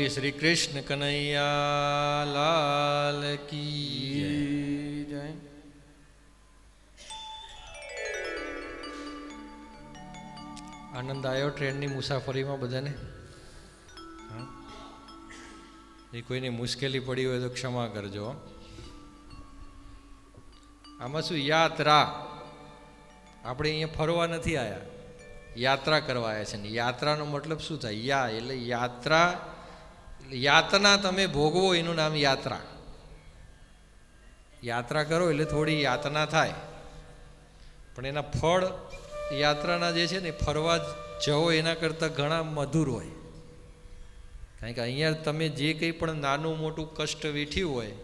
બોલીએ શ્રી કૃષ્ણ કનૈયા લાલ કી જય. આનંદ આવ્યો ટ્રેનની મુસાફરીમાં બધાને? એ કોઈની મુશ્કેલી પડી હોય તો ક્ષમા કરજો. આમાં શું યાત્રા, આપણે અહીંયા ફરવા નથી આવ્યા, યાત્રા કરવા આવ્યા છે. ને યાત્રાનો મતલબ શું થાય? યા એટલે યાત્રા, યાતના તમે ભોગવો એનું નામ યાત્રા. યાત્રા કરો એટલે થોડી યાતના થાય, પણ એના ફળ યાત્રાના જે છે ને ફરવા જવો એના કરતાં ઘણા મધુર હોય. કારણ કે અહીંયા તમે જે કંઈ પણ નાનું મોટું કષ્ટ વેઠ્યું હોય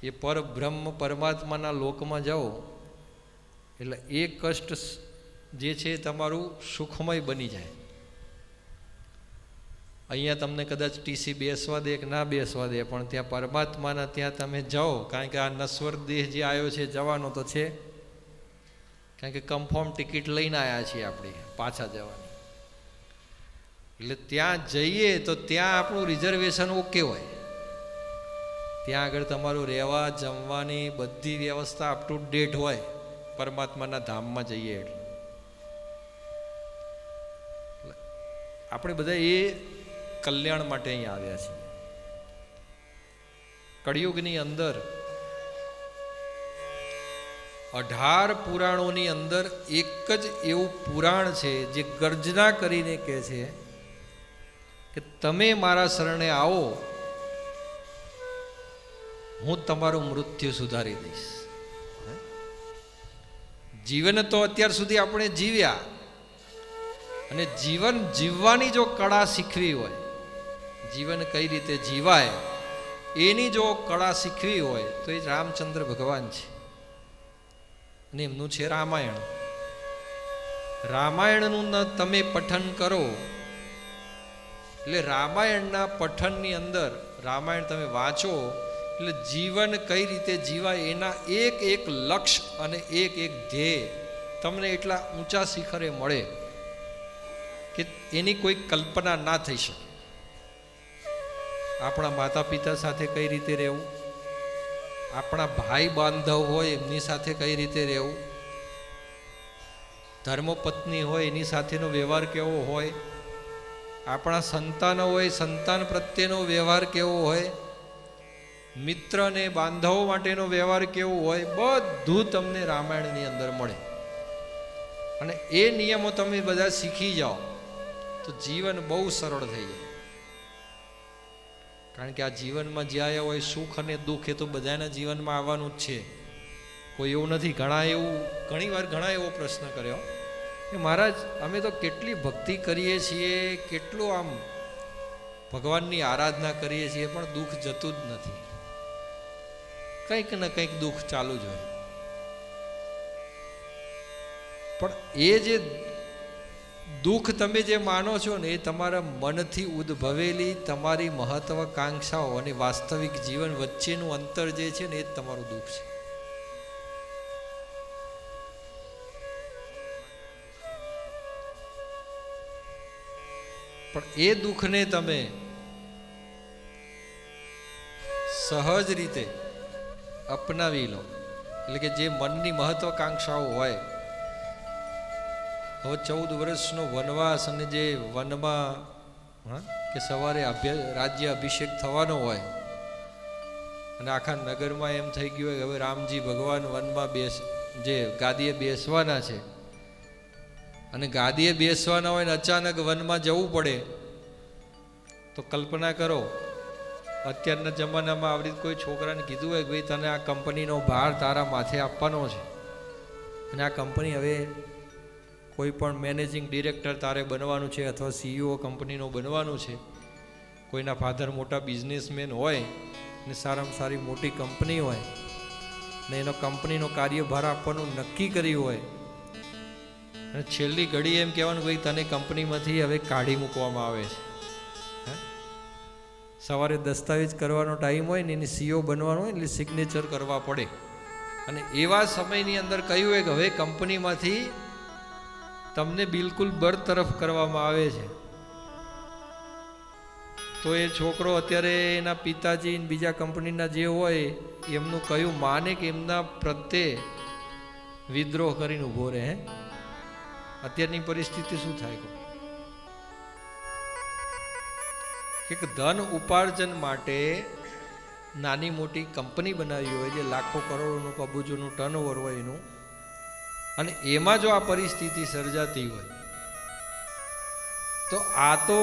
એ પરબ્રહ્મ પરમાત્માના લોકમાં જાઓ એટલે એ કષ્ટ જે છે તમારું સુખમય બની જાય. અહીંયા તમને કદાચ ટીસી બેસવા દે કે ના બેસવા દે, પણ ત્યાં પરમાત્માના ત્યાં તમે જાઓ, કારણ કે આ નશ્વર દેહ જે આવ્યો છે જવાનો તો છે, કારણ કે કન્ફર્મ ટિકિટ લઈને આવ્યા છીએ આપણે પાછા જવાની. એટલે ત્યાં જઈએ તો ત્યાં આપણું રિઝર્વેશન ઓકે હોય, ત્યાં આગળ તમારું રહેવા જમવાની બધી વ્યવસ્થા અપ ટુ ડેટ હોય પરમાત્માના ધામમાં જઈએ એટલે. આપણે બધા એ કલ્યાણ માટે અહીંયા આવ્યા છીએ. કળિયુગની અંદર 18 પુરાણોની અંદર એક જ એવું પુરાણ છે જે ગર્જના કરીને કહે છે કે તમે મારા શરણે આવો, હું તમારું મૃત્યુ સુધારી દઈશ. જીવન તો અત્યાર સુધી આપણે જીવ્યા, અને જીવન જીવવાની જો કળા શીખવી હોય, જીવન કઈ રીતે જીવાય એની જો કળા શીખવી હોય તો એ રામચંદ્ર ભગવાન છે, અને એમનું છે રામાયણ. રામાયણનું તમે પઠન કરો એટલે રામાયણના પઠનની અંદર, રામાયણ તમે વાંચો એટલે જીવન કઈ રીતે જીવાય એના એક એક લક્ષ્ય અને એક એક ધ્યેય તમને એટલા ઊંચા શિખરે મળે કે એની કોઈ કલ્પના ના થઈ શકે. આપણા માતા પિતા સાથે કઈ રીતે રહેવું, આપણા ભાઈ બાંધવ હોય એમની સાથે કઈ રીતે રહેવું, ધર્મપત્ની હોય એની સાથેનો વ્યવહાર કેવો હોય, આપણા સંતાનો હોય સંતાન પ્રત્યેનો વ્યવહાર કેવો હોય, મિત્ર ને બાંધવો માટેનો વ્યવહાર કેવો હોય, બધું તમને રામાયણની અંદર મળે. અને એ નિયમો તમે બધા શીખી જાઓ તો જીવન બહુ સરળ થઈ જાય. કારણ કે આ જીવનમાં જે આવ્યા હોય સુખ અને દુઃખ એ તો બધાના જીવનમાં આવવાનું જ છે, કોઈ એવું નથી. ઘણી વાર એવો પ્રશ્ન કર્યો કે મહારાજ અમે તો કેટલી ભક્તિ કરીએ છીએ, કેટલું આમ ભગવાનની આરાધના કરીએ છીએ, પણ દુઃખ જતું જ નથી. કંઈક ને કંઈક દુઃખ ચાલુ જ હોય. પણ એ જે દુઃખ તમે જે માનો છો ને એ તમારા મનથી ઉદ્ભવેલી તમારી મહત્વાકાંક્ષાઓ અને વાસ્તવિક જીવન વચ્ચેનું અંતર જે છે ને એ જ તમારું દુઃખ છે. પણ એ દુઃખને તમે સહજ રીતે અપનાવી લો, એટલે કે જે મનની મહત્વાકાંક્ષાઓ હોય, હવે 14 વર્ષનો વનવાસ અને જે વનમાં કે સવારે રાજ્ય અભિષેક થવાનો હોય અને આખા નગરમાં એમ થઈ ગયું હોય હવે રામજી ભગવાન વનમાં જે ગાદીએ બેસવાના છે, અને ગાદીએ બેસવાના હોય ને અચાનક વનમાં જવું પડે તો કલ્પના કરો અત્યારના જમાનામાં આવી રીતે કોઈ છોકરાને કીધું હોય કે ભાઈ તને આ કંપનીનો ભાર તારા માથે આપવાનો છે, અને આ કંપની હવે કોઈ પણ મેનેજિંગ ડિરેક્ટર તારે બનવાનું છે અથવા CEO કંપનીનો બનવાનું છે, કોઈના ફાધર મોટા બિઝનેસમેન હોય ને સારામાં સારી મોટી કંપની હોય ને એનો કંપનીનો કાર્યભાર આપવાનું નક્કી કર્યું હોય, અને છેલ્લી ઘડી એમ કહેવાનું ભાઈ તને કંપનીમાંથી હવે કાઢી મૂકવામાં આવે છે. સવારે દસ્તાવેજ કરવાનો ટાઈમ હોય ને એની CEO બનવાનું હોય એટલે સિગ્નેચર કરવા પડે, અને એવા સમયની અંદર કહ્યું હોય કે હવે કંપનીમાંથી તમને બિલકુલ બરતરફ કરવામાં આવે છે, તો એ છોકરો અત્યારે એના પિતાજી બીજા કંપનીના જે હોય એમનું કયું માને કે એમના પ્રત્યે વિદ્રોહ કરીને ઊભો રહે. અત્યારની પરિસ્થિતિ શું થાય? એક ધન ઉપાર્જન માટે નાની મોટી કંપની બનાવી હોય જે લાખો કરોડોનું અબજોનું ટર્નઓવર હોય એનું, અને એમાં જો આ પરિસ્થિતિ સર્જાતી હોય તો આ તો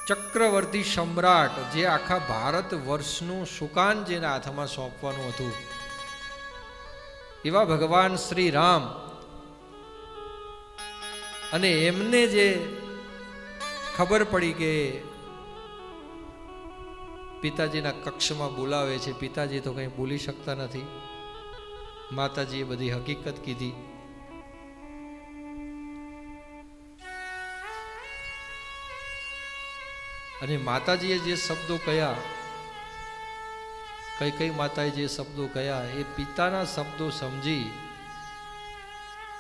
ચક્રવર્તી સમ્રાટ જે આખા ભારત વર્ષનું સુકાન જેના હાથમાં સોંપવાનું હતું એવા ભગવાન શ્રી રામ, અને એમને જે ખબર પડી કે પિતાજીના કક્ષમાં બોલાવે છે, પિતાજી તો કંઈ બોલી શકતા નથી, માતાજીએ બધી હકીકત કીધી. અને માતાજીએ જે શબ્દો કહ્યા, કઈ માતાએ જે શબ્દો કહ્યા એ પિતાના શબ્દો સમજી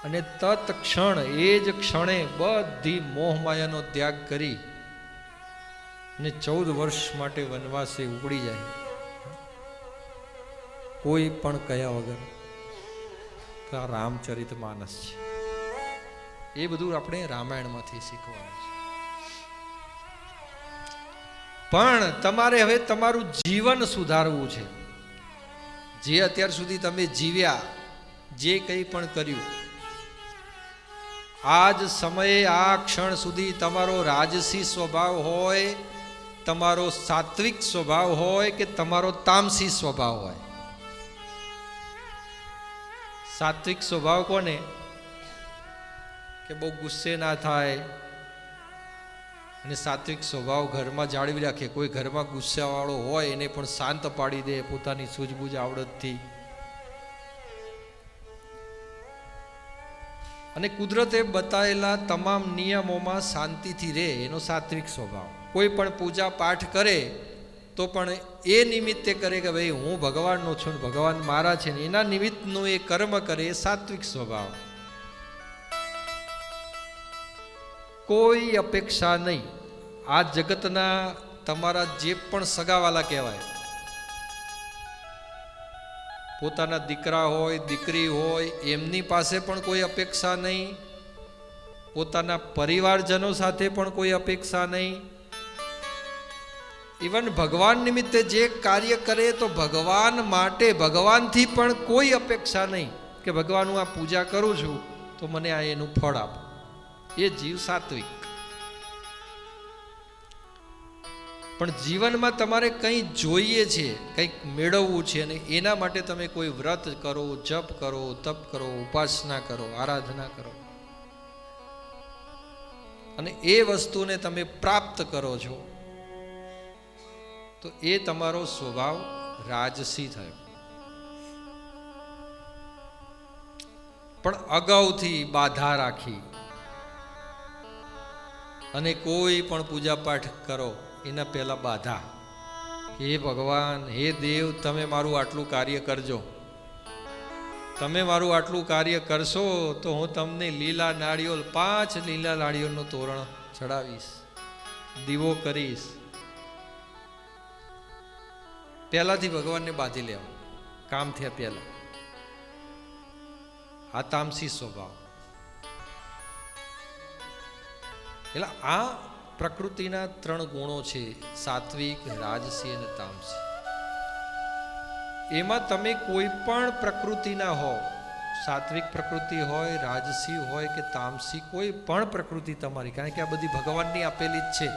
અને તત્ક્ષણ એ જ ક્ષણે બધી મોહમાયાનો ત્યાગ કરી અને 14 વર્ષ માટે વનવાસે ઉપડી જાય, કોઈ પણ કયા વગર. આ રામચરિત માનસ છે. એ બધું આપણે રામાયણમાંથી શીખવાનું છે. પણ તમારે હવે તમારું જીવન સુધારવું છે. જે અત્યાર સુધી તમે જીવ્યા, જે કંઈ પણ કર્યું, આજ સમયે આ ક્ષણ સુધી તમારો રાજસી સ્વભાવ હોય, તમારો સાત્વિક સ્વભાવ હોય કે તમારો તામસી સ્વભાવ હોય. સાત્વિક સ્વભાવ કોને? કે બહુ ગુસ્સે ના થાય અને સાત્વિક સ્વભાવ ઘરમાં જાળવી રાખે. કોઈ ઘરમાં ગુસ્સાવાળો હોય એને પણ શાંત પાડી દે પોતાની સૂઝબૂઝ આવડતથી. અને કુદરતે બતાવેલા તમામ નિયમોમાં શાંતિથી રહે, એનો સાત્વિક સ્વભાવ. કોઈ પણ પૂજા પાઠ કરે તો પણ એ નિમિત્તે કરે કે ભાઈ હું ભગવાનનો છું, ભગવાન મારા છે, ને એના નિમિત્તનું એ કર્મ કરે, એ સાત્વિક સ્વભાવ. કોઈ અપેક્ષા નહીં. આ જગતના તમારા જે પણ સગાવાલા કહેવાય, પોતાના દીકરા હોય દીકરી હોય એમની પાસે પણ કોઈ અપેક્ષા નહીં, પોતાના પરિવારજનો સાથે પણ કોઈ અપેક્ષા નહીં. ઇવન ભગવાન નિમિત્તે જે કાર્ય કરે તો ભગવાન માટે ભગવાનથી પણ કોઈ અપેક્ષા નહીં કે ભગવાન હું આ પૂજા કરું છું તો મને આ એનું ફળ આપો. એ જીવ સાત્વિક. પણ જીવનમાં તમારે કંઈ જોઈએ છે, કંઈક મેળવવું છે, અને એના માટે તમે કોઈ વ્રત કરો, જપ કરો, તપ કરો, ઉપાસના કરો, આરાધના કરો, અને એ વસ્તુને તમે પ્રાપ્ત કરો છો તો એ તમારો સ્વભાવ રાજસી થયો. પણ અગાઉથી બાધા રાખી અને કોઈ પણ પૂજા પાઠ કરો એના પહેલા બાધા, હે ભગવાન, હે દેવ, તમે મારું આટલું કાર્ય કરજો, તમે મારું આટલું કાર્ય કરશો તો હું તમને લીલા નાળિયેર 5 લીલા નાળિયેરનું તોરણ ચડાવીશ, દીવો કરીશ. પહેલાથી ભગવાનને બાંધી લેવા કામ થયા પહેલા. આ તામસી સ્વભાવ. એટલે આ પ્રકૃતિના 3 ગુણો છે, સાત્વિક, રાજસી અને તામસી. એમાં તમે કોઈ પણ પ્રકૃતિના હો, સાત્વિક પ્રકૃતિ હોય, રાજસી હોય કે તામસી, કોઈ પણ પ્રકૃતિ તમારી, કારણ કે આ બધી ભગવાનની આપેલી જ છે.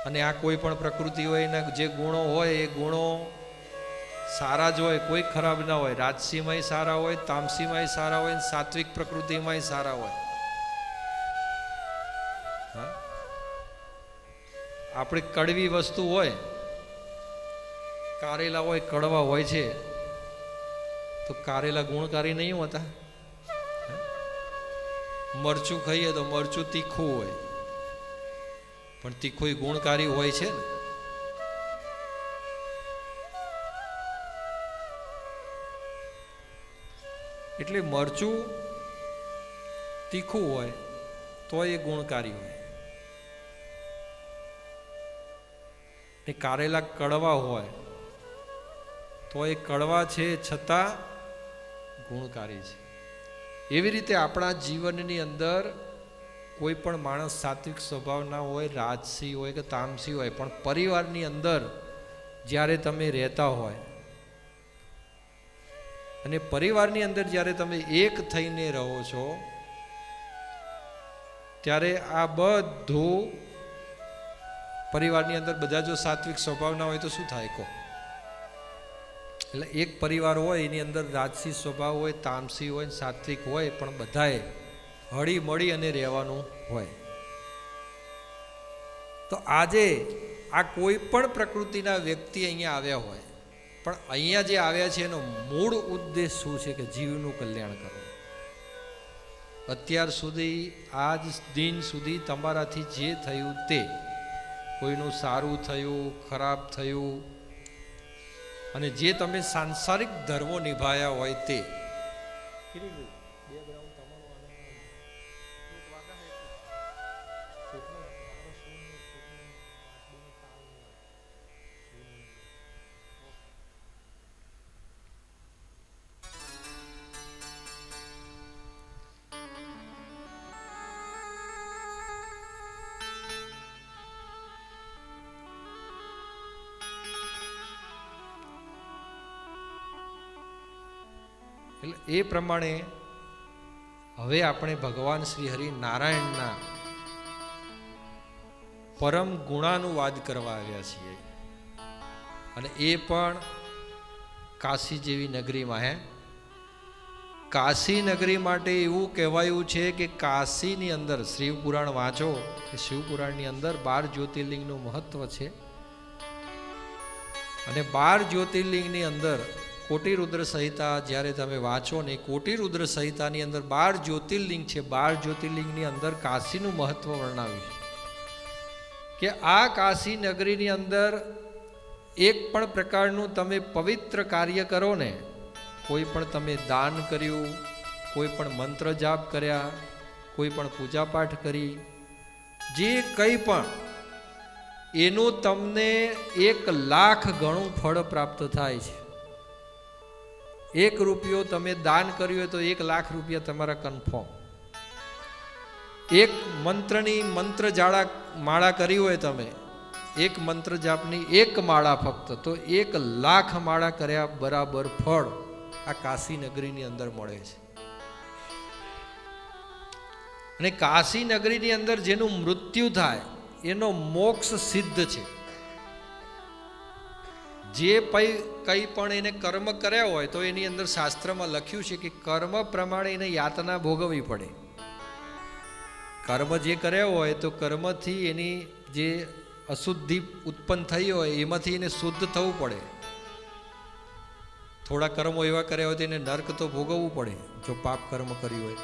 અને આ કોઈ પણ પ્રકૃતિ હોય એના જે ગુણો હોય એ ગુણો સારા જ હોય, કોઈ ખરાબ ના હોય. રાજસીમાંય સારા હોય, તામસીમાંય સારા હોય, સાત્વિક પ્રકૃતિમાંય સારા હોય. આપણી કડવી વસ્તુ હોય, કારેલા હોય કડવા હોય છે, તો કારેલા ગુણકારી નહીં હોતા. મરચું ખાઈએ તો મરચું તીખું હોય, પણ તીખું ગુણકારી હોય છે ને. એટલે મરચું તીખું હોય તો એ ગુણકારી હોય, એ કારેલા કડવા હોય તો એ કડવા છે છતાં ગુણકારી છે. એવી રીતે આપણા જીવનની અંદર કોઈ પણ માણસ સાત્વિક સ્વભાવના હોય, રાજસી હોય કે તામસી હોય, પણ પરિવારની અંદર જ્યારે તમે રહેતા હોય અને પરિવારની અંદર જ્યારે તમે એક થઈને રહો છો ત્યારે આ બધું પરિવારની અંદર બધા જો સાત્વિક સ્વભાવના હોય તો શું થાય કહો? એટલે એક પરિવાર હોય એની અંદર રાજસી સ્વભાવ હોય, તામસી હોય, સાત્વિક હોય, પણ બધાએ હળી મળી અને રહેવાનું હોય. તો આજે આ કોઈ પણ પ્રકૃતિના વ્યક્તિ અહીંયા આવ્યા હોય, પણ અહીંયા જે આવ્યા છે એનો મૂળ ઉદ્દેશ શું છે કે જીવનું કલ્યાણ કરો. અત્યાર સુધી આજ દિન સુધી તમારાથી જે થયું તે, કોઈનું સારું થયું, ખરાબ થયું, અને જે તમે સાંસારિક ધર્મો નિભાયા હોય તે એટલે એ પ્રમાણે હવે આપણે ભગવાન શ્રી હરિ નારાયણના પરમ ગુણાનુવાદ કરવા આવ્યા છીએ. અને એ પણ કાશી જેવી નગરીમાં. કાશી નગરી માટે એવું કહેવાયું છે કે કાશીની અંદર શિવપુરાણ વાંચો કે શિવપુરાણની અંદર 12 જ્યોતિર્લિંગનું મહત્વ છે. અને 12 જ્યોતિર્લિંગની અંદર કોટી રુદ્ર સંહિતા જ્યારે તમે વાંચો ને, કોટી રુદ્ર સંહિતાની અંદર 12 જ્યોતિર્લિંગ છે. 12 જ્યોતિર્લિંગની અંદર કાશીનું મહત્વ વર્ણવ્યું છે કે આ કાશી નગરીની અંદર એક પણ પ્રકારનું તમે પવિત્ર કાર્ય કરો ને, કોઈ પણ તમે દાન કર્યું, કોઈ પણ મંત્ર જાપ કર્યા, કોઈ પણ પૂજાપાઠ કરી, જે કંઈ પણ, એનું તમને 1 લાખ ગણું ફળ પ્રાપ્ત થાય છે. 1 રૂપિયો તમે દાન કર્યું હોય તો 1 લાખ રૂપિયા તમારા કન્ફર્મ. એક મંત્રની મંત્ર માળા કરી હોય તમે, એક મંત્ર જાપની 1 માળા ફક્ત, તો 1 લાખ માળા કર્યા બરાબર ફળ આ કાશી નગરીની અંદર મળે છે. અને કાશી નગરીની અંદર જેનું મૃત્યુ થાય એનો મોક્ષ સિદ્ધ છે. જે કંઈ પણ એને કર્મ કર્યા હોય તો એની અંદર શાસ્ત્રમાં લખ્યું છે કે કર્મ પ્રમાણે એને યાતના ભોગવવી પડે. કર્મ જે કર્યા હોય તો કર્મથી એની જે અશુદ્ધિ ઉત્પન્ન થઈ હોય એમાંથી એને શુદ્ધ થવું પડે. થોડા કર્મો એવા કર્યા હોય તો એને નર્ક તો ભોગવવું પડે જો પાપ કર્મ કર્યું હોય.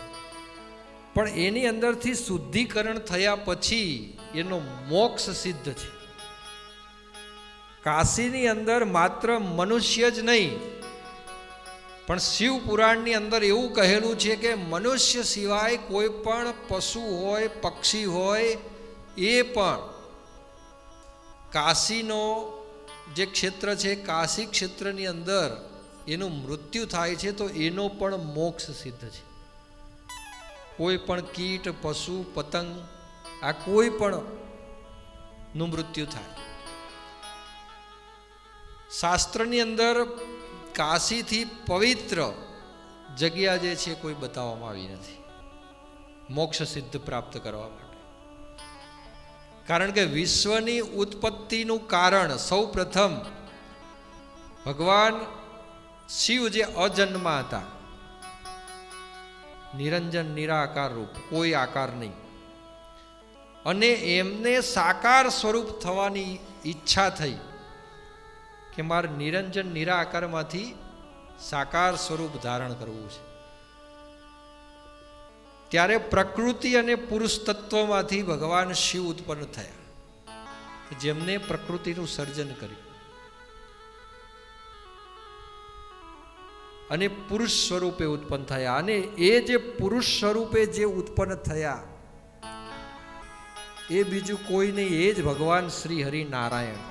પણ એની અંદરથી શુદ્ધિકરણ થયા પછી એનો મોક્ષ સિદ્ધ છે. કાશીની અંદર માત્ર મનુષ્ય જ નહીં, પણ શિવ પુરાણની અંદર એવું કહેલું છે કે મનુષ્ય સિવાય કોઈ પણ પશુ હોય, પક્ષી હોય, એ પણ કાશીનો જે ક્ષેત્ર છે, કાશી ક્ષેત્રની અંદર એનું મૃત્યુ થાય છે તો એનો પણ મોક્ષ સિદ્ધ છે. કોઈ પણ કીટ, પશુ, પતંગ, આ કોઈ પણ નું મૃત્યુ થાય. શાસ્ત્રની અંદર કાશીથી પવિત્ર જગ્યા જે છે કોઈ બતાવવામાં આવી નથી મોક્ષ સિદ્ધ પ્રાપ્ત કરવા માટે. કારણ કે વિશ્વની ઉત્પત્તિનું કારણ સૌ પ્રથમ ભગવાન શિવ જે અજન્મા હતા, નિરંજન નિરાકાર રૂપ, કોઈ આકાર નહીં, અને એમને સાકાર સ્વરૂપ થવાની ઈચ્છા થઈ કે મારે નિરંજન નિરાકારમાંથી સાકાર સ્વરૂપ ધારણ કરવું છે. ત્યારે પ્રકૃતિ અને પુરુષ તત્વમાંથી ભગવાન શિવ ઉત્પન્ન થયા, જેમને પ્રકૃતિનું સર્જન કર્યું અને પુરુષ સ્વરૂપે ઉત્પન્ન થયા. અને એ જે પુરુષ સ્વરૂપે જે ઉત્પન્ન થયા એ બીજું કોઈ નહીં, એ જ ભગવાન શ્રી હરિ નારાયણ.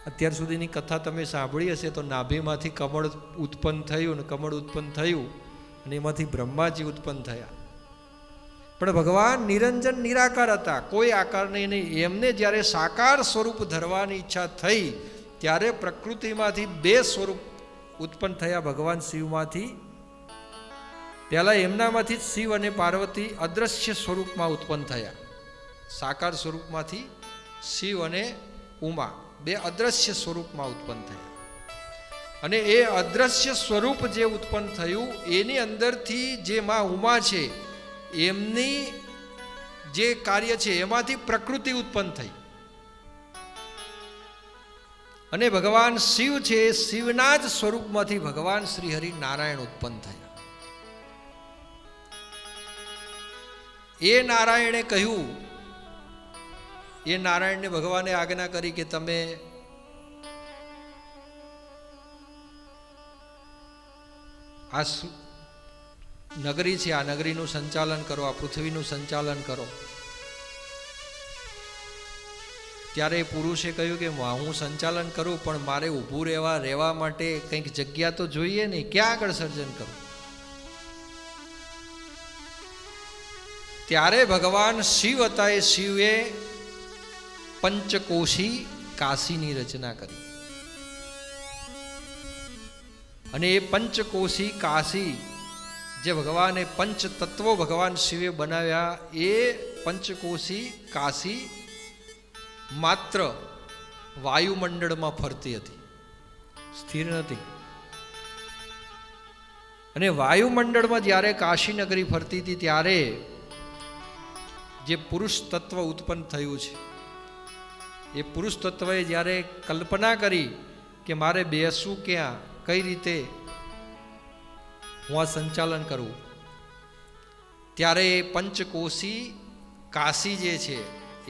અત્યાર સુધીની કથા તમે સાંભળી હશે તો નાભીમાંથી કમળ ઉત્પન્ન થયું ને કમળ ઉત્પન્ન થયું અને એમાંથી બ્રહ્માજી ઉત્પન્ન થયા. પણ ભગવાન નિરંજન નિરાકાર હતા, કોઈ આકાર નહીં. એમને જ્યારે સાકાર સ્વરૂપ ધરવાની ઈચ્છા થઈ ત્યારે પ્રકૃતિમાંથી બે સ્વરૂપ ઉત્પન્ન થયા ભગવાન શિવમાંથી. પહેલા એમનામાંથી શિવ અને પાર્વતી અદ્રશ્ય સ્વરૂપમાં ઉત્પન્ન થયા. સાકાર સ્વરૂપમાંથી શિવ અને ઉમા બે અદ્રશ્ય સ્વરૂપમાં ઉત્પન્ન થયા. અને એ અદ્રશ્ય સ્વરૂપ જે ઉત્પન્ન થયું એની અંદરથી જે માં ઉમા છે એમની જે કાર્ય છે એમાંથી પ્રકૃતિ ઉત્પન્ન થઈ. અને ભગવાન શિવ છે, શિવના જ સ્વરૂપમાંથી ભગવાન શ્રી હરિ નારાયણ ઉત્પન્ન થયા. એ નારાયણે કહ્યું, એ નારાયણને ભગવાને આજ્ઞા કરી કે તમે આ નગરી છે, આ નગરીનું સંચાલન કરો, આ પૃથ્વીનું સંચાલન કરો. ત્યારે પુરુષે કહ્યું કે હું સંચાલન કરું પણ મારે ઊભું રહેવા માટે કંઈક જગ્યા તો જોઈએ ને, ક્યાં આગળ સર્જન કરું? ત્યારે ભગવાન શિવ હતા, એ શિવે પંચકોશી કાશીની રચના કરી. અને એ પંચકોશી કાશી જે ભગવાને પંચ તત્વો ભગવાન શિવે બનાવ્યા, એ પંચકોશી કાશી માત્ર વાયુમંડળમાં ફરતી હતી, સ્થિર નથી. અને વાયુમંડળમાં જ્યારે કાશી નગરી ફરતી હતી ત્યારે જે પુરુષ તત્વ ઉત્પન્ન થયું છે, એ પુરુષ તત્વએ જ્યારે કલ્પના કરી કે મારે બેસવું ક્યાં, કઈ રીતે હું આ સંચાલન કરું, ત્યારે એ પંચકોશી કાશી જે છે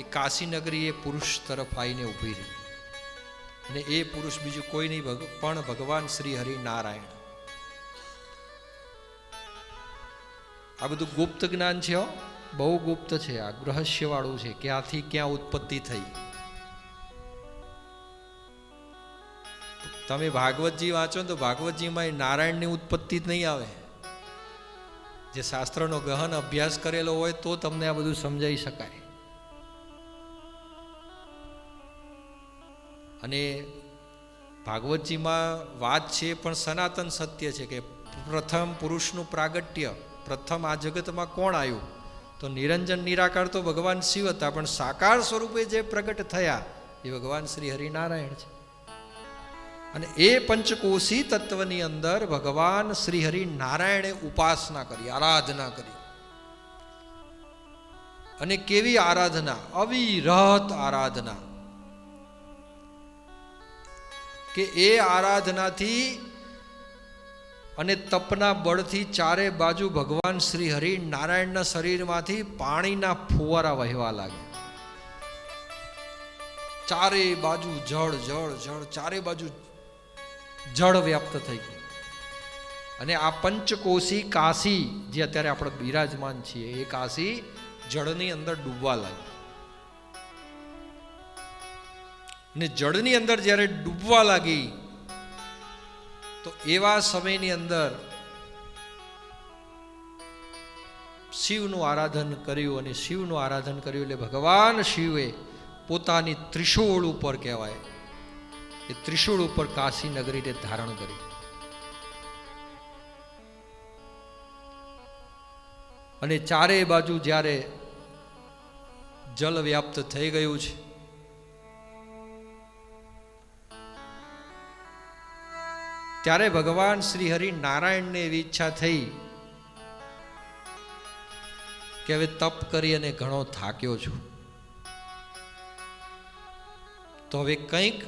એ કાશી નગરી એ પુરુષ તરફ આવીને ઊભી રહી. અને એ પુરુષ બીજું કોઈ નહીં પણ ભગવાન શ્રી હરિ નારાયણ. આ બધું ગુપ્ત જ્ઞાન છે, બહુ ગુપ્ત છે, આ રહસ્યવાળું છે, ક્યાંથી ક્યાં ઉત્પત્તિ થઈ. તમે ભાગવતજી વાંચો તો ભાગવતજીમાં નારાયણની ઉત્પત્તિ જ નહીં આવે. જે શાસ્ત્રનો ગહન અભ્યાસ કરેલો હોય તો તમને આ બધું સમજાઈ શકાય. અને ભાગવતજીમાં વાત છે પણ સનાતન સત્ય છે કે પ્રથમ પુરુષનું પ્રાગટ્ય, પ્રથમ આ જગતમાં કોણ આવ્યું? તો નિરંજન નિરાકાર તો ભગવાન શિવ હતા, પણ સાકાર સ્વરૂપે જે પ્રગટ થયા એ ભગવાન શ્રી હરિનારાયણ છે. અને એ પંચકોશી તત્વની અંદર ભગવાન શ્રી હરિ નારાયણે ઉપાસના કરી, આરાધના કરી. અને કેવી આરાધના? અવિરત આરાધના. કે એ આરાધનાથી અને તપના બળથી ચારે બાજુ ભગવાન શ્રી હરિ નારાયણના શરીરમાંથી પાણીના ફુવારા વહેવા લાગ્યા. ચારે બાજુ જળ જળ જળ, ચારે બાજુ જળ વ્યાપ્ત થઈ ગયું. અને આ પંચકોશી કાશી જે અત્યારે આપણે બિરાજમાન છીએ, એ કાશી જળની અંદર ડૂબવા લાગી. ને જળની અંદર જ્યારે ડૂબવા લાગી તો એવા સમયની અંદર શિવનું આરાધન કર્યું. અને શિવનું આરાધન કર્યું એટલે ભગવાન શિવે પોતાની ત્રિશૂળ ઉપર કહેવાય, એ ત્રિશૂળ ઉપર કાશી નગરીને ધારણ કરી. અને ચારે બાજુ જ્યારે જલ વ્યાપ્ત થઈ ગયું છે ત્યારે ભગવાન શ્રી હરિ નારાયણને એવી ઈચ્છા થઈ કે હવે તપ કરી અને ઘણો થાક્યો છું, તો હવે કંઈક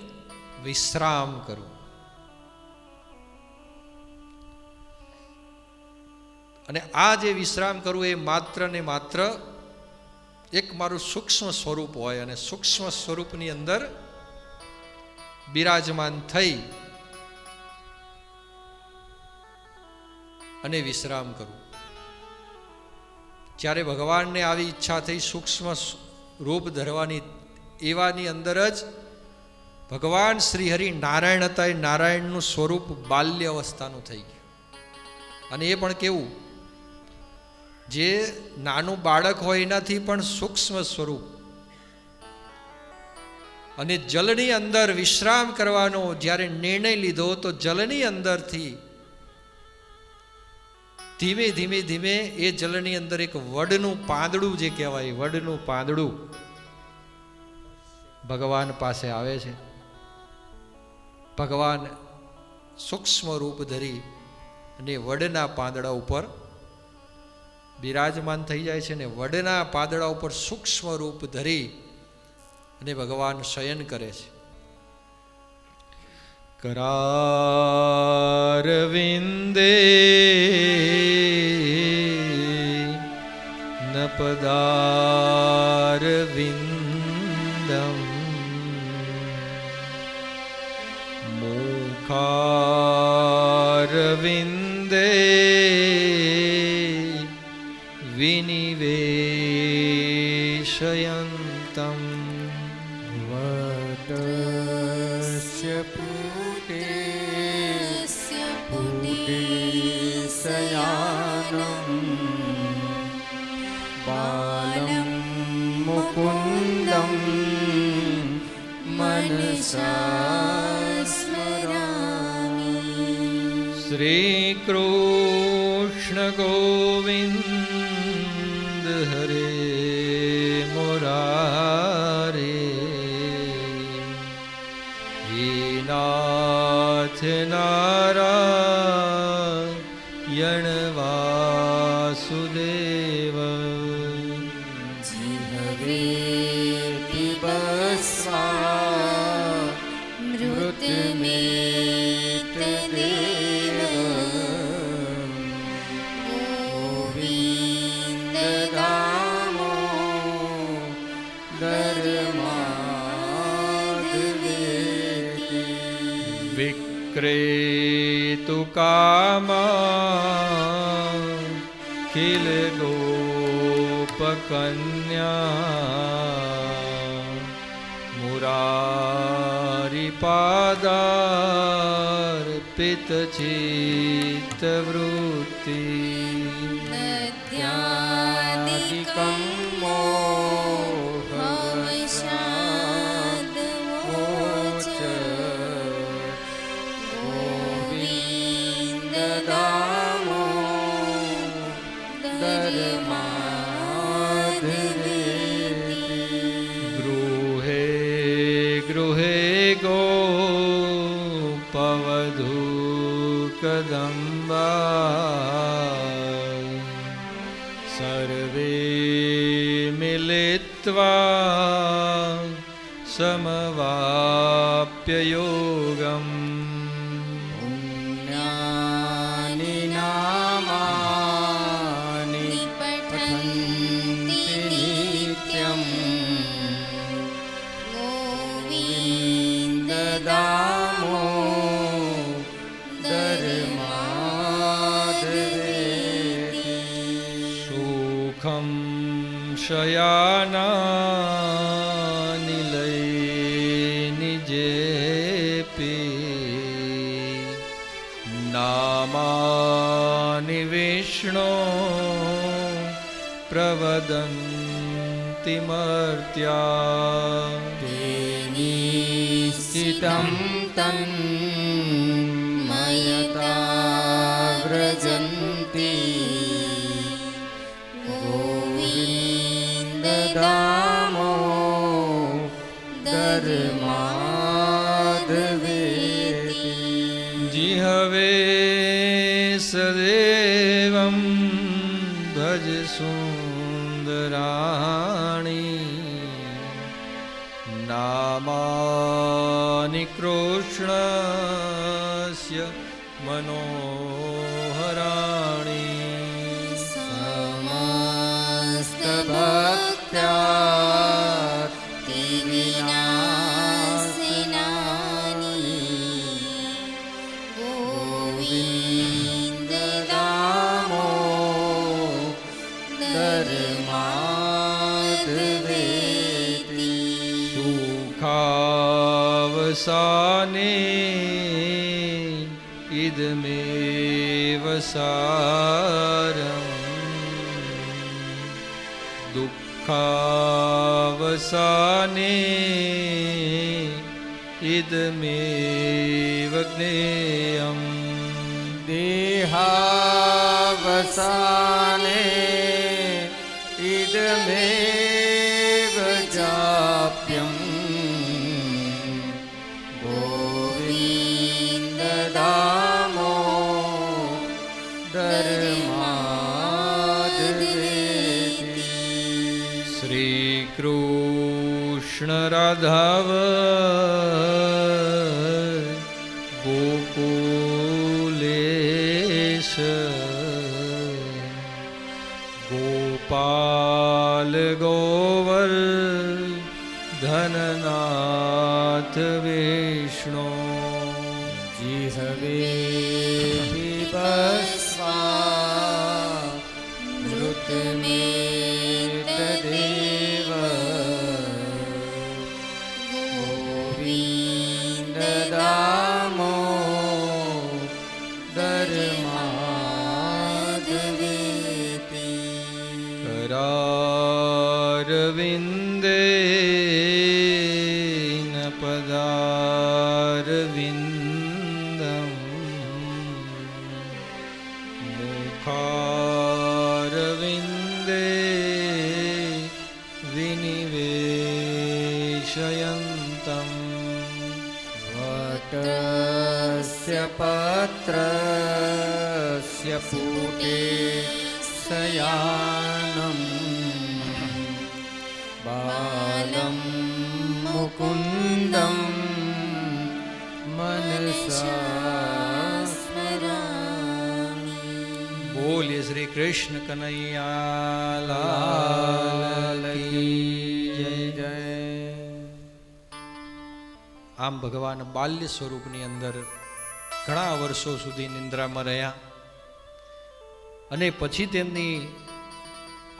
વિશ્રામ કરું. અને આ જે વિશ્રામ કરું એ માત્ર ને માત્ર એક મારું સૂક્ષ્મ સ્વરૂપ હોય અને સૂક્ષ્મ સ્વરૂપની અંદર બિરાજમાન થઈ અને વિશ્રામ કરું. જ્યારે ભગવાનને આવી ઈચ્છા થઈ સૂક્ષ્મ રૂપ ધરવાની, એવાની અંદર જ ભગવાન શ્રી હરિ નારાયણ હતા, એ નારાયણનું સ્વરૂપ બાલ્ય અવસ્થાનું થઈ ગયું. અને એ પણ કેવું, જે નાનું બાળક હોય એનાથી પણ સૂક્ષ્મ સ્વરૂપ. અને જલની અંદર વિશ્રામ કરવાનો જ્યારે નિર્ણય લીધો તો જલની અંદરથી ધીમે ધીમે ધીમે એ જલની અંદર એક વડનું પાંદડું, જે કહેવાય વડનું પાંદડું, ભગવાન પાસે આવે છે. ભગવાન સૂક્ષ્મ રૂપ ધરી અને વડના પાંદડા ઉપર બિરાજમાન થઈ જાય છે. ને વડના પાંદડા ઉપર સૂક્ષ્મ રૂપ ધરી અને ભગવાન શયન કરે છે. કરારવિંદે નપદારવિંદમ મુખારવિંદે વિનિવેશયંતમ વટસ્ય પુટેશયાનમ બાલમ મુકુંદમ મનસા સ્મરામિ. શ્રી કૃષ્ણ ગોવિંદ હરે મુરારે, હે નાથ નારાયણ વાસુદેવ. જીહવે પિબસ્વા મૃતમેત દેવ ગોવિંદ ગામો ધર્માદવેતિ. વિક્રેતુ કામા ખિલ ગોપકન્યા મુરારી પાદાર્પિત ચિત્તવૃત્તિ. નદ્યાદિકં મોહવશાદ મોચ ગોવિંદ દામો ધર્માદવેતિ. ગૃહે ગૃહે ગોપવધૂ કદંબા સર્વે મિલિત્વા સમવાપ્ય યોગમ. પુણ્યાનિ નામાનિ પઠન્તિ નિત્યં ગોવિંદ દામો ધર્માદવેતિ. સુખમ શયાનાનિલય નિજેપી નામાનિ વિષ્ણુ પ્રવદન્તિ મર્ત્યા. નિશ્ચિतं તન્મયતા વ્રજન્તિ ગોવિંદ દામો ધર્માદવેતિ. જીહવે સદેવં ભજ સુંદરાણી નામાનિ કૃષ્ણસ્ય મનોહરાણી. સમસ્ત ભક્ત્યાર્તિ વિનાશિનાની ગોવિંદ દામો ધર્માદવેતિ. સુખાવ અવસાને ઇદમેવ સારમ દુઃખાવસાને ઇદમેવ જ્ઞેયમ દેહાવસાને ઇદમેવ જાપ્યમ ગોવિંદ દામો ધર્માદ્વેતિ. શ્રી કૃષ્ણ રાધવ ગોકુલેશ ગોપાલ ગોવર ધનનાથ વિષ્ણુ જીહવે વિભસ્વા મૃતમેતદેવ ગોવિંદ દામો ધર્માદ્વેતિ. કરારવિંદે પદારવિંદમ મુખારવિંદે વિનિવેશયંતમ વટસ્ય પત્રસ્ય પુટે શયાનમ બાલમ મુકુંદમ મનસા સ્મરામિ. બોલીએ શ્રી કૃષ્ણ કનૈયા લાલ કી જય. જય. આમ ભગવાન બાલ્ય સ્વરૂપની અંદર ઘણા વર્ષો સુધી નિંદ્રામાં રહ્યા અને પછી તેમની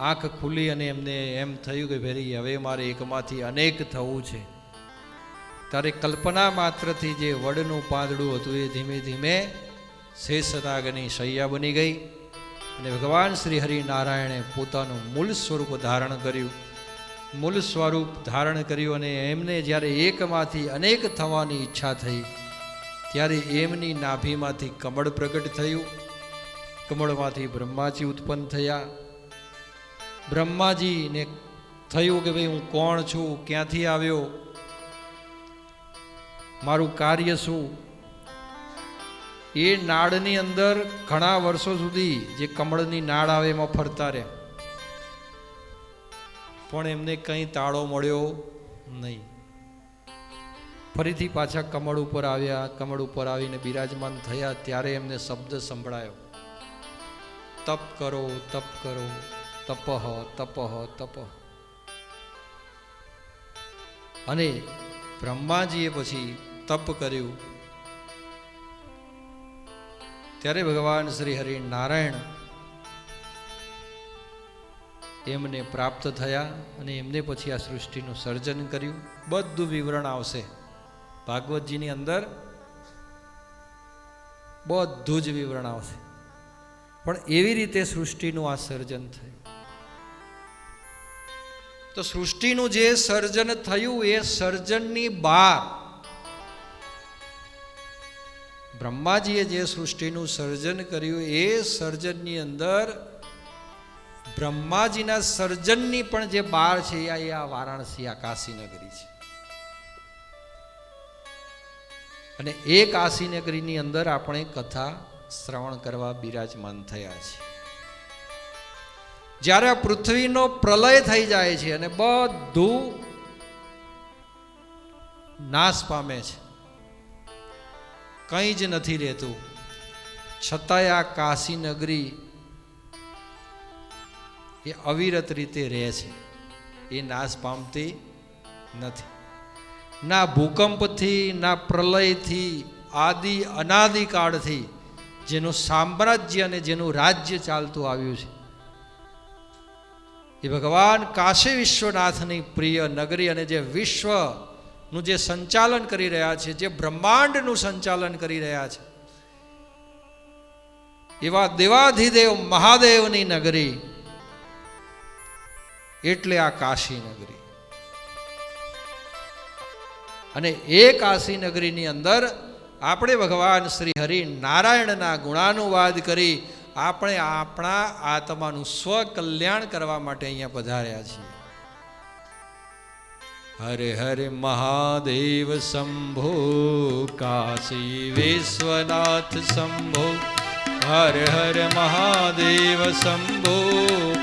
આંખ ખુલી અને એમને એમ થયું કે ભેરી હવે મારે એકમાંથી અનેક થવું છે. ત્યારે કલ્પના માત્રથી જે વડનું પાંદડું હતું એ ધીમે ધીમે શેષનાગની શૈયા બની ગઈ અને ભગવાન શ્રી હરિનારાયણે પોતાનું મૂળ સ્વરૂપ ધારણ કર્યું. મૂળ સ્વરૂપ ધારણ કર્યું અને એમને જ્યારે એકમાંથી અનેક થવાની ઈચ્છા થઈ ત્યારે એમની નાભીમાંથી કમળ પ્રગટ થયું. કમળમાંથી બ્રહ્માજી ઉત્પન્ન થયા. બ્રહ્માજીને થયું કે ભાઈ હું કોણ છું, ક્યાંથી આવ્યો, મારું કાર્ય શું. એ નાળની અંદર ઘણા વર્ષો સુધી જે કમળની નાળ આવે એમાં ફરતા રહ્યા પણ એમને કંઈ તાળો મળ્યો નહીં. ફરીથી પાછા કમળ ઉપર આવ્યા. કમળ ઉપર આવીને બિરાજમાન થયા ત્યારે એમને શબ્દ સંભળાયો, તપ કરો, તપ કરો, તપઃ તપઃ તપઃ. અને બ્રહ્માજીએ પછી તપ કર્યું. ત્યારે ભગવાન શ્રી હરિનારાયણ એમને પ્રાપ્ત થયા અને એમને પછી આ સૃષ્ટિનું સર્જન કર્યું. બધું વિવરણ આવશે ભાગવતજીની અંદર, બધું જ વિવરણ આવશે. પણ એવી રીતે સૃષ્ટિનું આ સર્જન થયું. તો સૃષ્ટિનું જે સર્જન થયું એ સર્જનની બહાર બ્રહ્માજીએ જે સૃષ્ટિનું સર્જન કર્યું એ સર્જનની અંદર બ્રહ્માજીના સર્જનની પણ જે બહાર છે એ આ વારાણસી, આ કાશી નગરી છે. અને એ કાશી નગરીની અંદર આપણે કથા શ્રવણ કરવા બિરાજમાન થયા છે. જ્યારે આ પૃથ્વીનો પ્રલય થઈ જાય છે અને બધું નાશ પામે છે, કંઈ જ નથી રહેતું, છતાંય આ કાશી નગરી એ અવિરત રીતે રહે છે, એ નાશ પામતી નથી. ના ભૂકંપથી, ના પ્રલયથી, આદિ અનાદિકાળથી જેનું સામ્રાજ્ય અને જેનું રાજ્ય ચાલતું આવ્યું છે એ ભગવાન કાશી વિશ્વનાથની પ્રિય નગરી અને જે વિશ્વ નું જે સંચાલન કરી રહ્યા છે, જે બ્રહ્માંડનું સંચાલન કરી રહ્યા છે, એવા દેવાધિદેવ મહાદેવની નગરી એટલે આ કાશી નગરી. અને એ કાશી નગરીની અંદર આપણે ભગવાન શ્રી હરિ નારાયણના ગુણાનુવાદ કરી આપણે આપણા આત્માનું સ્વકલ્યાણ કરવા માટે અહીંયા પધાર્યા છીએ. હરે હરે મહાદેવ શંભો કાશી વિશ્વનાથ શંભો. હરે હરે મહાદેવ શંભો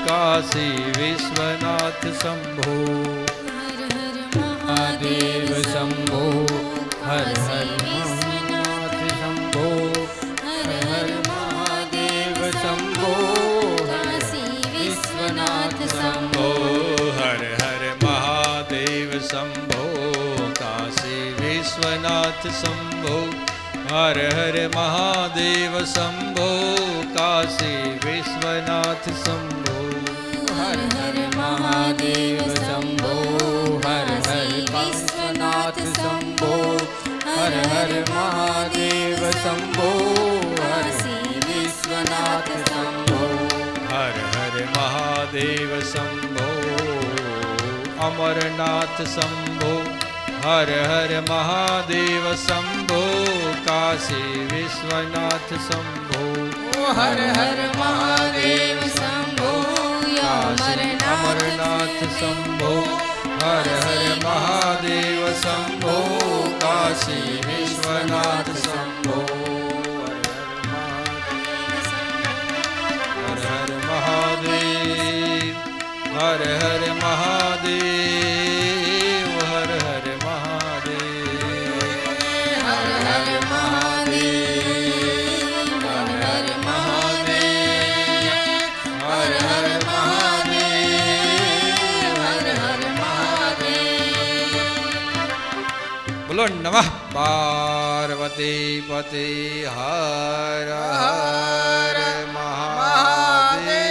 કાશી વિશ્વનાથ શંભો. મહાદેવ શંભો હર હર વિશ્વનાથ શંભો. હર હર મહાદેવ શંભો કાશી વિશ્વનાથ શંભો. હર હર મહાદેવ શંભો કાશી વિશ્વનાથ શંભો. હર હર મહાદેવ શંભો કાશી વિશ્વનાથ શંભો. હર હર મહાદેવ શંભો હર હર વિશ્વનાથ શંભો. હર હર મહાદેવ શંભો કાશી વિશ્વનાથ શંભો. હર હર મહાદેવ શંભો અમરનાથ શંભો. હર હર મહાદેવ શંભો કાશી વિશ્વનાથ શંભો. હર હર મહાદેવ શંભો અમરનાથ શંભો. હર હર મહાદેવ શંભો કાશી વિશ્વનાથ શંભો. હર હર મહાદેવ. હર હર મહાદેવ. હર હર મહાદેવ. હર હર મહાદેવ. હર હર મહાદેવ. હર હર મહાદેવ. હર હર મહાદેવ. બોલો નમઃ પાર્વતી પતિ. હર હર મહાદેવ.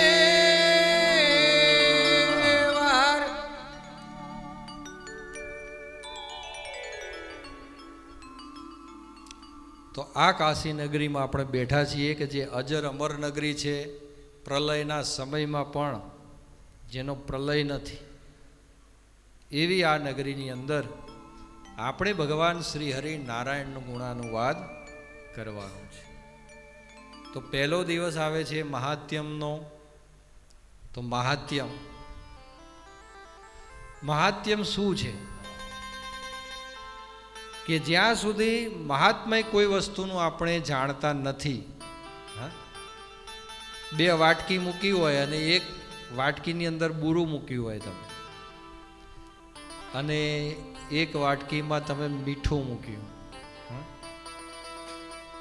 તો આ કાશી નગરીમાં આપણે બેઠા છીએ કે જે અજર અમર નગરી છે, પ્રલયના સમયમાં પણ જેનો પ્રલય નથી, એવી આ નગરીની અંદર આપણે ભગવાન શ્રી હરિ નારાયણનું ગુણાનુવાદ કરવાનું છે. તો પહેલો દિવસ આવે છે મહાત્મ્યનો. તો મહાત્મ્ય શું છે કે જ્યાં સુધી મહાત્મય કોઈ વસ્તુનું આપણે જાણતા નથી, બે વાટકી મૂકી હોય અને એક વાટકીની અંદર બુરું મૂક્યું હોય તમે, અને એક વાટકીમાં તમે મીઠું મૂક્યું,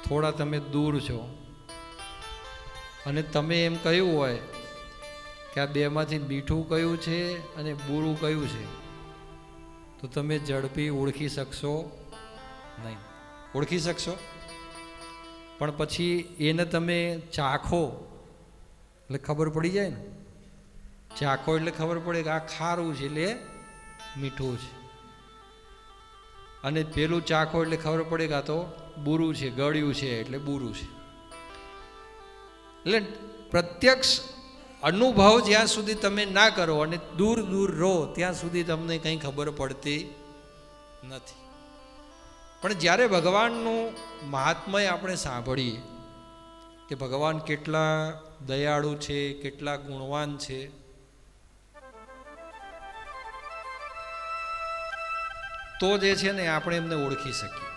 થોડા તમે દૂર છો અને તમે એમ કહ્યું હોય કે આ બેમાંથી મીઠું કયું છે અને બુરું કયું છે, તો તમે ઝડપી ઓળખી શકશો નહીં. ઓળખી શકશો પણ પછી એને તમે ચાખો એટલે ખબર પડી જાય ને. ચાખો એટલે ખબર પડે કે આ ખારું છે એટલે મીઠું છે, અને પેલું ચાખો એટલે ખબર પડે કે આ તો બુરું છે, ગળ્યું છે એટલે બુરું છે. એટલે પ્રત્યક્ષ અનુભવ જ્યાં સુધી તમે ના કરો અને દૂર દૂર રહો ત્યાં સુધી તમને કંઈ ખબર પડતી નથી. પણ જ્યારે ભગવાનનું મહાત્મય આપણે સાંભળીએ કે ભગવાન કેટલા દયાળુ છે, કેટલા ગુણવાન છે, તો જે છે ને આપણે એમને ઓળખી શકીએ.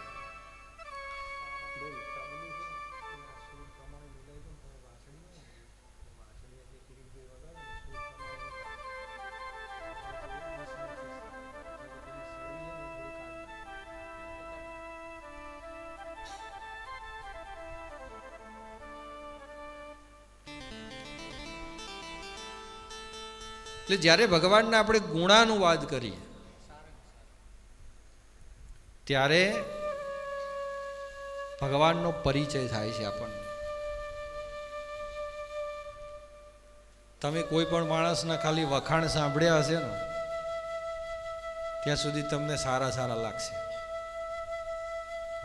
એટલે જ્યારે ભગવાનને આપણે ગુણાનુવાદ કરીએ ત્યારે ભગવાનનો પરિચય થાય છે આપણને. તમે કોઈ પણ માણસના ખાલી વખાણ સાંભળ્યા હશે ને ત્યાં સુધી તમને સારા સારા લાગશે.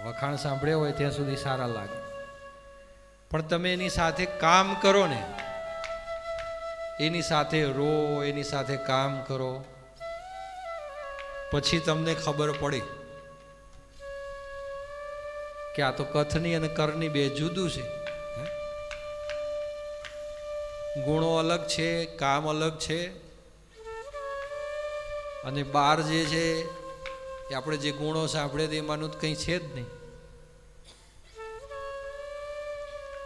વખાણ સાંભળ્યા હોય ત્યાં સુધી સારા લાગે, પણ તમે એની સાથે કામ કરો ને, એની સાથે રો, એની સાથે કામ કરો, પછી તમને ખબર પડી કે આ તો કથની અને કરની બે જુદું છે. ગુણો અલગ છે, કામ અલગ છે, અને બહાર જે છે એ આપણે જે ગુણો સાંભળે તે એમાંનું કંઈ છે જ નહીં.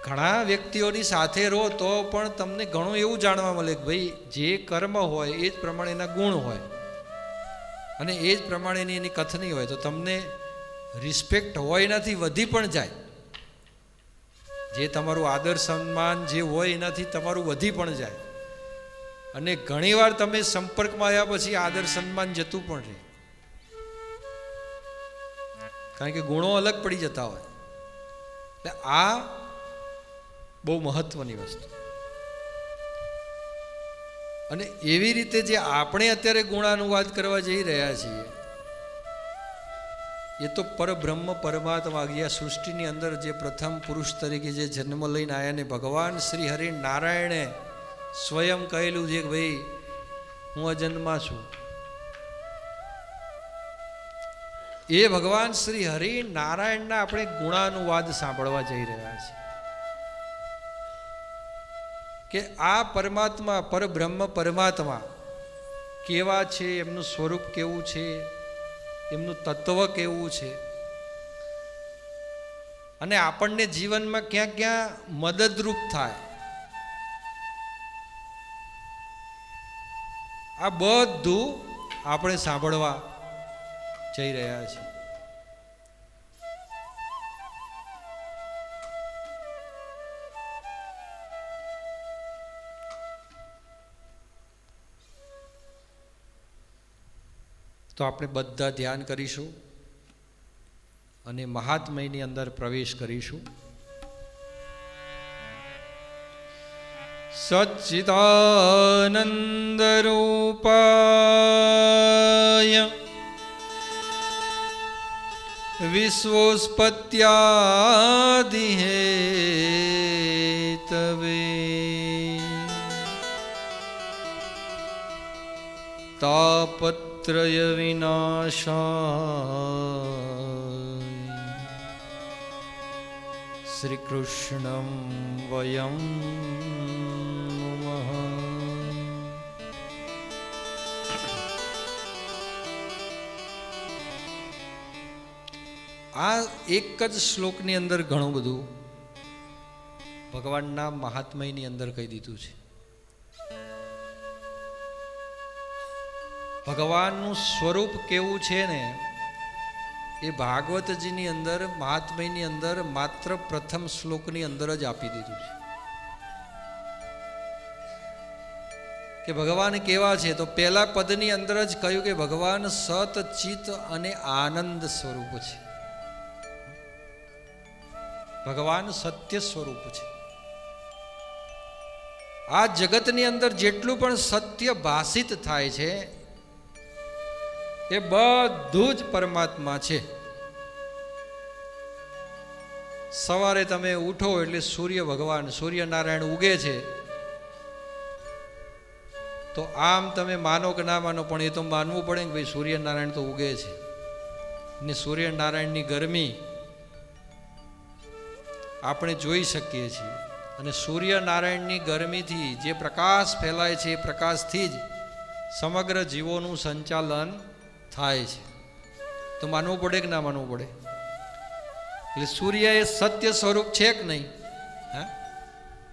ઘણા વ્યક્તિઓની સાથે રહો તો પણ તમને ઘણું એવું જાણવા મળે કે ભાઈ જે કર્મ હોય એ જ પ્રમાણેના ગુણ હોય અને એ જ પ્રમાણેની એની કથની હોય, તો તમને રિસ્પેક્ટ હોય એનાથી વધી પણ જાય. જે તમારું આદર સન્માન જે હોય એનાથી તમારું વધી પણ જાય. અને ઘણીવાર તમે સંપર્કમાં આવ્યા પછી આદર સન્માન જતું પણ રહે, કારણ કે ગુણો અલગ પડી જતા હોય. એટલે આ બહુ મહત્વની વસ્તુ. અને એવી રીતે જે આપણે અત્યારે ગુણાનુવાદ કરવા જઈ રહ્યા છીએ એ તો પરબ્રહ્મ પરમાત્મા આ સૃષ્ટિની અંદર જે પ્રથમ પુરુષ તરીકે જે જન્મ લઈને આવ્યા ને ભગવાન શ્રી હરિ નારાયણે સ્વયં કહેલું છે કે ભાઈ હું અજન્મા છું. એ ભગવાન શ્રી હરિ નારાયણના આપણે ગુણાનુવાદ સાંભળવા જઈ રહ્યા છીએ કે આ પરમાત્મા પરબ્રહ્મ પરમાત્મા કેવા છે, એમનું સ્વરૂપ કેવું છે, એમનું તત્વ કેવું છે, અને આપણને જીવનમાં ક્યાં ક્યાં મદદરૂપ થાય, આ બધું આપણે સાંભળવા જઈ રહ્યા છીએ. તો આપણે બધા ધ્યાન કરીશું અને મહાત્મયની અંદર પ્રવેશ કરીશું. સચ્ચિદાનંદ રૂપાય વિશ્વોત્પત્યાદિ હેતવે તાપત્રય વિનાશાય શ્રી કૃષ્ણં વયં નમઃ. આ એક જ શ્લોકની અંદર ઘણું બધું ભગવાનના મહાત્મયની અંદર કહી દીધું છે. ભગવાનનું સ્વરૂપ કેવું છે ને એ ભાગવતજીની અંદર મહાત્મયની અંદર માત્ર પ્રથમ શ્લોકની અંદર જ આપી દીધું છે કે ભગવાન કેવા છે. તો પહેલા પદની અંદર જ કહ્યું કે ભગવાન સત ચિત અને આનંદ સ્વરૂપ છે. ભગવાન સત્ય સ્વરૂપ છે. આ જગતની અંદર જેટલું પણ સત્ય ભાષિત થાય છે એ બધું જ પરમાત્મા છે. સવારે તમે ઉઠો એટલે સૂર્ય ભગવાન સૂર્યનારાયણ ઉગે છે. તો આમ તમે માનો કે ના માનો પણ એ તો માનવું પડે કે ભાઈ સૂર્યનારાયણ તો ઉગે છે. ને સૂર્યનારાયણની ગરમી આપણે જોઈ શકીએ છીએ. અને સૂર્યનારાયણની ગરમીથી જે પ્રકાશ ફેલાય છે એ પ્રકાશથી જ સમગ્ર જીવોનું સંચાલન થાય છે. તો માનવું પડે કે ના માનવું પડે? એટલે સૂર્ય એ સત્ય સ્વરૂપ છે કે નહીં? હા,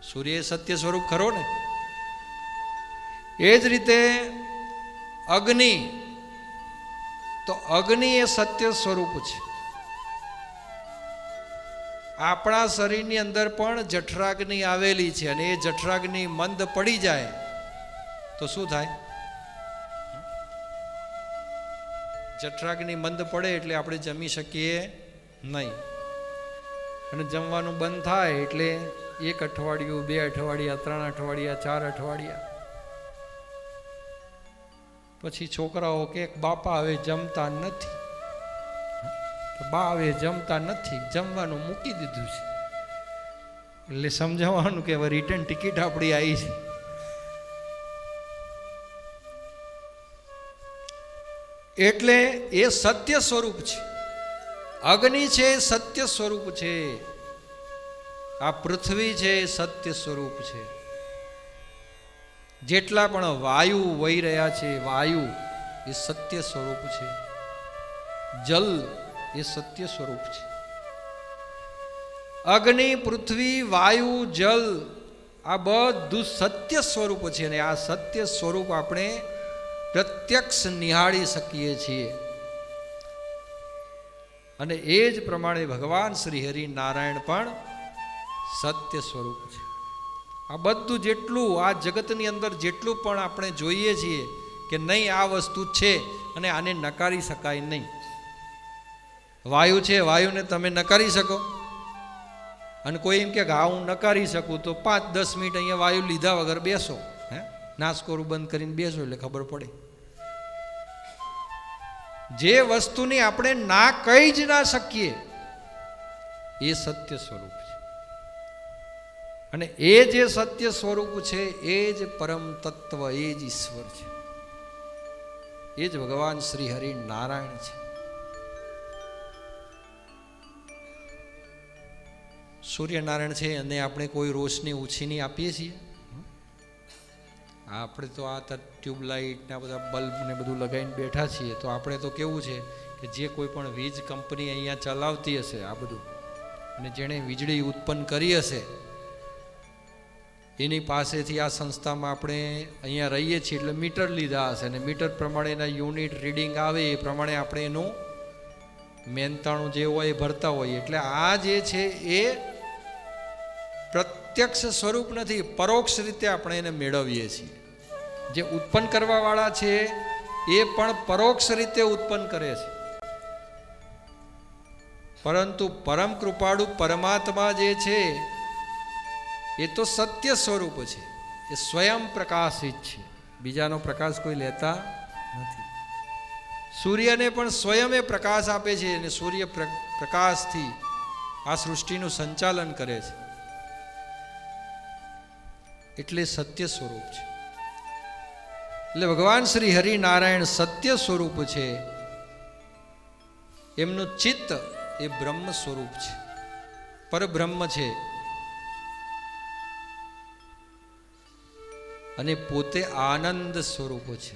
સૂર્ય એ સત્ય સ્વરૂપ ખરો ને. એ જ રીતે અગ્નિ, તો અગ્નિ એ સત્ય સ્વરૂપ છે. આપણા શરીરની અંદર પણ જઠરાગ્નિ આવેલી છે અને એ જઠરાગ્નિ મંદ પડી જાય તો શું થાય? જઠરાગ્નિ મંદ પડે એટલે આપણે જમી શકીએ નહીં. અને જમવાનું બંધ થાય એટલે 1 અઠવાડિયું, 2 અઠવાડિયા, 3 અઠવાડિયા, 4 અઠવાડિયા પછી છોકરાઓ કે બાપા હવે જમતા નથી, બા હવે જમતા નથી, જમવાનું મૂકી દીધું છે. એટલે સમજાવવાનું કે હવે રિટર્ન ટિકિટ આપણી આવી છે. એટલે એ સત્ય સ્વરૂપ છે. અગ્નિ છે એ સત્ય સ્વરૂપ છે. આ પૃથ્વી છે એ સત્ય સ્વરૂપ છે. જેટલા પણ વાયુ વહી રહ્યા છે, વાયુ એ સત્ય સ્વરૂપ છે. જલ એ સત્ય સ્વરૂપ છે. અગ્નિ, પૃથ્વી, વાયુ, જલ આ બધું સત્ય સ્વરૂપ છે. અને આ સત્ય સ્વરૂપ આપણે પ્રત્યક્ષ નિહાળી શકીએ છીએ. અને એ જ પ્રમાણે ભગવાન શ્રી હરિ નારાયણ પણ સત્ય સ્વરૂપ છે. આ બધું જેટલું આ જગતની અંદર જેટલું પણ આપણે જોઈએ છીએ કે નહીં આ વસ્તુ છે અને આને નકારી શકાય નહીં. વાયુ છે, વાયુને તમે નકારી શકો? અને કોઈ એમ કે હા હું નકારી શકું તો 5-10 મિનિટ અહીંયા વાયુ લીધા વગર બેસો, હે નાસકોરું બંધ કરીને બેસો એટલે ખબર પડે. જે વસ્તુની આપણે ના કહી જ ના શકીએ એ સત્ય સ્વરૂપ છે. અને એ જે સત્ય સ્વરૂપ છે એ જ પરમ તત્વ, એ જ ઈશ્વર છે, એ જ ભગવાન શ્રી હરિ નારાયણ છે. સૂર્યનારાયણ છે અને આપણે કોઈ રોશની ઉછીની આપીએ છીએ? આપણે તો આ ટ્યુબલાઇટ ને બધા બલ્બ ને બધું લગાવીને બેઠા છીએ. તો આપણે તો કેવું છે કે જે કોઈ પણ વીજ કંપની અહીંયા ચલાવતી હશે આ બધું, અને જેણે વીજળી ઉત્પન્ન કરી હશે એની પાસેથી આ સંસ્થામાં આપણે અહીંયા રહીએ છીએ એટલે મીટર લીધા હશે, અને મીટર પ્રમાણેના યુનિટ રીડિંગ આવે એ પ્રમાણે આપણે એનું મહેનતાણું જે હોય એ ભરતા હોઈએ. એટલે આ જે છે એ પ્રત્યક્ષ સ્વરૂપ નથી, પરોક્ષ રીતે આપણે એને મેળવીએ છીએ. જે ઉત્પન્ન કરવાવાળા છે એ પણ પરોક્ષ રીતે ઉત્પન્ન કરે છે. પરંતુ પરમ કૃપાળુ પરમાત્મા જે છે એ તો સત્ય સ્વરૂપ છે. એ સ્વયં પ્રકાશિત છે, બીજાનો પ્રકાશ કોઈ લેતા નથી. સૂર્યને પણ સ્વયં પ્રકાશ આપે છે અને સૂર્ય પ્રકાશથી આ સૃષ્ટિનું સંચાલન કરે છે. એટલે સત્ય સ્વરૂપ છે. એટલે ભગવાન શ્રી હરિનારાયણ સત્ય સ્વરૂપ છે. એમનું ચિત્ત એ બ્રહ્મ સ્વરૂપ છે, પરબ્રહ્મ છે. અને પોતે આનંદ સ્વરૂપ છે.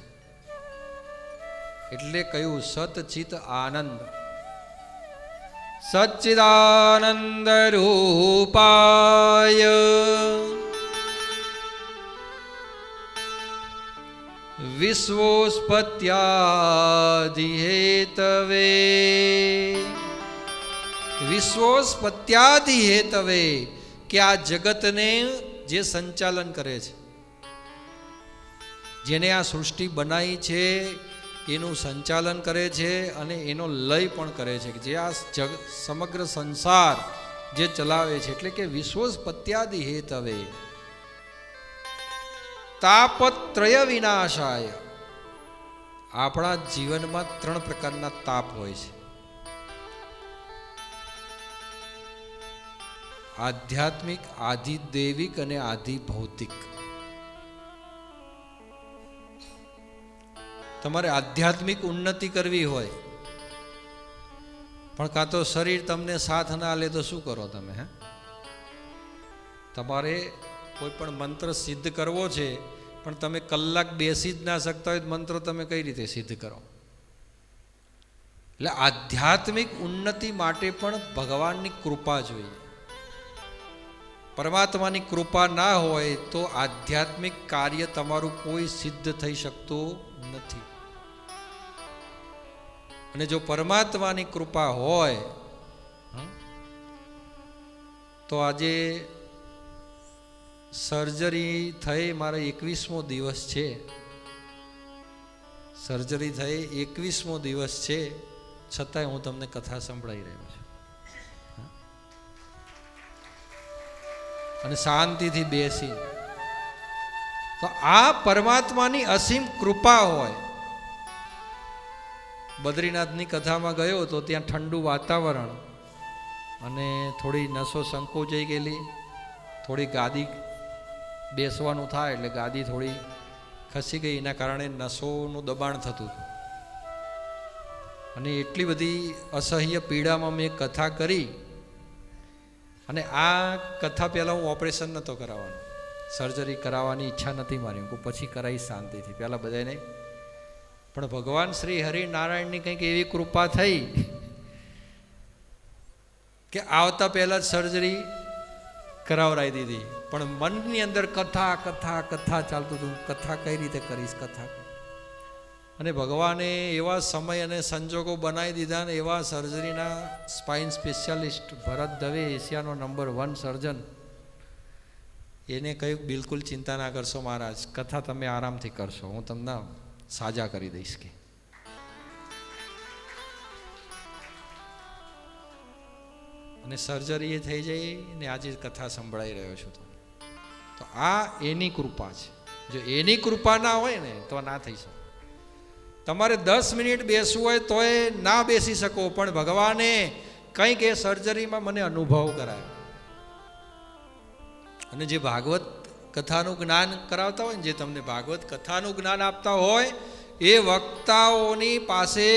એટલે કહ્યું સતચિત આનંદ. સચ્ચિદાનંદ રૂપાય વિશ્વોત્પત્યાદિ હેતવે. વિશ્વોત્પત્યાદિ હેતવે કે આ જગતને જે સંચાલન કરે છે, જેને આ સૃષ્ટિ બનાવી છે એનું સંચાલન કરે છે અને એનો લય પણ કરે છે, જે આ સમગ્ર સંસાર જે ચલાવે છે. એટલે કે વિશ્વોત્પત્યાદિ હેતવે તાપત્રય વિનાશાય. આપણા જીવનમાં 3 પ્રકારના તાપ હોય છે: આધ્યાત્મિક, આધિદૈવિક અને આધિભૌતિક. તમારે આધ્યાત્મિક ઉન્નતિ કરવી હોય પણ કાં તો શરીર તમને સાથ ના લે તો શું કરો તમે? તમારે કોઈ પણ મંત્ર સિદ્ધ કરવો છે પણ તમે કલાક બેસી જ ના શકતા હોય મંત્ર તમે કઈ રીતે સિદ્ધ કરો? એટલે આધ્યાત્મિક ઉન્નતિ માટે પણ ભગવાનની કૃપા જોઈએ. પરમાત્માની કૃપા ના હોય તો આધ્યાત્મિક કાર્ય તમારું કોઈ સિદ્ધ થઈ શકતું નથી. અને જો પરમાત્માની કૃપા હોય તો આજે સર્જરી થઈ, મારો 21મો દિવસ છે. સર્જરી થઈ 21મો દિવસ છે, છતાંય હું તમને કથા સંભળાઈ રહ્યો છું અને શાંતિથી બેસી. તો આ પરમાત્માની અસીમ કૃપા હોય બદ્રીનાથની કથામાં ગયો તો ત્યાં ઠંડુ વાતાવરણ અને થોડી નસો સંકોચાઈ ગયેલી, થોડી ગાદી બેસવાનું થાય એટલે ગાદી થોડી ખસી ગઈ, એના કારણે નસોનું દબાણ થતું હતું. અને એટલી બધી અસહ્ય પીડામાં મેં કથા કરી. અને આ કથા પહેલાં હું ઓપરેશન નહોતો કરાવવાનો, સર્જરી કરાવવાની ઈચ્છા નથી મારી, હું પછી કરાવી શાંતિથી પહેલાં બધાને. પણ ભગવાન શ્રી હરિનારાયણની કંઈક એવી કૃપા થઈ કે આવતા પહેલાં જ સર્જરી કરાવરાઈ દીધી. પણ મનની અંદર કથા કથા કથા ચાલતું હતું, કથા કઈ રીતે કરીશ કથા. અને ભગવાને એવા સમય અને સંજોગો બનાવી દીધા ને એવા સર્જરીના સ્પાઇન સ્પેશિયાલિસ્ટ ભરત દવે, એશિયાનો નંબર 1 સર્જન, એને કહ્યું બિલકુલ ચિંતા ના કરશો મહારાજ, કથા તમે આરામથી કરશો, હું તમને સાજા કરી દઈશ. કે અને સર્જરી એ થઈ જાય ને આજે કથા સંભળાઈ રહ્યો છું. તો આ એની કૃપા છે. જો એની કૃપા ના હોય ને તો ના થઈ શકે. તમારે 10 મિનિટ બેસવું હોય તોય ના બેસી શકો, પણ ભગવાને કંઈક એ સર્જરીમાં મને અનુભવ કરાયો. અને જે ભાગવત કથાનું જ્ઞાન કરાવતા હોય ને, જે તમને ભાગવત કથાનું જ્ઞાન આપતા હોય, એ વક્તાઓની પાસે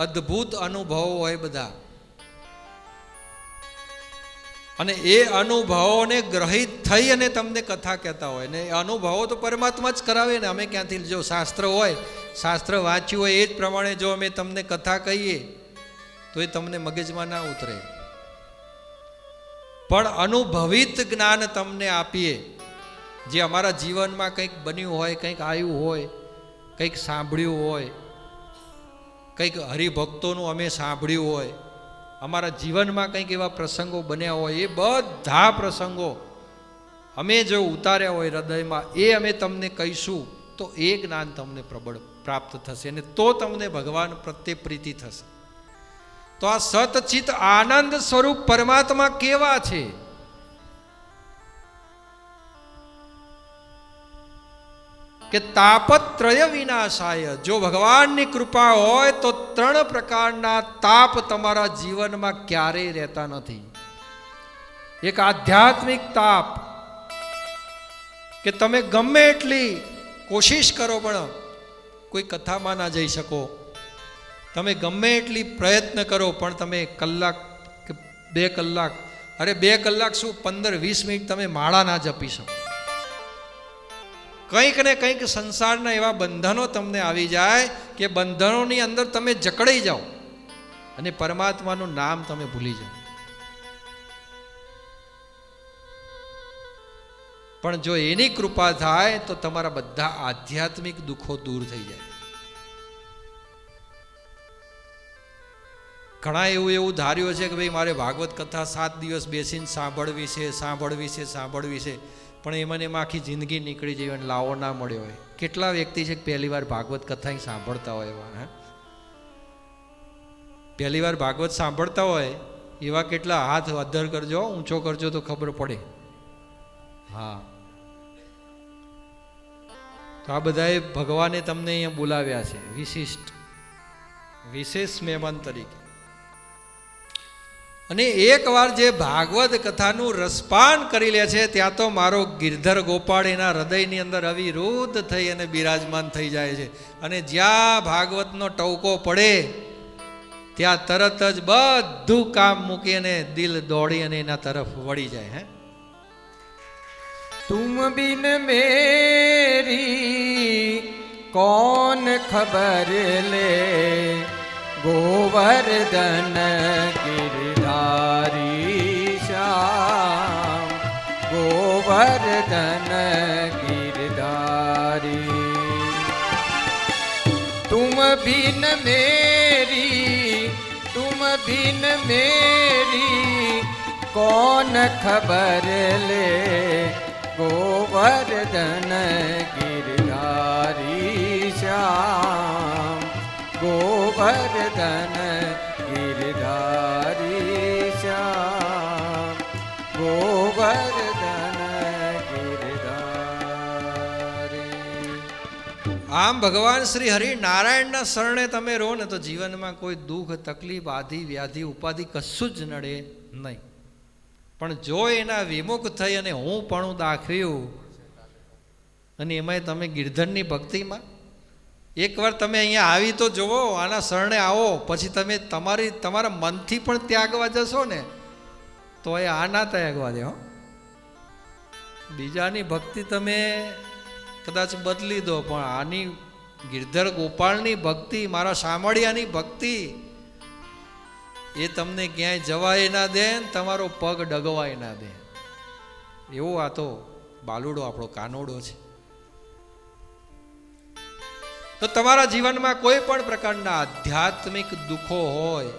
અદ્ભુત અનુભવો હોય બધા. અને એ અનુભવોને ગ્રહિત થઈ અને તમને કથા કહેતા હોય ને. અનુભવો તો પરમાત્મા જ કરાવે ને, અમે ક્યાંથી? જો શાસ્ત્ર હોય, શાસ્ત્ર વાંચ્યું હોય એ જ પ્રમાણે જો અમે તમને કથા કહીએ તો એ તમને મગજમાં ના ઉતરે. પણ અનુભવિત જ્ઞાન તમને આપીએ, જે અમારા જીવનમાં કંઈક બન્યું હોય, કંઈક આવ્યું હોય, કંઈક સાંભળ્યું હોય, કંઈક હરિભક્તોનું અમે સાંભળ્યું હોય, અમારા જીવનમાં કંઈક એવા પ્રસંગો બન્યા હોય, એ બધા પ્રસંગો અમે જો ઉતાર્યા હોય હૃદયમાં, એ અમે તમને કહીશું તો એ જ્ઞાન તમને પ્રબળ પ્રાપ્ત થશે અને તો તમને ભગવાન પ્રત્યે પ્રીતિ થશે. તો આ સતચિત આનંદ સ્વરૂપ પરમાત્મા કેવા છે? કે તાપત્રય વિનાશાય. જો ભગવાનની કૃપા હોય તો 3 પ્રકારના તાપ તમારા જીવનમાં ક્યારેય રહેતા નથી. એક આધ્યાત્મિક તાપ, કે તમે ગમે એટલી કોશિશ કરો પણ કોઈ કથામાં ના જઈ શકો, તમે ગમે એટલી પ્રયત્ન કરો પણ તમે કલાક કે 2 કલાક, અરે 2 કલાક શું 15-20 મિનિટ તમે માળા ના જપી શકો. કંઈક ને કંઈક સંસારના એવા બંધનો તમને આવી જાય કે બંધનોની અંદર તમે જકડાઈ જાઓ અને પરમાત્માનું નામ તમે ભૂલી જાઓ. પણ જો એની કૃપા થાય તો તમારા બધા આધ્યાત્મિક દુઃખો દૂર થઈ જાય. ઘણા એવું ધાર્યું છે કે ભાઈ મારે ભાગવત કથા 7 દિવસ બેસીને સાંભળવી છે, પણ એમાં એમાં આખી જિંદગી નીકળી જાય અને લાવો ના મળ્યો હોય. કેટલા વ્યક્તિ છે કે પહેલી વાર ભાગવત કથા સાંભળતા હોય એવા, પહેલી વાર ભાગવત સાંભળતા હોય એવા કેટલા હાથ અધ્ધર કરજો, ઊંચો કરજો તો ખબર પડે. હા, તો આ બધાએ ભગવાને તમને અહીંયા બોલાવ્યા છે વિશેષ મહેમાન તરીકે. અને એકવાર જે ભાગવત કથાનું રસપાન કરી લે છે ત્યાં તો મારો ગિરધર ગોપાળ એના હૃદયની અંદર અવિરુદ્ધ થઈ અને બિરાજમાન થઈ જાય છે. અને જ્યાં ભાગવતનો ટવકો પડે ત્યાં તરત જ બધું કામ મૂકી અને દિલ દોડી અને એના તરફ વળી જાય. હે तुम बिन मेरी कौन खबर ले, गोवर्धन गिरधारी श्याम, गोवर्धन गिरधारी. तुम बिन मेरी कौन खबर ले, गोवर्धन गिरधारी श्याम, गोवर्धन गिरधारी श्याम, गोवर्धन गिरधारी. આમ ભગવાન શ્રી હરિનારાયણના શરણે તમે રહો ને તો જીવનમાં કોઈ દુઃખ તકલીફ આધિ વ્યાધિ ઉપાધિ કશું જ નડે નહીં. પણ જો એના વિમુખ થઈ અને હું પણ દાખવ્યું અને એમાંય તમે ગિરધરની ભક્તિમાં એકવાર તમે અહીંયા આવી તો જુઓ, આના શરણે આવો, પછી તમે તમારા મનથી પણ ત્યાગવા જશો ને તો એ આ ના ત્યાગવા દે. હો, બીજાની ભક્તિ તમે કદાચ બદલી દો, પણ આની ગિરધર ગોપાળની ભક્તિ, મારા શામળિયાની ભક્તિ, એ તમને ક્યાંય જવાય ના દે, તમારો પગ ડગવાય ના દે. એવો આ તો બાલુડો આપણો કાનોડો છે. તો તમારા જીવનમાં કોઈ પણ પ્રકારના આધ્યાત્મિક દુઃખો હોય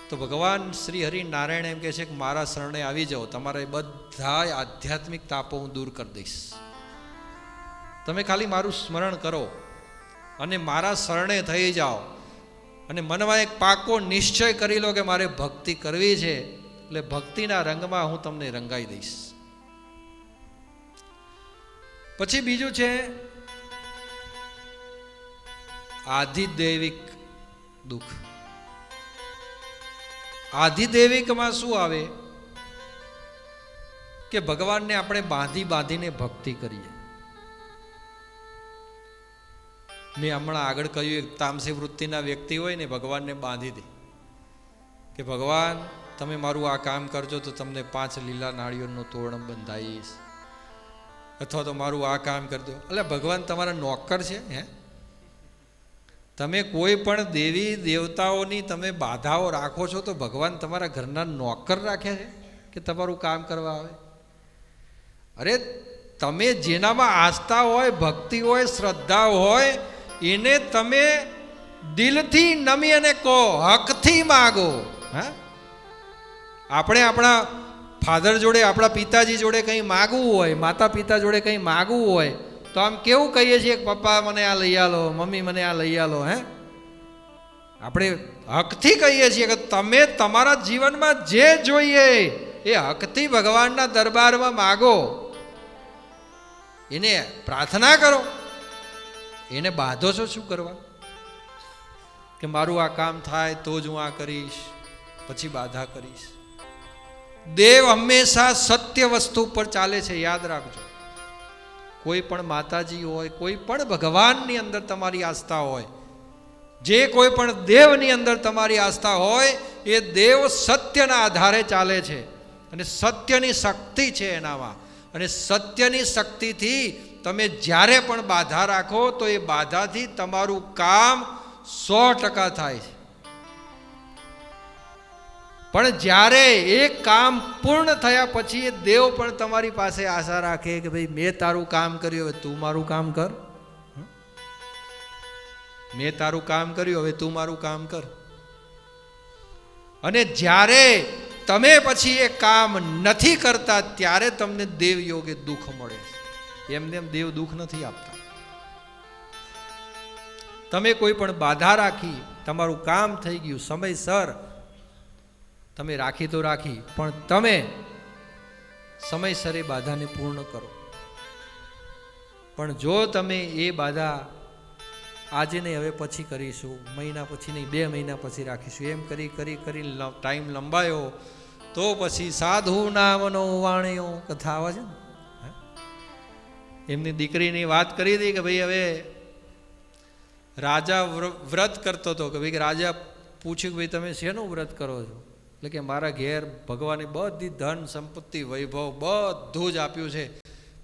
તો ભગવાન શ્રી હરિનારાયણ એમ કહે છે કે મારા શરણે આવી જાઓ, તમારા બધા આધ્યાત્મિક તાપો હું દૂર કરી દઈશ. તમે ખાલી મારું સ્મરણ કરો અને મારા શરણે થઈ જાઓ અને મનમાં એક પાકો નિશ્ચય કરી લો કે મારે ભક્તિ કરવી છે, એટલે ભક્તિના રંગમાં હું તમને રંગાઈ દઈશ. પછી બીજું છે આધિદૈવિક દુઃખ. આધિદૈવિકમાં શું આવે કે ભગવાનને આપણે બાંધીને ભક્તિ કરીએ. મેં હમણાં આગળ કહ્યું, એક તામસી વૃત્તિના વ્યક્તિ હોય ને ભગવાનને બાંધી દે કે ભગવાન તમે મારું આ કામ કરજો તો તમને 5 લીલા નાળિયેરનો તોરણ બંધાઈશ, અથવા તો મારું આ કામ કરજો. એટલે ભગવાન તમારા નોકર છે? હે, તમે કોઈ પણ દેવી દેવતાઓની તમે બાધાઓ રાખો છો તો ભગવાન તમારા ઘરના નોકર રાખ્યા છે કે તમારું કામ કરવા આવે? અરે તમે જેનામાં આસ્થા હોય, ભક્તિ હોય, શ્રદ્ધા હોય, એને તમે દિલથી નમી અને કહો, હકથી માગો. હા, આપણે આપણા ફાધર જોડે, આપણા પિતાજી જોડે કંઈ માગવું હોય, માતા પિતા જોડે કંઈ માગવું હોય તો આમ કેવું કહીએ છીએ કે પપ્પા મને આ લઈ આલો, મમ્મી મને આ લઈ આલો. હે, આપણે હકથી કહીએ છીએ કે તમે તમારા જીવનમાં જે જોઈએ એ હકથી ભગવાનના દરબારમાં માગો, એને પ્રાર્થના કરો. એને બાંધો છો શું કરવા? કે મારું આ કામ થાય તો જ હું આ કરીશ, પછી બાધા કરીશ. દેવ હંમેશા સત્ય વસ્તુ પર ચાલે છે, યાદ રાખજો. કોઈ પણ માતાજી હોય, કોઈ પણ ભગવાનની અંદર તમારી આસ્થા હોય, જે કોઈ પણ દેવની અંદર તમારી આસ્થા હોય, એ દેવ સત્યના આધારે ચાલે છે અને સત્યની શક્તિ છે એનામાં. અને સત્યની શક્તિથી તમે જ્યારે પણ બાધા રાખો તો એ બાધાથી તમારું કામ 100% થાય છે. પણ જ્યારે એ કામ પૂર્ણ થયા પછી એ દેવ પણ તમારી પાસે આશા રાખે કે ભાઈ મેં તારું કામ કર્યું, હવે તું મારું કામ કર. મેં તારું કામ કર્યું, હવે તું મારું કામ કર. અને જ્યારે તમે પછી એ કામ નથી કરતા ત્યારે તમને દેવ યોગે દુઃખ મળે. એમને એમ દેવ દુઃખ નથી આપતા. તમે કોઈ પણ બાધા રાખી, તમારું કામ થઈ ગયું સમયસર, તમે રાખી તો રાખી, પણ તમે સમયસર એ બાધાને પૂર્ણ કરો. પણ જો તમે એ બાધા આજે નહીં, હવે પછી કરીશું, મહિના પછી નહીં, 2 મહિના પછી રાખીશું, એમ કરી ટાઈમ લંબાયો તો પછી સાધુ નામનો વાણિયો કથા આવે છે ને, એમની દીકરીની વાત કરી હતી કે ભાઈ હવે રાજા વ્રત કરતો હતો, કે ભાઈ રાજા પૂછ્યું કે ભાઈ તમે શેનું વ્રત કરો છો? એટલે કે મારા ઘેર ભગવાને બધી ધન સંપત્તિ વૈભવ બધું જ આપ્યું છે,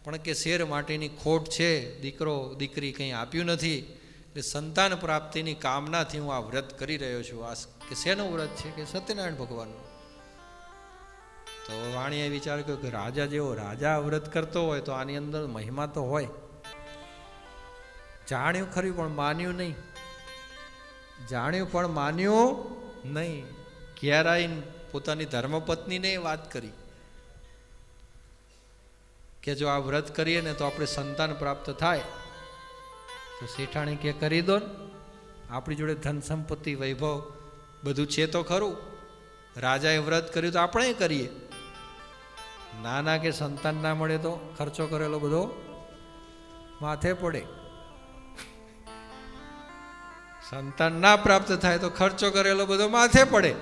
પણ કે શેર માટેની ખોટ છે, દીકરો દીકરી કંઈ આપ્યું નથી, એટલે સંતાન પ્રાપ્તિની કામનાથી હું આ વ્રત કરી રહ્યો છું. આ કે શેનું વ્રત છે? કે સત્યનારાયણ ભગવાનનું. તો વાણીએ વિચાર કર્યો કે રાજા જેવો રાજા વ્રત કરતો હોય તો આની અંદર મહિમા તો હોય. જાણ્યું ખરી પણ માન્યું નહીં, જાણ્યું પણ માન્યું નહીં. ઘેર આવીને પોતાની ધર્મપત્નીને વાત કરી કે જો આ વ્રત કરીએ ને તો આપણે સંતાન પ્રાપ્ત થાય. તો શેઠાણી કે કરી દો ને, આપણી જોડે ધન સંપત્તિ વૈભવ બધું છે તો ખરું. રાજાએ વ્રત કર્યું તો આપણે કરીએ. નાના કે સંતાન ના મળે તો ખર્ચો કરેલો બધો માથે પડે. સંતાન ના પ્રાપ્ત થાય તો ખર્ચો કરેલો બધો માથે પડે.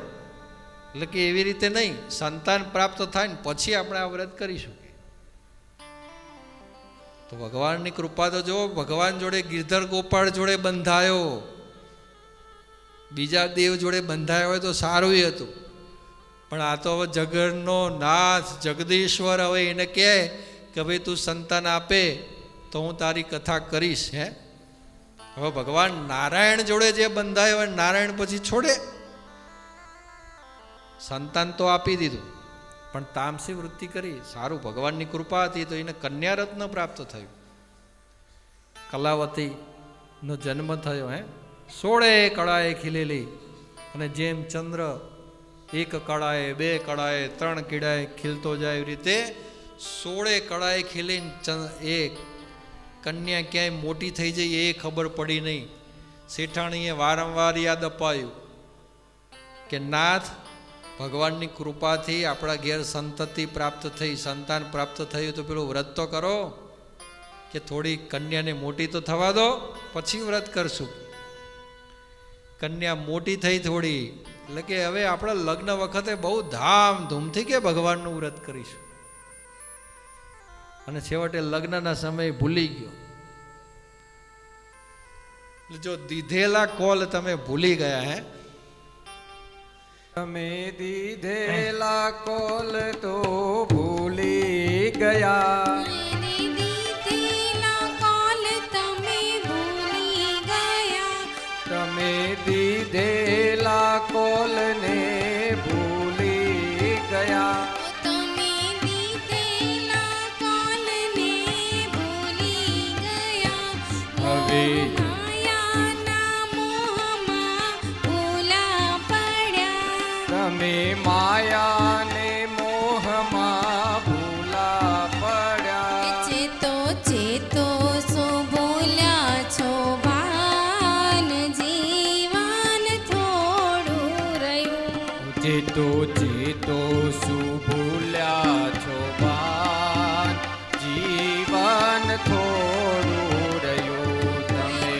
એટલે કે એવી રીતે નહીં, સંતાન પ્રાપ્ત થાય ને પછી આપણે આ વ્રત કરીશું. તો ભગવાનની કૃપા તો જો, ભગવાન જોડે ગિરધર ગોપાળ જોડે બંધાયો, બીજા દેવ જોડે બંધાયો હોય તો સારું હતું. પણ આ તો હવે જગતનો નાથ જગદીશ્વર હવે એને કહે કે ભાઈ તું સંતાન આપે તો હું તારી કથા કરીશ. હે, હવે ભગવાન નારાયણ જોડે જે બંધાયો હોય, નારાયણ પછી છોડે? સંતાન તો આપી દીધું પણ તામસી વૃત્તિ કરી, સારું ભગવાનની કૃપા હતી તો એને કન્યા રત્ન પ્રાપ્ત થયું. કલાવતીનો જન્મ થયો. 16 કળાએ ખીલેલી, અને જેમ ચંદ્ર 1 કળાએ 2 કળાએ 3 કીડાએ ખીલતો જાય એવી રીતે 16 કળાએ ખીલીને એ કન્યા ક્યાંય મોટી થઈ જઈ એ ખબર પડી નહીં. શેઠાણીએ વારંવાર યાદ અપાયું કે નાથ, ભગવાનની કૃપાથી આપણા ઘેર સંતતિ પ્રાપ્ત થઈ, સંતાન પ્રાપ્ત થયું, તો પેલું વ્રત તો કરો, કે થોડી કન્યાને મોટી તો થવા દો પછી વ્રત કરશું. કન્યા મોટી થઈ થોડી, એટલે કે હવે આપણા લગ્ન વખતે બહુ ધામધૂમથી કે ભગવાનનું વ્રત કરીશું. અને છેવટે લગ્નના સમયે ભૂલી ગયો. જો દીધેલા કોલ તમે ભૂલી ગયા, હે, તમે દીધેલા કોલ તો ભૂલી ગયા. તમે દીધેલા કોલને ભૂલી ગયા. હવે તમે માયાને મોહમાં ભૂલા પડ્યા. ચેતો ચેતો શું ભૂલ્યા છો ભાન, જીવન થોડું રહ્યું. ચેતો ચેતો શું ભૂલ્યા છો ભાન, જીવન થોડું રહ્યું. તમે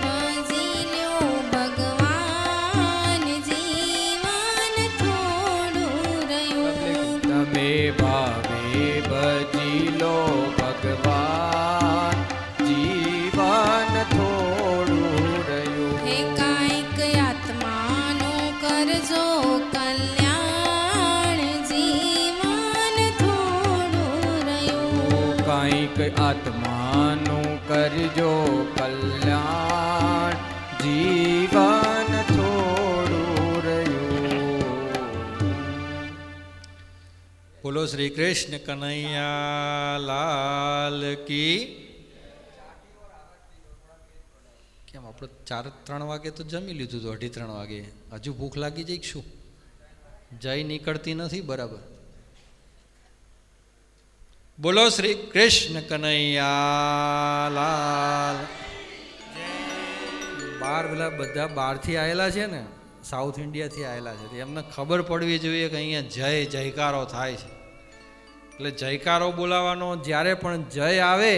ભજી લ્યો ભગવાન, જીવન થોડું રહ્યું. તમે ભાવે ભજી લો ભગવાન, જીવન થોડું રહ્યું. હે કાંઈક આત્માનું કરજો કલ્યાણ, જીવન થોડું રહ્યું. કાંઈક આત્માનું કરજો કલ્યાણ, જીવન થોડું રહ્યું. બોલો શ્રી કૃષ્ણ કનૈયા લાલ કી. કેમ આપણે 3 વાગે તો જમી લીધું હતું, 2:30 વાગે હજુ ભૂખ લાગી જાય શું? જઈ નીકળતી નથી બરાબર. બોલો શ્રી કૃષ્ણ કનૈયા લાલ. બહાર પેલા બધા બહારથી આવેલા છે ને, સાઉથ ઇન્ડિયાથી આવેલા છે, એમને ખબર પડવી જોઈએ કે અહીંયા જય જયકારો થાય છે. એટલે જયકારો બોલાવાનો, જ્યારે પણ જય આવે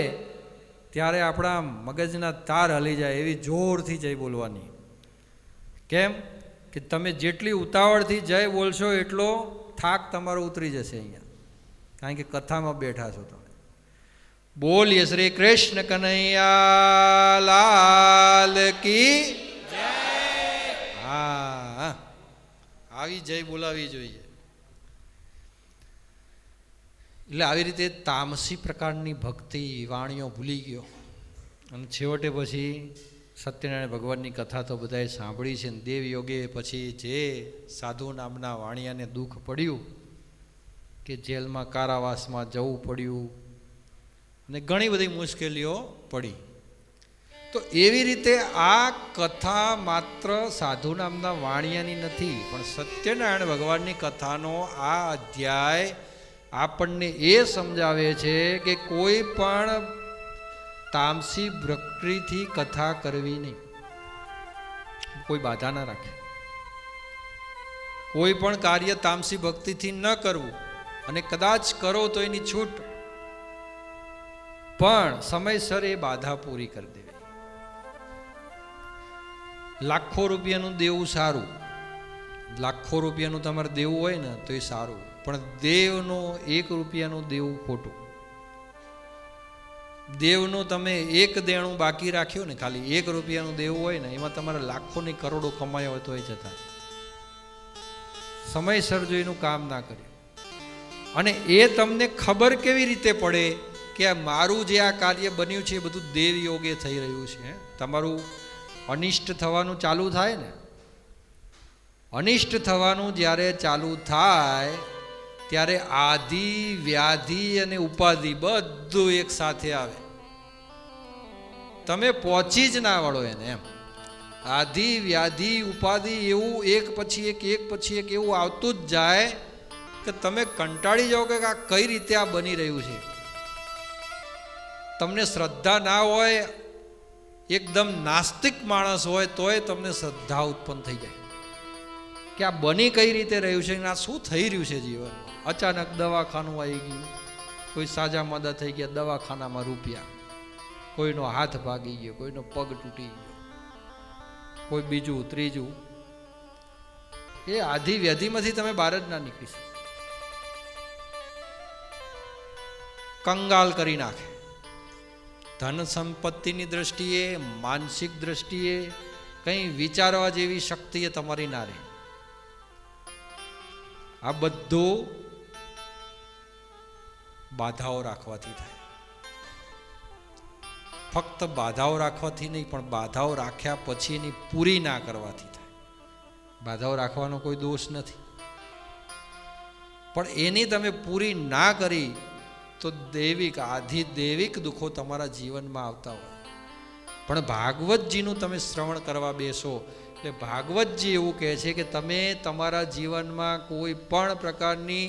ત્યારે આપણા મગજના તાર હલી જાય એવી જોરથી જય બોલવાની. કેમ કે તમે જેટલી ઉતાવળથી જય બોલશો એટલો થાક તમારો ઉતરી જશે અહીંયા, કારણ કે કથામાં બેઠા છો તમે. બોલીએ શ્રી કૃષ્ણ કનૈયા લાલ કી. હા, આવી જય બોલાવી જોઈએ. એટલે આવી રીતે તામસી પ્રકારની ભક્તિ વાણીઓ ભૂલી ગયો, અને છેવટે પછી સત્યનારાયણ ભગવાનની કથા તો બધાએ સાંભળી છે. દેવયોગે પછી જે સાધુ નામના વાણિયાને દુઃખ પડ્યું કે જેલમાં કારાવાસમાં જવું પડ્યું અને ઘણી બધી મુશ્કેલીઓ પડી, તો એવી રીતે આ કથા માત્ર સાધુ નામના વાણિયાની નથી, પણ સત્યનારાયણ ભગવાનની કથાનો આ અધ્યાય આપણને એ સમજાવે છે કે કોઈ પણ તામસી પ્રકૃતિથી કથા કરવી નહીં, કોઈ બાધા ના રાખે. કોઈ પણ કાર્ય તામસી ભક્તિથી ન કરવું, અને કદાચ કરો તો એની છૂટ, પણ સમયસર એ બાધા પૂરી કરી દેવી. લાખો રૂપિયાનું દેવું સારું, લાખો રૂપિયાનું તમારે દેવું હોય ને તો એ સારું, પણ દેવનો 1 રૂપિયાનું દેવું ખોટું. દેવનું તમે 1 દેણું બાકી રાખ્યું ને, ખાલી 1 રૂપિયાનું દેવું હોય ને, એમાં તમારે લાખોની કરોડો કમાયા હોય તો એ જતા. સમયસર જો એનું કામ ના કર્યું, અને એ તમને ખબર કેવી રીતે પડે કે આ મારું જે આ કાર્ય બન્યું છે એ બધું દેવ યોગે થઈ રહ્યું છે. તમારું અનિષ્ટ થવાનું ચાલુ થાય ને, અનિષ્ટ થવાનું જ્યારે ચાલુ થાય ત્યારે આધિ વ્યાધિ અને ઉપાધિ બધું એક સાથે આવે. તમે પહોંચી જ ના વળો એને. એમ આધિ વ્યાધિ ઉપાધિ એવું એક પછી એક એવું આવતું જ જાય કે તમે કંટાળી જાઓ કે આ કઈ રીતે આ બની રહ્યું છે. તમને શ્રદ્ધા ના હોય, એકદમ નાસ્તિક માણસ હોય તોય તમને શ્રદ્ધા ઉત્પન્ન થઈ જાય કે આ બની કઈ રીતે રહ્યું છે, આ શું થઈ રહ્યું છે જીવન. અચાનક દવાખાનું આવી ગયું, કોઈ સાજા માદા થઈ ગયા, દવાખાનામાં રૂપિયા, કોઈનો હાથ ભાગી ગયો, કોઈનો પગ તૂટી ગયો, કોઈ બીજું ત્રીજું. એ આધિ વ્યાધિમાંથી તમે બહાર જ ના નીકળી શકો. કંગાલ કરી નાખે. ધન સંપત્તિની દ્રષ્ટિએ, માનસિક દ્રષ્ટિએ કંઈ વિચારવા જેવી શક્તિ એ તમારી ના રહે. આ બધું બાધાઓ રાખવાથી થાય. ફક્ત બાધાઓ રાખવાથી નહીં, પણ બાધાઓ રાખ્યા પછી એની પૂરી ના કરવાથી થાય. બાધાઓ રાખવાનો કોઈ દોષ નથી, પણ એની તમે પૂરી ના કરી તો દૈવિક આધિ દૈવિક દુઃખો તમારા જીવનમાં આવતા હોય. પણ ભાગવતજીનું તમે શ્રવણ કરવા બેસો એટલે ભાગવતજી એવું કહે છે કે તમે તમારા જીવનમાં કોઈ પણ પ્રકારની,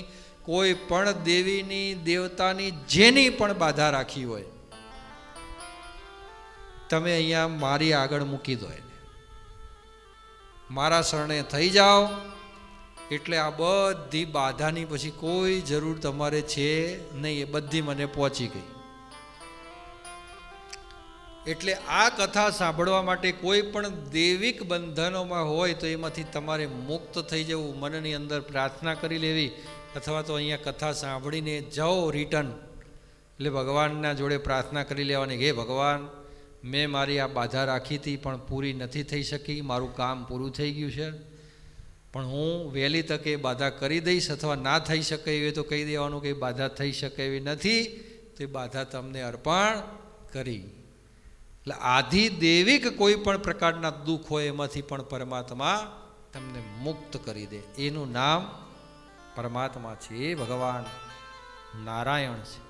કોઈ પણ દેવીની દેવતાની જેની પણ બાધા રાખી હોય, તમે અહીંયા મારી આગળ મૂકી દો એને, મારા શરણે થઈ જાઓ, એટલે આ બધી બાધાની પછી કોઈ જરૂર તમારે છે નહીં. એ બધી મને પહોંચી ગઈ. એટલે આ કથા સાંભળવા માટે કોઈ પણ દૈવિક બંધનોમાં હોય તો એમાંથી તમારે મુક્ત થઈ જવું, મનની અંદર પ્રાર્થના કરી લેવી, અથવા તો અહીંયા કથા સાંભળીને જાઓ રિટર્ન, એટલે ભગવાનના જોડે પ્રાર્થના કરી લેવાની કે હે ભગવાન, મેં મારી આ બાધા રાખી હતી પણ પૂરી નથી થઈ શકી, મારું કામ પૂરું થઈ ગયું છે, પણ હું વહેલી તકે બાધા કરી દઈશ, અથવા ના થઈ શકે એવી તો કહી દેવાનું કે બાધા થઈ શકે એવી નથી, તો એ બાધા તમને અર્પણ કરી. એટલે આધિ દૈવિક કોઈ પણ પ્રકારના દુઃખ હોય એમાંથી પણ પરમાત્મા તમને મુક્ત કરી દે. એનું નામ પરમાત્મા છે, એ ભગવાન નારાયણ છે.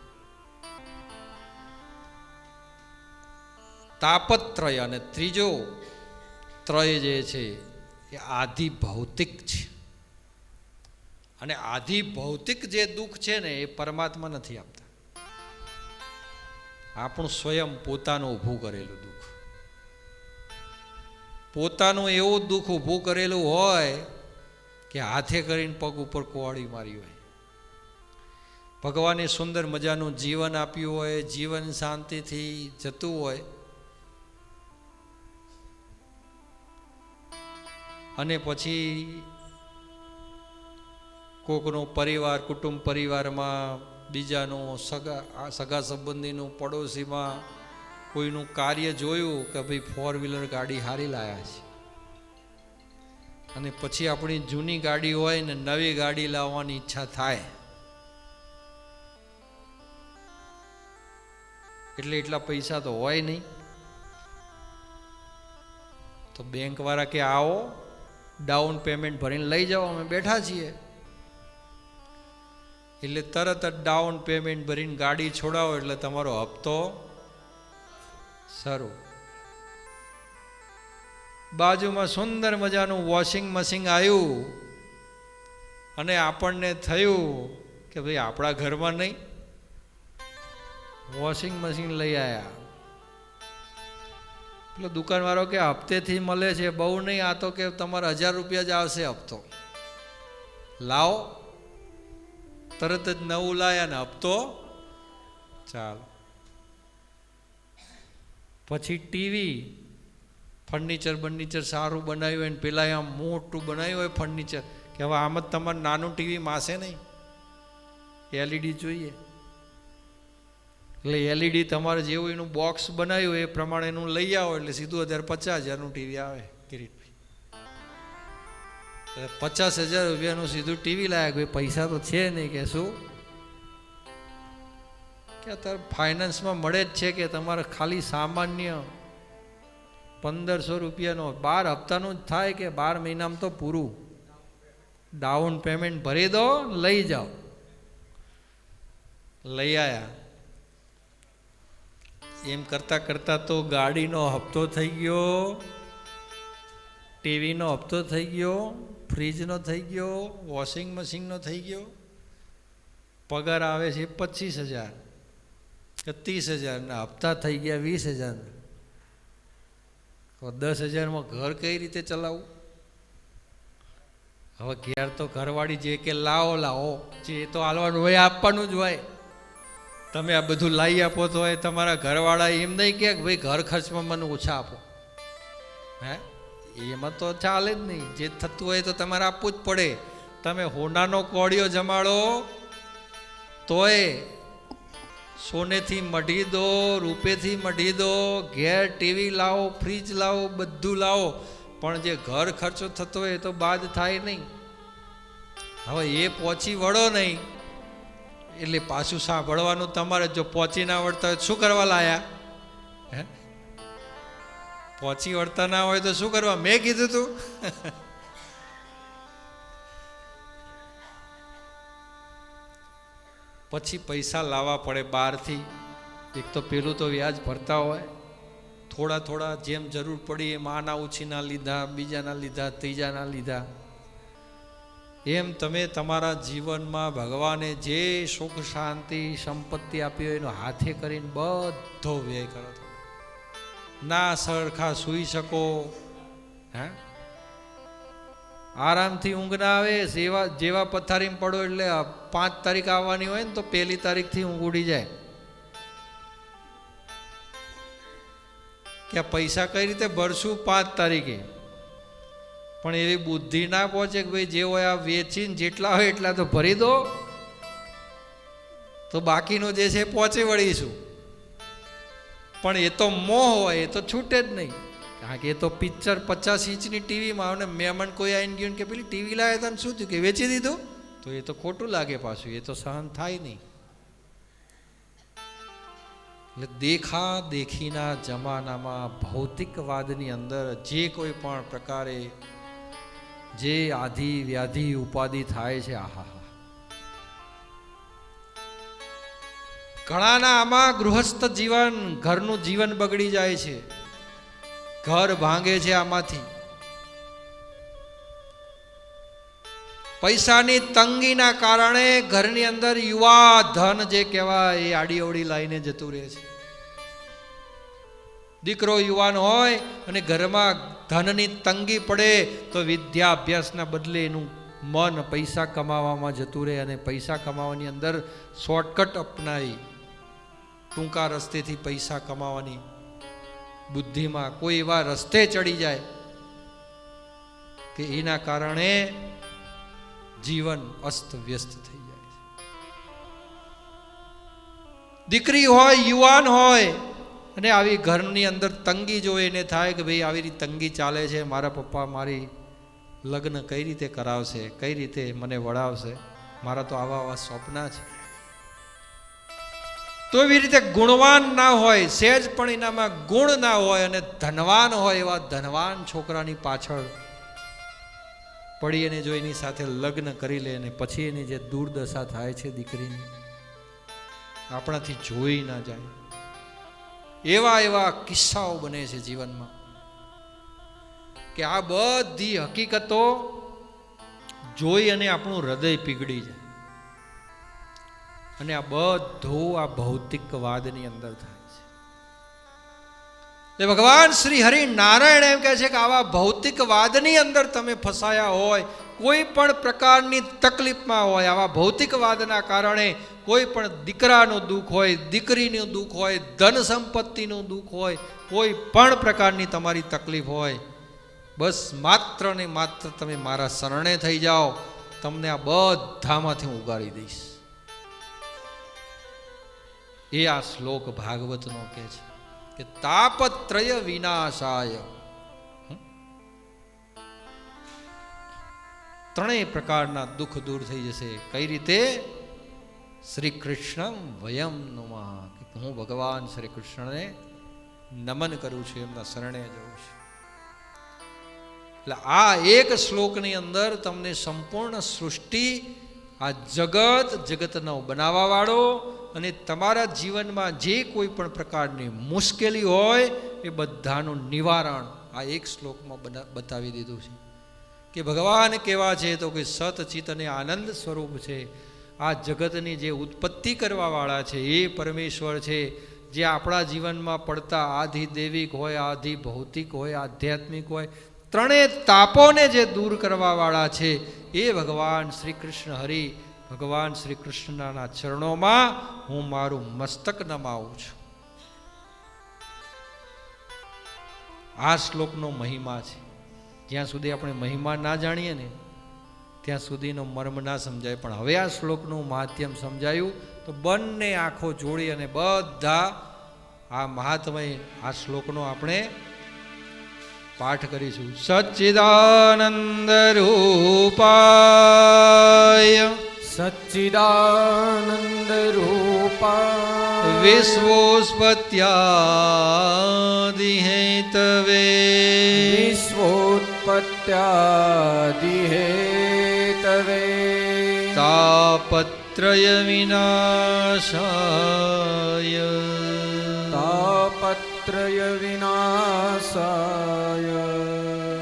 તાપત્રય, અને ત્રીજો ત્રય જે છે એ આધિ ભૌતિક છે. અને આધિ ભૌતિક જે દુઃખ છે ને એ પરમાત્મા નથી આપતા. આપણું સ્વયં પોતાનું ઊભું કરેલું દુઃખ, પોતાનું એવું દુઃખ ઊભું કરેલું હોય કે હાથે કરીને પગ ઉપર કુવાડી મારી હોય. ભગવાને સુંદર મજાનું જીવન આપ્યું હોય, જીવન શાંતિથી જતું હોય, અને પછી કોકનો પરિવાર, કુટુંબ પરિવારમાં, બીજાનું સગા સંબંધીનું, પડોશીમાં કોઈનું કાર્ય જોયું કે ભાઈ 4-વ્હીલર ગાડી હારી લાયા છે, અને પછી આપણી જૂની ગાડી હોય ને નવી ગાડી લાવવાની ઈચ્છા થાય, એટલે એટલા પૈસા તો હોય નહીં. તો બેંક વાળા કે આવો ડાઉન પેમેન્ટ ભરીને લઈ જાઓ, અમે બેઠા છીએ. એટલે તરત જ ડાઉન પેમેન્ટ ભરીને ગાડી છોડાવો એટલે તમારો હપ્તો શરૂ. બાજુમાં સુંદર મજાનું વોશિંગ મશીન આવ્યું, અને આપણને થયું કે ભાઈ આપણા ઘરમાં નહીં, વોશિંગ મશીન લઈ આવ્યા. પેલો દુકાનવાળો કે હપ્તેથી મળે છે, બહુ નહીં, આ તો કે તમારે 1000 રૂપિયા જ આવશે હપ્તો, લાવો. તરત જ નવું લાયા ને હપ્તો ચાલો. પછી ટીવી, ફર્નિચર સારું બનાવ્યું હોય ને પેલા આમ મોટું બનાવ્યું હોય ફર્નિચર, કે હવે આમ જ તમારે નાનું ટીવી માસે નહીં, એલઈડી જોઈએ. એટલે એલઈડી તમારે જેવું એનું બોક્સ બનાવ્યું એ પ્રમાણે એનું લઈ આવો એટલે સીધું 50,000 ટીવી આવે. કિરીટભાઈ 50,000 રૂપિયાનું સીધું ટીવી લાયા, કોઈ પૈસા તો છે નહીં કે શું, કે અત્યારે ફાઇનાન્સમાં મળે જ છે કે તમારે ખાલી સામાન્ય 1,500 રૂપિયાનો 12 હપ્તાનું જ થાય કે 12 મહિનામાં તો પૂરું. ડાઉન પેમેન્ટ ભરી દો, લઈ જાઓ. લઈ આવ્યા. એમ કરતાં કરતાં તો ગાડીનો હપ્તો થઈ ગયો, ટીવીનો હપ્તો થઈ ગયો, ફ્રીજનો થઈ ગયો, વોશિંગ મશીનનો થઈ ગયો. પગાર આવે છે 25,000 કે 30,000 ના હપ્તા થઈ ગયા 20,000. 10,000માં ઘર કઈ રીતે ચલાવવું? હવે ઘેર તો ઘરવાળી જે કે લાવો લાવો, જે તો હાલવાનું હોય આપવાનું જ હોય. તમે આ બધું લાવી આપો તો એ તમારા ઘરવાળા એમ નહીં કે ભાઈ ઘર ખર્ચમાં મને ઓછા આપો, હે? એમાં તો ચાલે જ નહીં. જે થતું હોય તો તમારે આપવું જ પડે. તમે હોનાનો કોળિયો જમાડો તોય સોનેથી મઢી દો, રૂપેથી મઢી દો, ઘેર ટીવી લાવો, ફ્રીજ લાવો, બધું લાવો, પણ જે ઘર ખર્ચો થતો હોય એ તો બાદ થાય નહીં. હવે એ પહોંચી વળો નહીં એટલે પાછું સાંભળવાનું તમારે. જો પહોંચી ના વળતા હોય શું કરવા લાયા? હે, પહોંચી વળતા ના હોય તો શું કરવા? મેં કીધું તું. પછી પૈસા લાવવા પડે બહારથી. એક તો પેલું તો વ્યાજ ભરતા હોય, થોડા થોડા જેમ જરૂર પડી એમ આના ઉછીના લીધા, બીજાના લીધા, ત્રીજાના લીધા. એમ તમે તમારા જીવનમાં ભગવાને જે સુખ શાંતિ સંપત્તિ આપી હોય એનો હાથે કરીને બધો વ્યય કરો છો. ના સરખા સૂઈ શકો, હે, આરામથી ઊંઘ ના આવે. જેવા પથારીમાં પડો એટલે 5 તારીખ આવવાની હોય ને તો 1 તારીખથી ઊંઘ ઉડી જાય. કે પૈસા કઈ રીતે ભરશું 5 તારીખે? પણ એવી બુદ્ધિ ના પહોંચે કે ભાઈ જે હોય આ વેચીને જેટલા હોય એટલા તો ભરી દો, તો બાકીનું જે છે પહોંચી વળીશું. પણ એ તો મોહ હોય, એ તો છૂટે જ નહીં. કારણ કે એ તો પિક્ચર 50 ઇંચની ટીવીમાં આવે ને મહેમાન કોઈ આવીને ગયું કે પેલી ટીવી લાવ્યા હતા ને શું થયું કે વેચી દીધું, તો એ તો ખોટું લાગે પાછું, એ તો સહન થાય નહીં. એટલે દેખા દેખીના જમાનામાં ભૌતિકવાદની અંદર જે કોઈ પણ પ્રકારે જે આધિ વ્યાધિ ઉપાધિ થાય છે, આહા, ઘણાના આમાં ગૃહસ્થ જીવન, ઘરનું જીવન બગડી જાય છે, ઘર ભાંગે છે આમાંથી. પૈસાની તંગીના કારણે ઘરની અંદર યુવા ધન જે કહેવાય એ આડી અવડી લાઈને જતું રહે છે. દીકરો યુવાન હોય અને ઘરમાં ધનની તંગી પડે તો વિદ્યા અભ્યાસના બદલે એનું મન પૈસા કમાવામાં જતું રહે અને પૈસા કમાવાની અંદર શોર્ટકટ અપનાવી ટૂંકા રસ્તેથી પૈસા કમાવાની બુદ્ધિમાં કોઈ એવા રસ્તે ચડી જાય કે એના કારણે જીવન અસ્ત વ્યસ્ત થઈ જાય છે. દીકરી હોય, યુવાન હોય અને આવી ઘરની અંદર તંગી જોઈ એને થાય કે ભાઈ આવી રીતે તંગી ચાલે છે, મારા પપ્પા મારી લગ્ન કઈ રીતે કરાવશે, કઈ રીતે મને વળાવશે, મારા તો આવા આવા સ્વપ્ના છે. તો એવી રીતે ગુણવાન ના હોય, સહેજ પણ એનામાં ગુણ ના હોય અને ધનવાન હોય એવા ધનવાન છોકરાની પાછળ પડી અને જો એની સાથે લગ્ન કરી લે અને પછી એની જે દુર્દશા થાય છે દીકરીની, આપણાથી જોઈ ના જાય. એવા એવા કિસ્સાઓ બને છે જીવનમાં કે આ બધી હકીકતો જોઈ અને આપણું હૃદય પીગળી જાય. અને આ બધું આ ભૌતિકવાદની અંદર થાય છે. ભગવાન શ્રી હરિ નારાયણ એમ કહે છે કે આવા ભૌતિકવાદની અંદર તમે ફસાયા હોય કોઈ પણ પ્રકારની તકલીફમાં હોય, આવા ભૌતિકવાદના કારણે કોઈ પણ દીકરાનું દુઃખ હોય, દીકરીનું દુઃખ હોય, ધન સંપત્તિનું દુઃખ હોય, કોઈ પણ પ્રકારની તમારી તકલીફ હોય, બસ માત્ર ને માત્ર તમે મારા શરણે થઈ જાઓ, તમને આ બધામાંથી હું ઉગાડી દઈશ. એ આ શ્લોક ભાગવતનો કહે છે કે તાપત્રય વિનાશાય, ત્રણેય પ્રકારના દુઃખ દૂર થઈ જશે. કઈ રીતે? શ્રી કૃષ્ણ વયમ નમઃ, હું ભગવાન શ્રી કૃષ્ણને નમન કરું છું, એમના શરણે જઉં છું. એટલે આ એક શ્લોકની અંદર તમને સંપૂર્ણ સૃષ્ટિ, આ જગત, જગતનો બનાવવા વાળો અને તમારા જીવનમાં જે કોઈ પણ પ્રકારની મુશ્કેલી હોય એ બધાનું નિવારણ આ એક શ્લોકમાં બતાવી દીધું છે. કે ભગવાન કેવા છે તો કે સત ચિત અને આનંદ સ્વરૂપ છે. આ જગતની જે ઉત્પત્તિ કરવાવાળા છે એ પરમેશ્વર છે. જે આપણા જીવનમાં પડતા આધિ દૈવિક હોય, આધિ ભૌતિક હોય, આધ્યાત્મિક હોય, ત્રણેય તાપોને જે દૂર કરવાવાળા છે એ ભગવાન શ્રી કૃષ્ણ હરિ, ભગવાન શ્રી કૃષ્ણના ચરણોમાં હું મારું મસ્તક નમાવું છું. આ શ્લોકનો મહિમા છે. જ્યાં સુધી આપણે મહિમા ના જાણીએ ને ત્યાં સુધીનો મર્મ ના સમજાય. પણ હવે આ શ્લોકનું મહાત્મ્ય સમજાયું તો બંને આંખો જોડી અને બધા આ મહાત્મય આ શ્લોકનો આપણે પાઠ કરીશું. સચ્ચિદાનંદ રૂપાય સચ્ચિદાનંદ રૂપાય વિશ્વોત્પત્યાદિ હેતવે વિશ્વોત્પત્યાદિ હેતવે તાપત્રય વિનાશાય તાપત્રય વિનાશાય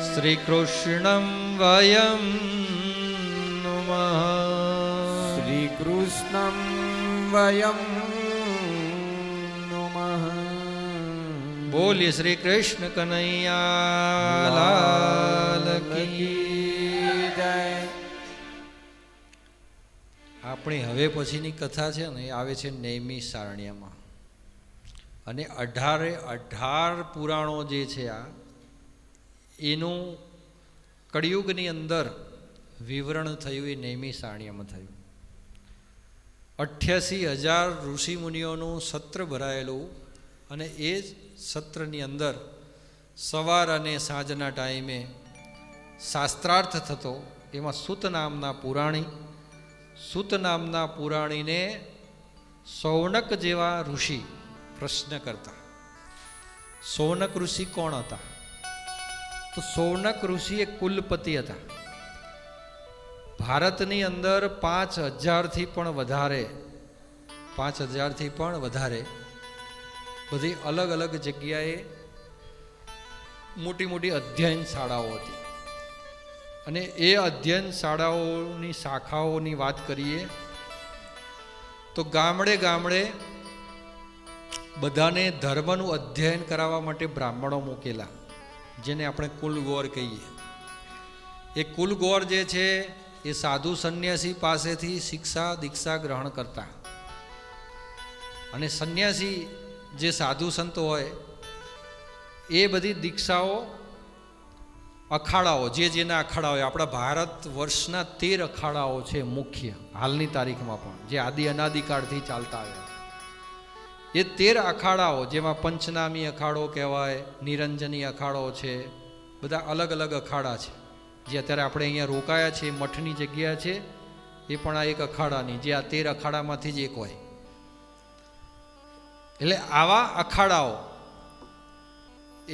શ્રી કૃષ્ણં વયં નમઃ શ્રી કૃષ્ણં વયં નમઃ. બોલીએ શ્રી કૃષ્ણ કનૈયા લાલ કી જય. આપણી હવે પછીની કથા છે ને એ આવે છે નૈમી સારણ્યમાં. અને 18 પુરાણો જે છે આ એનું કળિયુગની અંદર વિવરણ થયું એ નૈમી સારણ્યમાં થયું. 88,000 ઋષિ મુનિઓનું સત્ર ભરાયેલું અને એ સત્રની અંદર સવાર અને સાંજના ટાઈમે શાસ્ત્રાર્થ થતો. એમાં સૂત નામના પુરાણીને સૌનક જેવા ઋષિ પ્રશ્ન કરતા. સૌનક ઋષિ કોણ હતા? તો સૌનક ઋષિ એક કુલપતિ હતા. ભારતની અંદર 5,000થી પણ વધારે બધી અલગ અલગ જગ્યાએ મોટી મોટી અધ્યયન શાળાઓ હતી. અને એ અધ્યયન શાળાઓની શાખાઓની વાત કરીએ તો ગામડે ગામડે બધાને ધર્મનું અધ્યયન કરાવવા માટે બ્રાહ્મણો મૂકેલા, જેને આપણે કુલગોર કહીએ. એ કુલગોર જે છે એ સાધુ સંન્યાસી પાસેથી શિક્ષા દીક્ષા ગ્રહણ કરતા. અને સંન્યાસી જે સાધુ સંતો હોય એ બધી દીક્ષાઓ અખાડાઓ, જેના અખાડા હોય, આપણા ભારત વર્ષના 13 અખાડાઓ છે મુખ્ય હાલની તારીખમાં પણ, જે આદિ અનાદિકાળથી ચાલતા આવ્યા. એ 13 અખાડાઓ, જેમાં પંચનામી અખાડો કહેવાય, નિરંજની અખાડો છે, બધા અલગ અલગ અખાડા છે. જે અત્યારે આપણે અહીંયા રોકાયા છીએ મઠની જગ્યા છે એ પણ આ એક અખાડાની, જે આ 13 અખાડામાંથી જ એક હોય. એટલે આવા અખાડાઓ,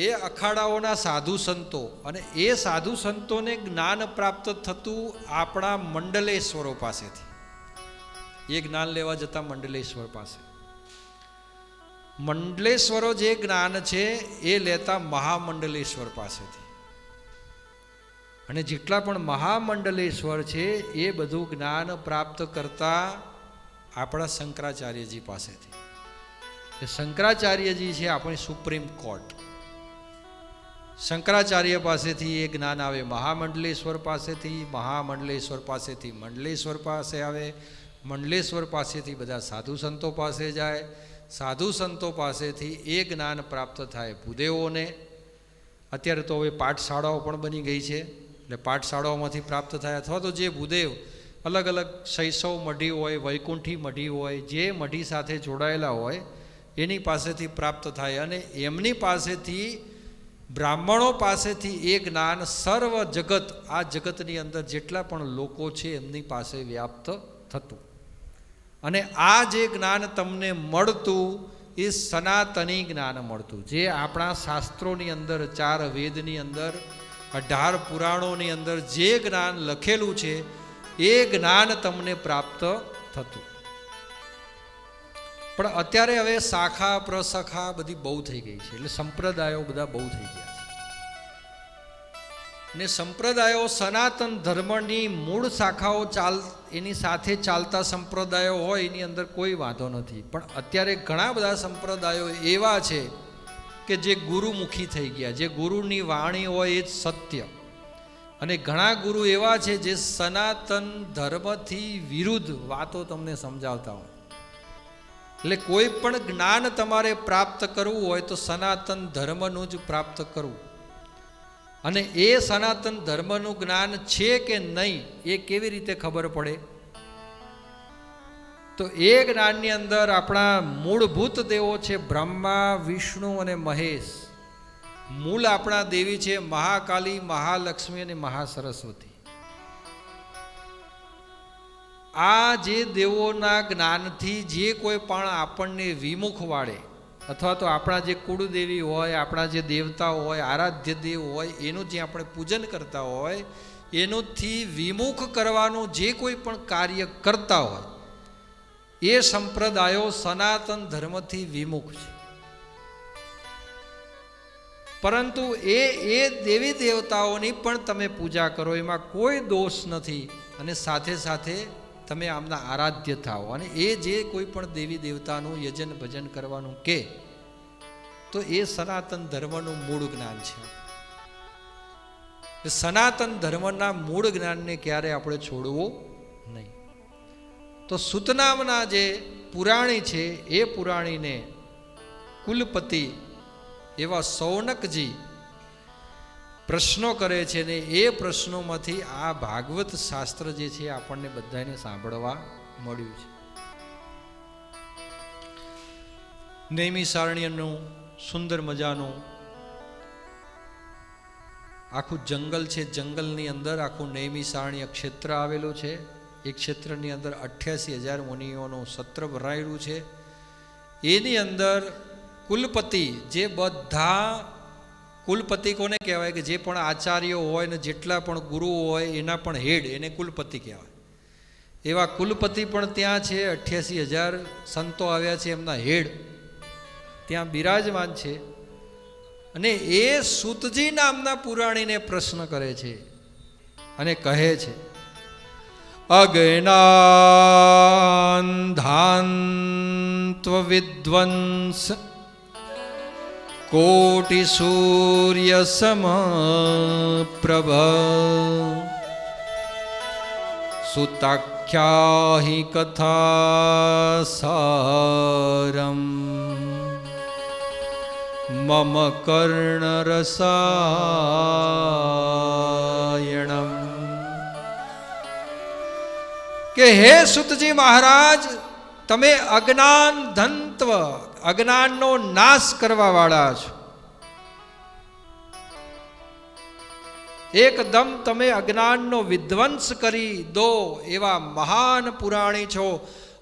એ અખાડાઓના સાધુ સંતો, અને એ સાધુ સંતોને જ્ઞાન પ્રાપ્ત થતું આપણા મંડલેશ્વરો પાસેથી. એ જ્ઞાન લેવા જતા મંડલેશ્વર પાસે. મંડલેશ્વરો જે જ્ઞાન છે એ લેતા મહામંડલેશ્વર પાસેથી. અને જેટલા પણ મહામંડલેશ્વર છે એ બધું જ્ઞાન પ્રાપ્ત કરતા આપણા શંકરાચાર્યજી પાસેથી. એ શંકરાચાર્યજી છે આપણી સુપ્રીમ કોર્ટ. શંકરાચાર્ય પાસેથી એ જ્ઞાન આવે, મહામંડલેશ્વર પાસેથી, મહામંડલેશ્વર પાસેથી મંડલેશ્વર પાસે આવે, મંડલેશ્વર પાસેથી બધા સાધુ સંતો પાસે જાય, સાધુ સંતો પાસેથી એ જ્ઞાન પ્રાપ્ત થાય ભૂદેવોને. અત્યારે તો હવે પાઠશાળાઓ પણ બની ગઈ છે, એટલે પાઠશાળાઓમાંથી પ્રાપ્ત થાય, અથવા તો જે ભૂદેવ અલગ અલગ શૈશવ મઢી હોય, વૈકુંઠી મઢી હોય, જે મઢી સાથે જોડાયેલા હોય એની પાસેથી પ્રાપ્ત થાય. અને એમની પાસેથી, બ્રાહ્મણો પાસેથી એ જ્ઞાન સર્વ જગત, આ જગતની અંદર જેટલા પણ લોકો છે એમની પાસે વ્યાપ્ત થતું. અને આ જે જ્ઞાન તમને મળતું એ સનાતની જ્ઞાન મળતું, જે આપણા શાસ્ત્રોની અંદર, 4 વેદની અંદર, 18 પુરાણોની અંદર જે જ્ઞાન લખેલું છે એ જ્ઞાન તમને પ્રાપ્ત થતું. પણ અત્યારે હવે શાખા પ્રશાખા બધી બહુ થઈ ગઈ છે, એટલે સંપ્રદાયો બધા બહુ થઈ ગયા છે. ને સંપ્રદાયો, સનાતન ધર્મની મૂળ શાખાઓ એની સાથે ચાલતા સંપ્રદાયો હોય એની અંદર કોઈ વાંધો નથી. પણ અત્યારે ઘણા બધા સંપ્રદાયો એવા છે કે જે ગુરુમુખી થઈ ગયા, જે ગુરુની વાણી હોય એ જ સત્ય. અને ઘણા ગુરુ એવા છે જે સનાતન ધર્મથી વિરુદ્ધ વાતો તમને સમજાવતા હોય. એટલે કોઈ પણ જ્ઞાન તમારે પ્રાપ્ત કરવું હોય તો સનાતન ધર્મનું જ પ્રાપ્ત કરવું. અને એ સનાતન ધર્મનું જ્ઞાન છે કે નહીં એ કેવી રીતે ખબર પડે? તો એ જ્ઞાનની અંદર આપણા મૂળભૂત દેવો છે બ્રહ્મા, વિષ્ણુ અને મહેશ. મૂળ આપણા દેવી છે મહાકાલી, મહાલક્ષ્મી અને મહાસરસ્વતી. આ જે દેવોના જ્ઞાનથી જે કોઈ પણ આપણને વિમુખ વાળે, અથવા તો આપણા જે કુળદેવી હોય, આપણા જે દેવતાઓ હોય, આરાધ્ય દેવ હોય, એનું જે આપણે પૂજન કરતા હોય, એનુંથી વિમુખ કરવાનું જે કોઈ પણ કાર્ય કરતા હોય એ સંપ્રદાયો સનાતન ધર્મથી વિમુખ છે. પરંતુ એ દેવી દેવતાઓની પણ તમે પૂજા કરો, એમાં કોઈ દોષ નથી. અને સાથે સાથે તમે આમના આરાધ્ય થાઓ. અને એ જે કોઈ પણ દેવી દેવતાનું યજન ભજન કરવાનું કે, તો એ સનાતન ધર્મનું મૂળ જ્ઞાન છે. સનાતન ધર્મના મૂળ જ્ઞાનને ક્યારે આપણે છોડવું નહીં. તો સૂત નામના જે પુરાણી છે એ પુરાણીને કુલપતિ એવા સૌનકજી પ્રશ્નો કરે છે, ને એ પ્રશ્નોમાંથી આ ભાગવત શાસ્ત્ર જે છે આપણને બધાને સાંભળવા મળ્યું છે. નૈમિષારણ્યનું સુંદર મજાનું આખું જંગલ છે, જંગલની અંદર આખું નૈમિષારણ્ય ક્ષેત્ર આવેલું છે. એ ક્ષેત્રની અંદર 88,000 મુનિઓનું સત્ર ભરાયેલું છે. એની અંદર કુલપતિ, જે બધા કુલપતિ કોને કહેવાય કે જે પણ આચાર્યો હોય ને જેટલા પણ ગુરુઓ હોય એના પણ હેડ, એને કુલપતિ કહેવાય. એવા કુલપતિ પણ ત્યાં છે. 88,000 સંતો આવ્યા છે, એમના હેડ ત્યાં બિરાજમાન છે. અને એ સૂતજી નામના પુરાણીને પ્રશ્ન કરે છે અને કહે છે, અજ્ઞાનધાન્ત્વ વિદ્વંસ કોટિ સૂર્ય સમપ્રભ સુતાખ્યાહિ કથા સારમ મમ કર્ણરસાયણમ. કે હે સૂતજી મહારાજ, તમે અજ્ઞાન ધંત્વ, અજ્ઞાનનો નાશ કરવા વાળા છો. એકદમ તમે અજ્ઞાનનો વિધ્વંસ કરી દો એવા મહાન પુરાણી છો.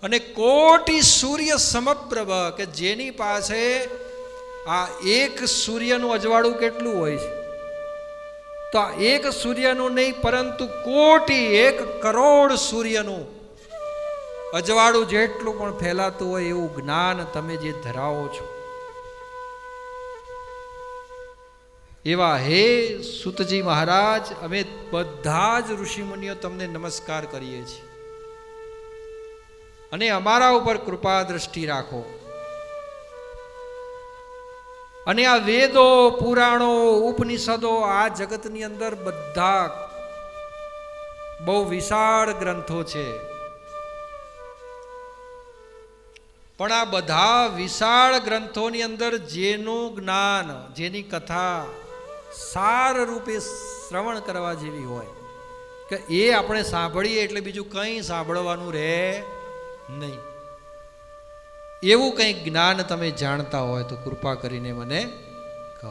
અને કોટિ સૂર્ય સમપ્રભ, કે જેની પાસે આ એક સૂર્યનું અજવાળું કેટલું હોય છે? તો આ એક સૂર્યનું નહીં, પરંતુ કોટી, 1 કરોડ સૂર્યનું અજવાળું જેટલું પણ ફેલાતું હોય એવું જ્ઞાન તમે જે ધરાવો છો. એવા હે સૂતજી મહારાજ, અમે બધા જ ઋષિમુનિઓ તમને નમસ્કાર કરીએ છીએ અને અમારા ઉપર કૃપા દ્રષ્ટિ રાખો. અને આ વેદો, પુરાણો, ઉપનિષદો આ જગતની અંદર બધા બહુ વિશાળ ગ્રંથો છે. પણ આ બધા વિશાળ ગ્રંથોની અંદર જેનું જ્ઞાન, જેની કથા સાર રૂપે શ્રવણ કરવા જેવી હોય કે એ આપણે સાંભળીએ એટલે બીજું કંઈ સાંભળવાનું રહે નહીં. એવું કંઈક જ્ઞાન તમે જાણતા હોય તો કૃપા કરીને મને કહો.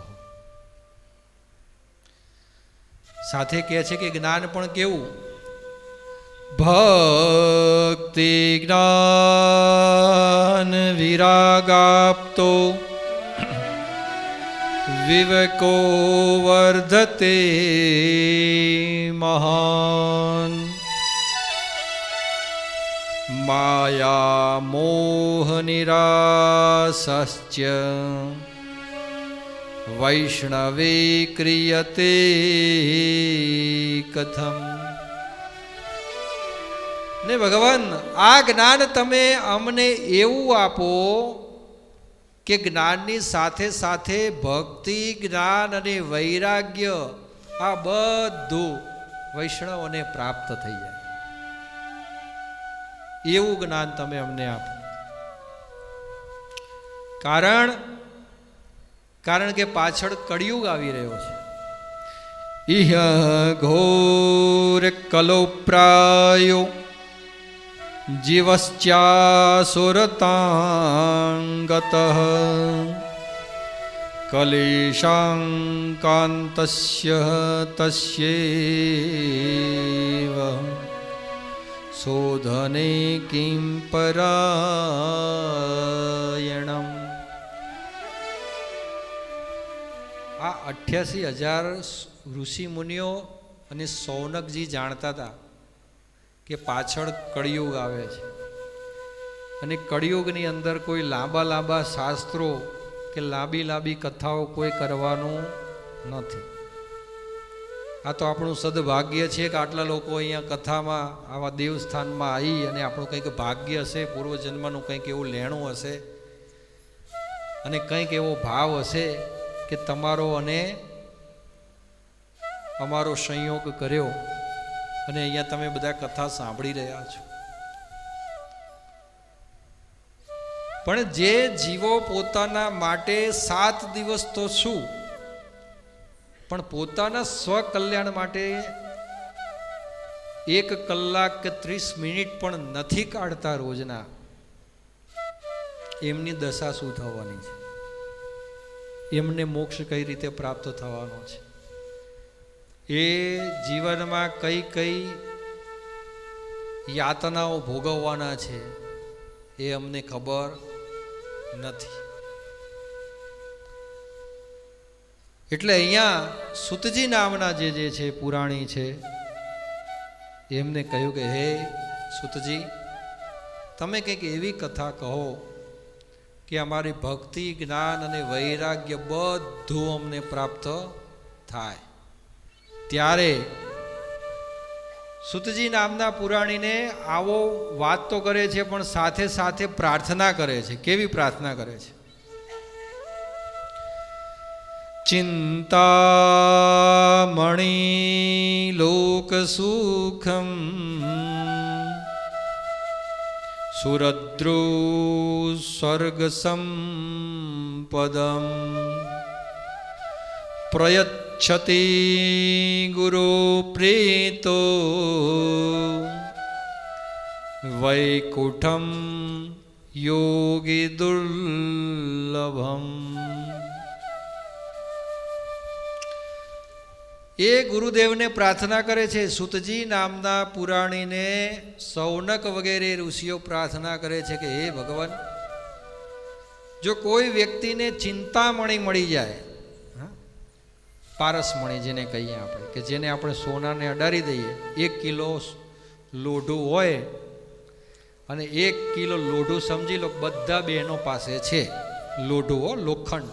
સાથે કહે છે કે જ્ઞાન પણ કેવું? ભક્તિ જ્ઞાન વિરાગાપ્તો વિવેકો વર્ધતે મહાન માયા મોહ નિરાસશ્ચ વૈષ્ણવે ક્રિયતે કથમ. ને ભગવાન આ જ્ઞાન તમે અમને એવું આપો કે જ્ઞાનની સાથે સાથે ભક્તિ જ્ઞાન અને વૈરાગ્ય આ બધું વૈષ્ણવોને પ્રાપ્ત થઈ જાય એવું જ્ઞાન તમે અમને આપો. કારણ કે પાછળ કળિયુગ આવી રહ્યો છે. ઇહ ઘોર કલો પ્રાયો જીવશ્ચાસુરતાંગતઃ કલેશાંકાંતસ્ય તસ્યૈવ શોધને કિં પરાયણમ. આ 88,000 ઋષિ મુનિઓ અને સૌનકજી જાણતા હતા કે પાછળ કળિયુગ આવે છે અને કળિયુગની અંદર કોઈ લાંબા લાંબા શાસ્ત્રો કે લાંબી લાંબી કથાઓ કોઈ કરવાનું નથી. આ તો આપણું સદભાગ્ય છે કે આટલા લોકો અહીંયા કથામાં આવા દેવસ્થાનમાં આવી અને આપણું કંઈક ભાગ્ય હશે, પૂર્વજન્મનું કંઈક એવું લેણું હશે અને કંઈક એવો ભાવ હશે કે તમારો અને અમારો સંયોગ કર્યો અને અહીંયા તમે બધા કથા સાંભળી રહ્યા છો. પણ જે જીવો પોતાના માટે 7 દિવસ તો શું પણ પોતાના સ્વકલ્યાણ માટે 1 કલાક કે 30 મિનિટ પણ નથી કાઢતા રોજના, એમની દશા શું થવાની છે? એમને મોક્ષ કઈ રીતે પ્રાપ્ત થવાનો છે? એ જીવનમાં કઈ કઈ યાતનાઓ ભોગવવાના છે એ અમને ખબર નથી. એટલે અહીંયા સુતજી નામના જે છે પુરાણી છે એમને કહ્યું કે હે સુતજી, તમે કંઈક એવી કથા કહો કે અમારી ભક્તિ જ્ઞાન અને વૈરાગ્ય બધું અમને પ્રાપ્ત થાય. ત્યારે સુતજી નામના પુરાણીને આવો વાત તો કરે છે પણ સાથે સાથે પ્રાર્થના કરે છે. કેવી પ્રાર્થના કરે છે? ચિંતામણી લોક સુખમ સુરદ્રુ સ્વર્ગ સંપદમ પ્રયચ્છતિ ગુરુ પ્રીતો વૈકુંઠમ યોગી દુર્લભમ. એ ગુરુદેવને પ્રાર્થના કરે છે. સુતજી નામના પુરાણીને સૌનક વગેરે ઋષિઓ પ્રાર્થના કરે છે કે હે ભગવાન, જો કોઈ વ્યક્તિને ચિંતામણી મળી જાય, પારસમણી જેને કહીએ આપણે, કે જેને આપણે સોનાને અડાડી દઈએ, 1 કિલો લોઢું હોય અને 1 કિલો લોઢું સમજી લો બધા બહેનો પાસે છે લોઢું, હો લોખંડ,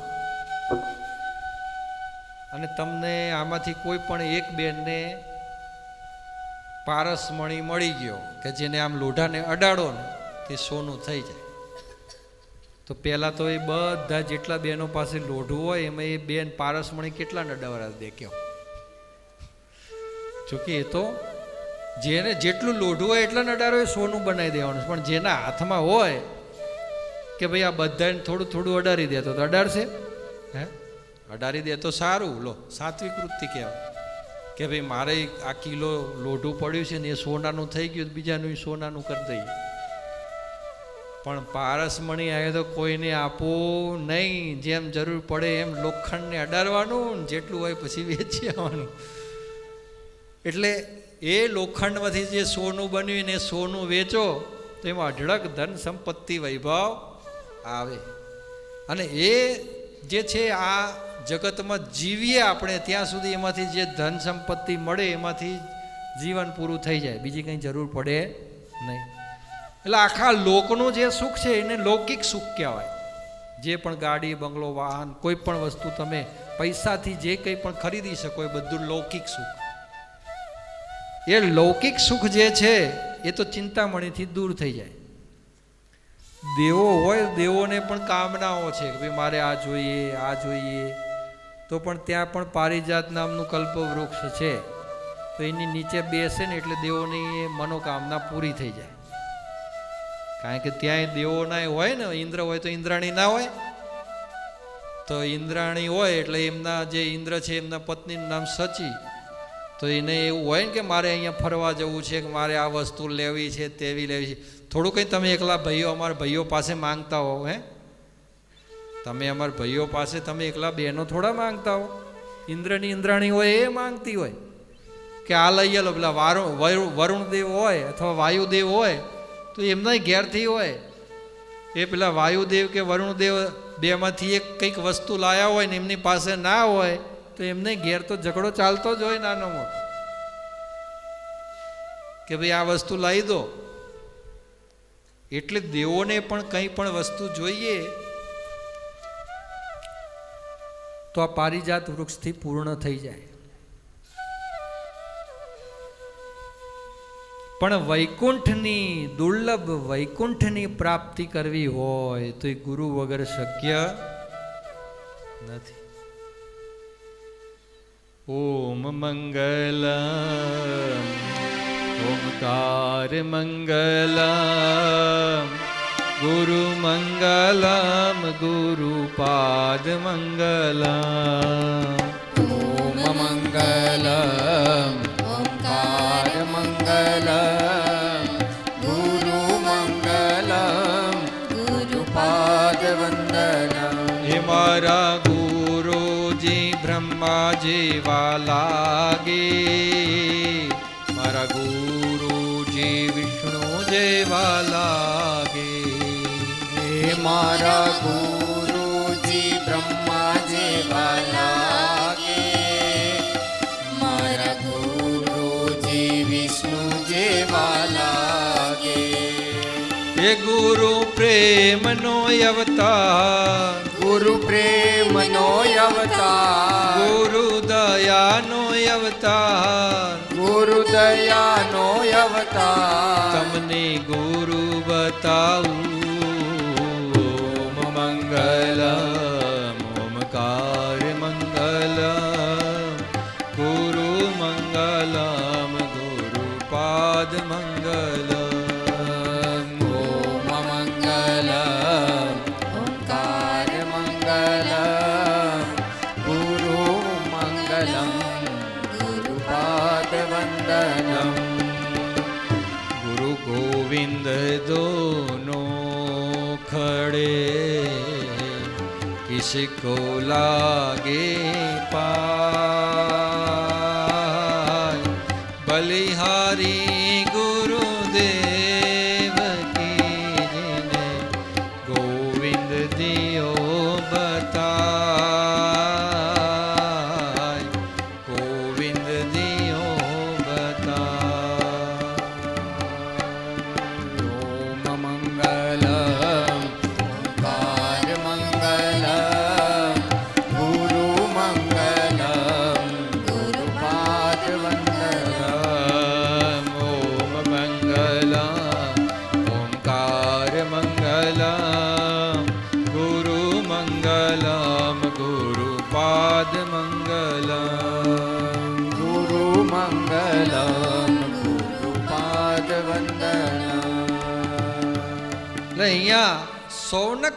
અને તમને આમાંથી કોઈ પણ એક બેનને પારસમણી મળી ગયો કે જેને આમ લોઢાને અડાડો ને તે સોનું થઈ જાય, તો પહેલાં તો એ બધા જેટલા બહેનો પાસે લોઢું હોય એમાં એ બેન પારસમણી કેટલા નડાવરા દે કહો. જોકે એ તો જેને જેટલું લોઢું હોય એટલા નડારો એ સોનું બનાવી દેવાનું, પણ જેના હાથમાં હોય કે ભાઈ આ બધાને થોડું થોડું અડારી દે તો અડાડશે. હે અડારી દે તો સારું, લો સાત્વિક વૃત્તિ કહેવાય કે ભાઈ મારે આ કિલો લોઢું પડ્યું છે ને એ સોનાનું થઈ ગયું, બીજાનું સોનાનું કરી દઈએ. પણ પારસમણી આવે તો કોઈને આપવું નહીં, જેમ જરૂર પડે એમ લોખંડને અડાડવાનું, જેટલું હોય પછી વેચી આવવાનું. એટલે એ લોખંડમાંથી જે સોનું બન્યું ને એ સોનું વેચો તો એમાં અઢળક ધન સંપત્તિ વૈભવ આવે. અને એ જે છે આ જગતમાં જીવીએ આપણે ત્યાં સુધી એમાંથી જે ધન સંપત્તિ મળે એમાંથી જીવન પૂરું થઈ જાય, બીજી કંઈ જરૂર પડે નહીં. એટલે આખા લોકનું જે સુખ છે એને લૌકિક સુખ કહેવાય. જે પણ ગાડી બંગલો વાહન કોઈ પણ વસ્તુ તમે પૈસાથી જે કંઈ પણ ખરીદી શકો એ બધું લૌકિક સુખ. એ લૌકિક સુખ જે છે એ તો ચિંતામણીથી દૂર થઈ જાય. દેવો હોય, દેવોને પણ કામનાઓ છે કે ભાઈ મારે આ જોઈએ આ જોઈએ, તો પણ ત્યાં પણ પારિજાત નામનું કલ્પવૃક્ષ છે, તો એની નીચે બેસે ને એટલે દેવોની એ મનોકામના પૂરી થઈ જાય. કારણ કે ત્યાં દેવોના હોય ને, ઇન્દ્ર હોય તો ઇન્દ્રાણી ના હોય, તો ઇન્દ્રાણી હોય એટલે એમના જે ઇન્દ્ર છે એમના પત્નીનું નામ સચી, તો એને એવું હોય ને કે મારે અહીંયા ફરવા જવું છે, કે મારે આ વસ્તુ લેવી છે તેવી લેવી છે. થોડું કંઈ તમે એકલા ભાઈઓ અમારા ભાઈઓ પાસે માંગતા હો, હે તમે અમારા ભાઈઓ પાસે તમે એકલા બહેનો થોડા માંગતા હો. ઇન્દ્રની ઇન્દ્રાણી હોય એ માંગતી હોય કે આ લઈ લો. પેલા વરુણદેવ હોય અથવા વાયુદેવ હોય તો એમના ઘેરથી હોય, એ પેલા વાયુદેવ કે વરુણદેવ બેમાંથી એક કંઈક વસ્તુ લાયા હોય ને એમની પાસે ના હોય તો એમને ઘેર તો ઝઘડો ચાલતો જ હોય નાનો મોટો, કે ભાઈ આ વસ્તુ લાવી દો. એટલે દેવોને પણ કંઈ પણ વસ્તુ જોઈએ તો આ પારિજાત વૃક્ષથી પૂર્ણ થઈ જાય. પણ વૈકુંઠની દુર્લભ વૈકુંઠની પ્રાપ્તિ કરવી હોય તો એ ગુરુ વગર શક્ય નથી. ઓમ મંગલમ ઓમકાર મંગલમ ગુરુ મંગલમ ગુરુપાદ મંગલમ. ઓમ મંગલમ ઓમકાર મંગલમ ગુરુ મંગલમ ગુરુપાદ વંદનમ. હે મારા ગુરુજી બ્રહ્મા જેવા લાગે, મારા ગુરુજી વિષ્ણુ જેવા લાગે. હે મારા ગુરુજી બ્રહ્મા જેવા લાગે, મારા ગુરુજી વિષ્ણુ જેવા લાગે. હે ગુરુ પ્રેમનો અવતાર, ગુરુ પ્રેમનો અવતાર, ગુરુ દયાનો અવતાર, ગુરુ દયાનો અવતાર. તમને ગુરુ બતાવું. ઓમ મંગલમ ઓમકાર મંગલમ ગુરુ મંગલમ ગુરુપાદ મંગલમ. ઓમ મંગલમ ઓમકાર મંગલમ ગુરુ મંગલમ ગુરુપાદ વંદનમ. ગુરુ ગોવિંદ દોનો ખડે કિસકો લાગે પાય, બલિહારી ગુરુદેવ કી જય. ગોવિંદ દિયો બતાય, ગોવિંદ દિયો બતાય. ઓમ મંગલમ ઓમકાર મંગલમ ગુરુ મંગલમ ગુરુપાદ મંગલમ ગુરુ મંગલમ ગુરુપાદ વંદનમ. એટલે અહીંયા સૌનક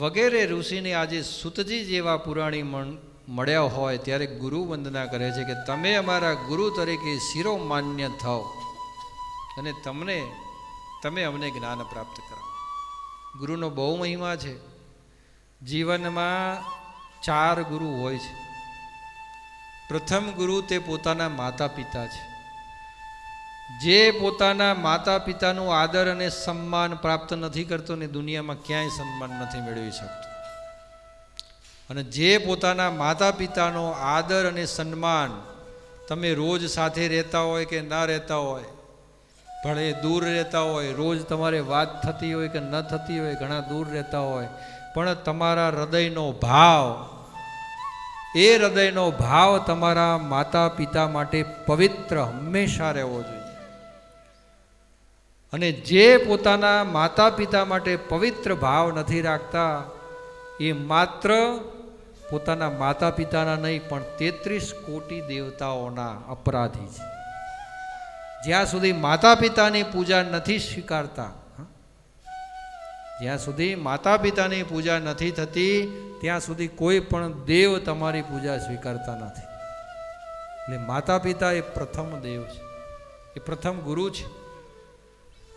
વગેરે ઋષિને આજે સુતજી જેવા પુરાણી મળ્યા હોય ત્યારે ગુરુ વંદના કરે છે કે તમે અમારા ગુરુ તરીકે શિરોમાન્ય થાઓ અને તમે અમને જ્ઞાન પ્રાપ્ત કરાવો. ગુરુનો બહુ મહિમા છે. જીવનમાં 4 ગુરુ હોય છે. પ્રથમ ગુરુ તે પોતાના માતા પિતા છે. જે પોતાના માતા પિતાનું આદર અને સન્માન પ્રાપ્ત નથી કરતો ને દુનિયામાં ક્યાંય સન્માન નથી મેળવી શકતો. અને જે પોતાના માતા પિતાનો આદર અને સન્માન તમે રોજ સાથે રહેતા હોય કે ના રહેતા હોય, ભલે દૂર રહેતા હોય, રોજ તમારે વાત થતી હોય કે ન થતી હોય, ઘણા દૂર રહેતા હોય, પણ તમારા હૃદયનો ભાવ, એ હૃદયનો ભાવ તમારા માતા પિતા માટે પવિત્ર હંમેશા રહેવો જોઈએ. અને જે પોતાના માતા પિતા માટે પવિત્ર ભાવ નથી રાખતા એ માત્ર પોતાના માતા પિતાના નહીં પણ 33 કોટી દેવતાઓના અપરાધી છે. જ્યાં સુધી માતા પિતાની પૂજા નથી સ્વીકારતા, જ્યાં સુધી માતા પિતાની પૂજા નથી થતી ત્યાં સુધી કોઈ પણ દેવ તમારી પૂજા સ્વીકારતા નથી. એટલે માતા પિતા એ પ્રથમ દેવ છે, એ પ્રથમ ગુરુ છે.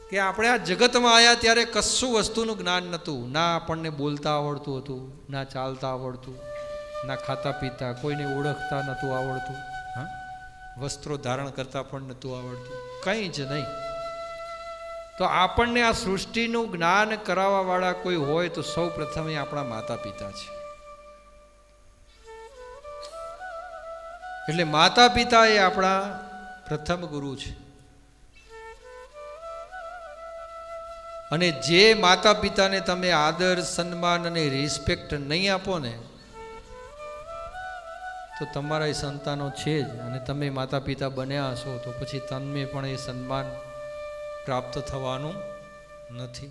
કે આપણે આ જગતમાં આવ્યા ત્યારે કશું વસ્તુનું જ્ઞાન નહોતું. ના આપણને બોલતા આવડતું હતું, ના ચાલતા આવડતું, ના ખાતા પીતા, કોઈને ઓળખતા નહોતું આવડતું, હા, વસ્ત્રો ધારણ કરતા પણ નહોતું આવડતું, કંઈ જ નહીં. તો આપણને આ સૃષ્ટિનું જ્ઞાન કરાવવાવાળા કોઈ હોય તો સૌ પ્રથમ એ આપણા માતા પિતા છે. એટલે માતા પિતા એ આપણા પ્રથમ ગુરુ છે. અને જે માતા પિતાને તમે આદર, સન્માન અને રિસ્પેક્ટ નહીં આપો ને તો તમારા એ સંતાનો છે જ, અને તમે માતા પિતા બન્યા હશો તો પછી તમને પણ એ સન્માન પ્રાપ્ત થવાનું નથી.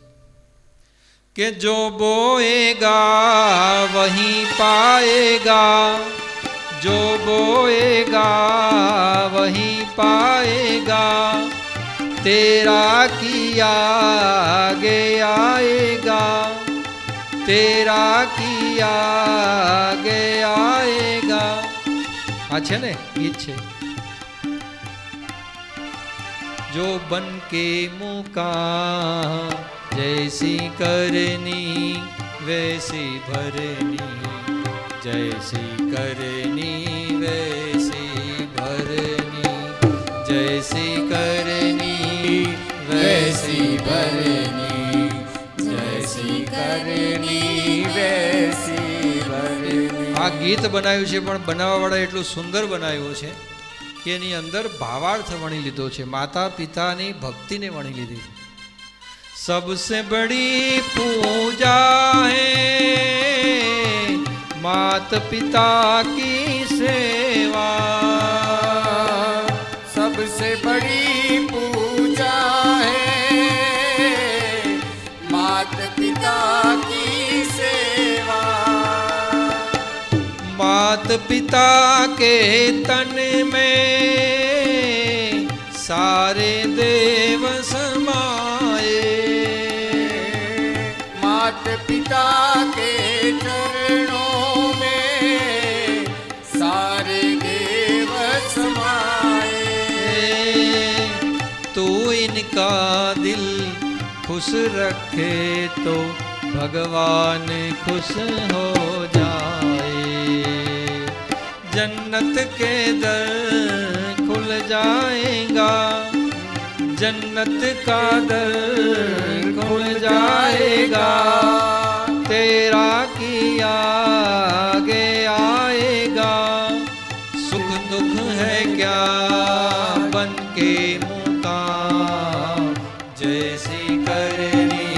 કે જો બોએગા વહીં પાએગા, જો બોएगा वहीं पाएगा, तेरा किया आगे आएगा, तेरा किया आगे आएगा. આ છે ને ગીત છે. जो बन के मुका जैसी करनी वैसी भरनी, जैसी करनी वैसी भरनी, जैसी करनी वैसी भरनी, जैसी करनी वैसी भरनी. આ ગીત બનાવ્યું છે પણ બનાવવાવાળા એટલું સુંદર બનાવ્યું છે કે એની અંદર ભાવાર્થ વણી લીધો છે, માતા પિતાની ભક્તિને વણી લીધી છે. सबसे बड़ी पूजा है मात पिता की सेवा, सबसे बड़ी पूजा है मात पिता की सेवा. मात पिता के तन में सारे देव समाए, मात पिता के चरणों में सारे देव समाए. तू इनका दिल खुश रखे तो भगवान खुश हो जाए, जन्नत के दर खुल जाएगा, जन्नत का दर खुल जाएगा, तेरा किया आगे आएगा. सुख दुख है क्या बन के मुका, जैसी करनी